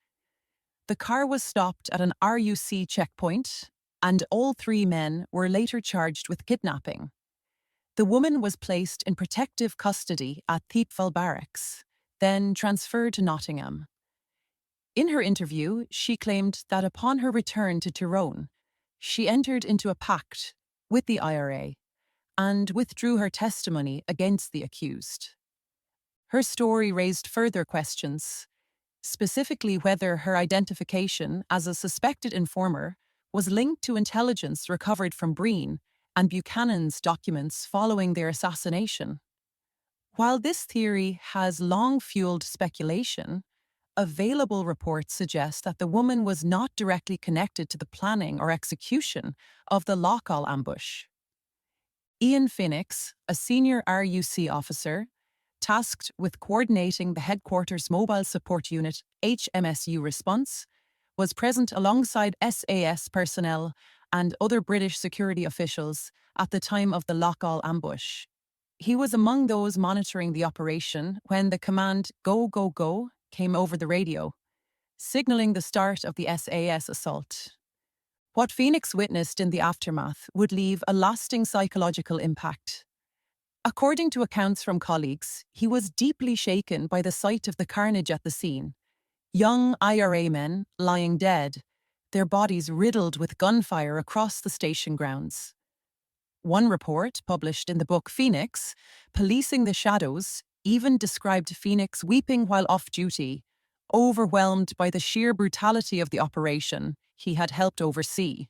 The car was stopped at an RUC checkpoint, and all three men were later charged with kidnapping. The woman was placed in protective custody at Thiepval Barracks, then transferred to Nottingham. In her interview, she claimed that upon her return to Tyrone, she entered into a pact with the IRA and withdrew her testimony against the accused. Her story raised further questions, specifically whether her identification as a suspected informer was linked to intelligence recovered from Breen and Buchanan's documents following their assassination. While this theory has long fueled speculation, available reports suggest that the woman was not directly connected to the planning or execution of the Loughgall ambush. Ian Phoenix, a senior RUC officer, tasked with coordinating the headquarters Mobile Support Unit HMSU response, was present alongside SAS personnel and other British security officials at the time of the Loughgall ambush. He was among those monitoring the operation when the command "Go, go, go" came over the radio, signalling the start of the SAS assault. What Phoenix witnessed in the aftermath would leave a lasting psychological impact. According to accounts from colleagues, he was deeply shaken by the sight of the carnage at the scene. Young IRA men lying dead, their bodies riddled with gunfire across the station grounds. One report, published in the book Phoenix, Policing the Shadows, even described Phoenix weeping while off duty, overwhelmed by the sheer brutality of the operation he had helped oversee.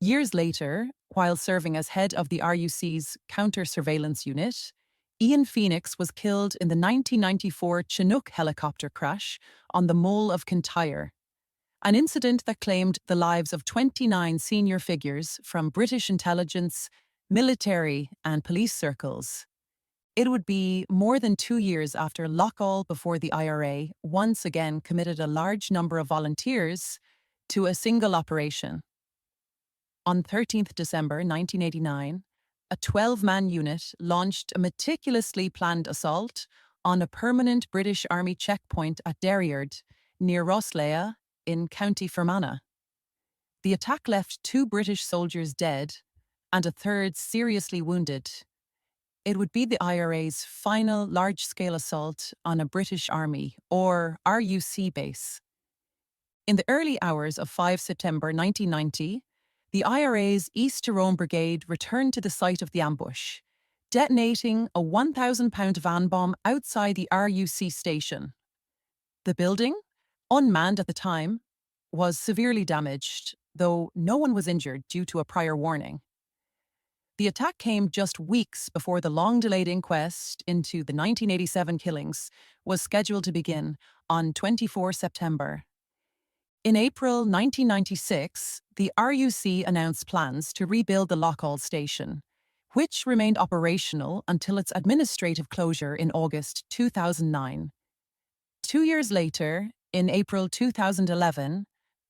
Years later, while serving as head of the RUC's counter-surveillance unit, Ian Phoenix was killed in the 1994 Chinook helicopter crash on the Mole of Kintyre, an incident that claimed the lives of 29 senior figures from British intelligence, military, and police circles. It would be more than 2 years after Loughgall before the IRA once again committed a large number of volunteers to a single operation. On 13th December 1989, a 12-man unit launched a meticulously planned assault on a permanent British Army checkpoint at Derryard, near Rosslea, in County Fermanagh. The attack left 2 British soldiers dead and a third seriously wounded. It would be the IRA's final large-scale assault on a British Army, or RUC base. In the early hours of 5 September 1990, the IRA's East Tyrone Brigade returned to the site of the ambush, detonating a £1,000 van bomb outside the RUC station. The building, unmanned at the time, was severely damaged, though no one was injured due to a prior warning. The attack came just weeks before the long-delayed inquest into the 1987 killings was scheduled to begin on 24 September. In April 1996, the RUC announced plans to rebuild the Loughgall station, which remained operational until its administrative closure in August 2009. 2 years later, in April 2011,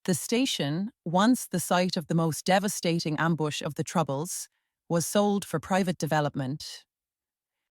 the station, once the site of the most devastating ambush of the Troubles, was sold for private development,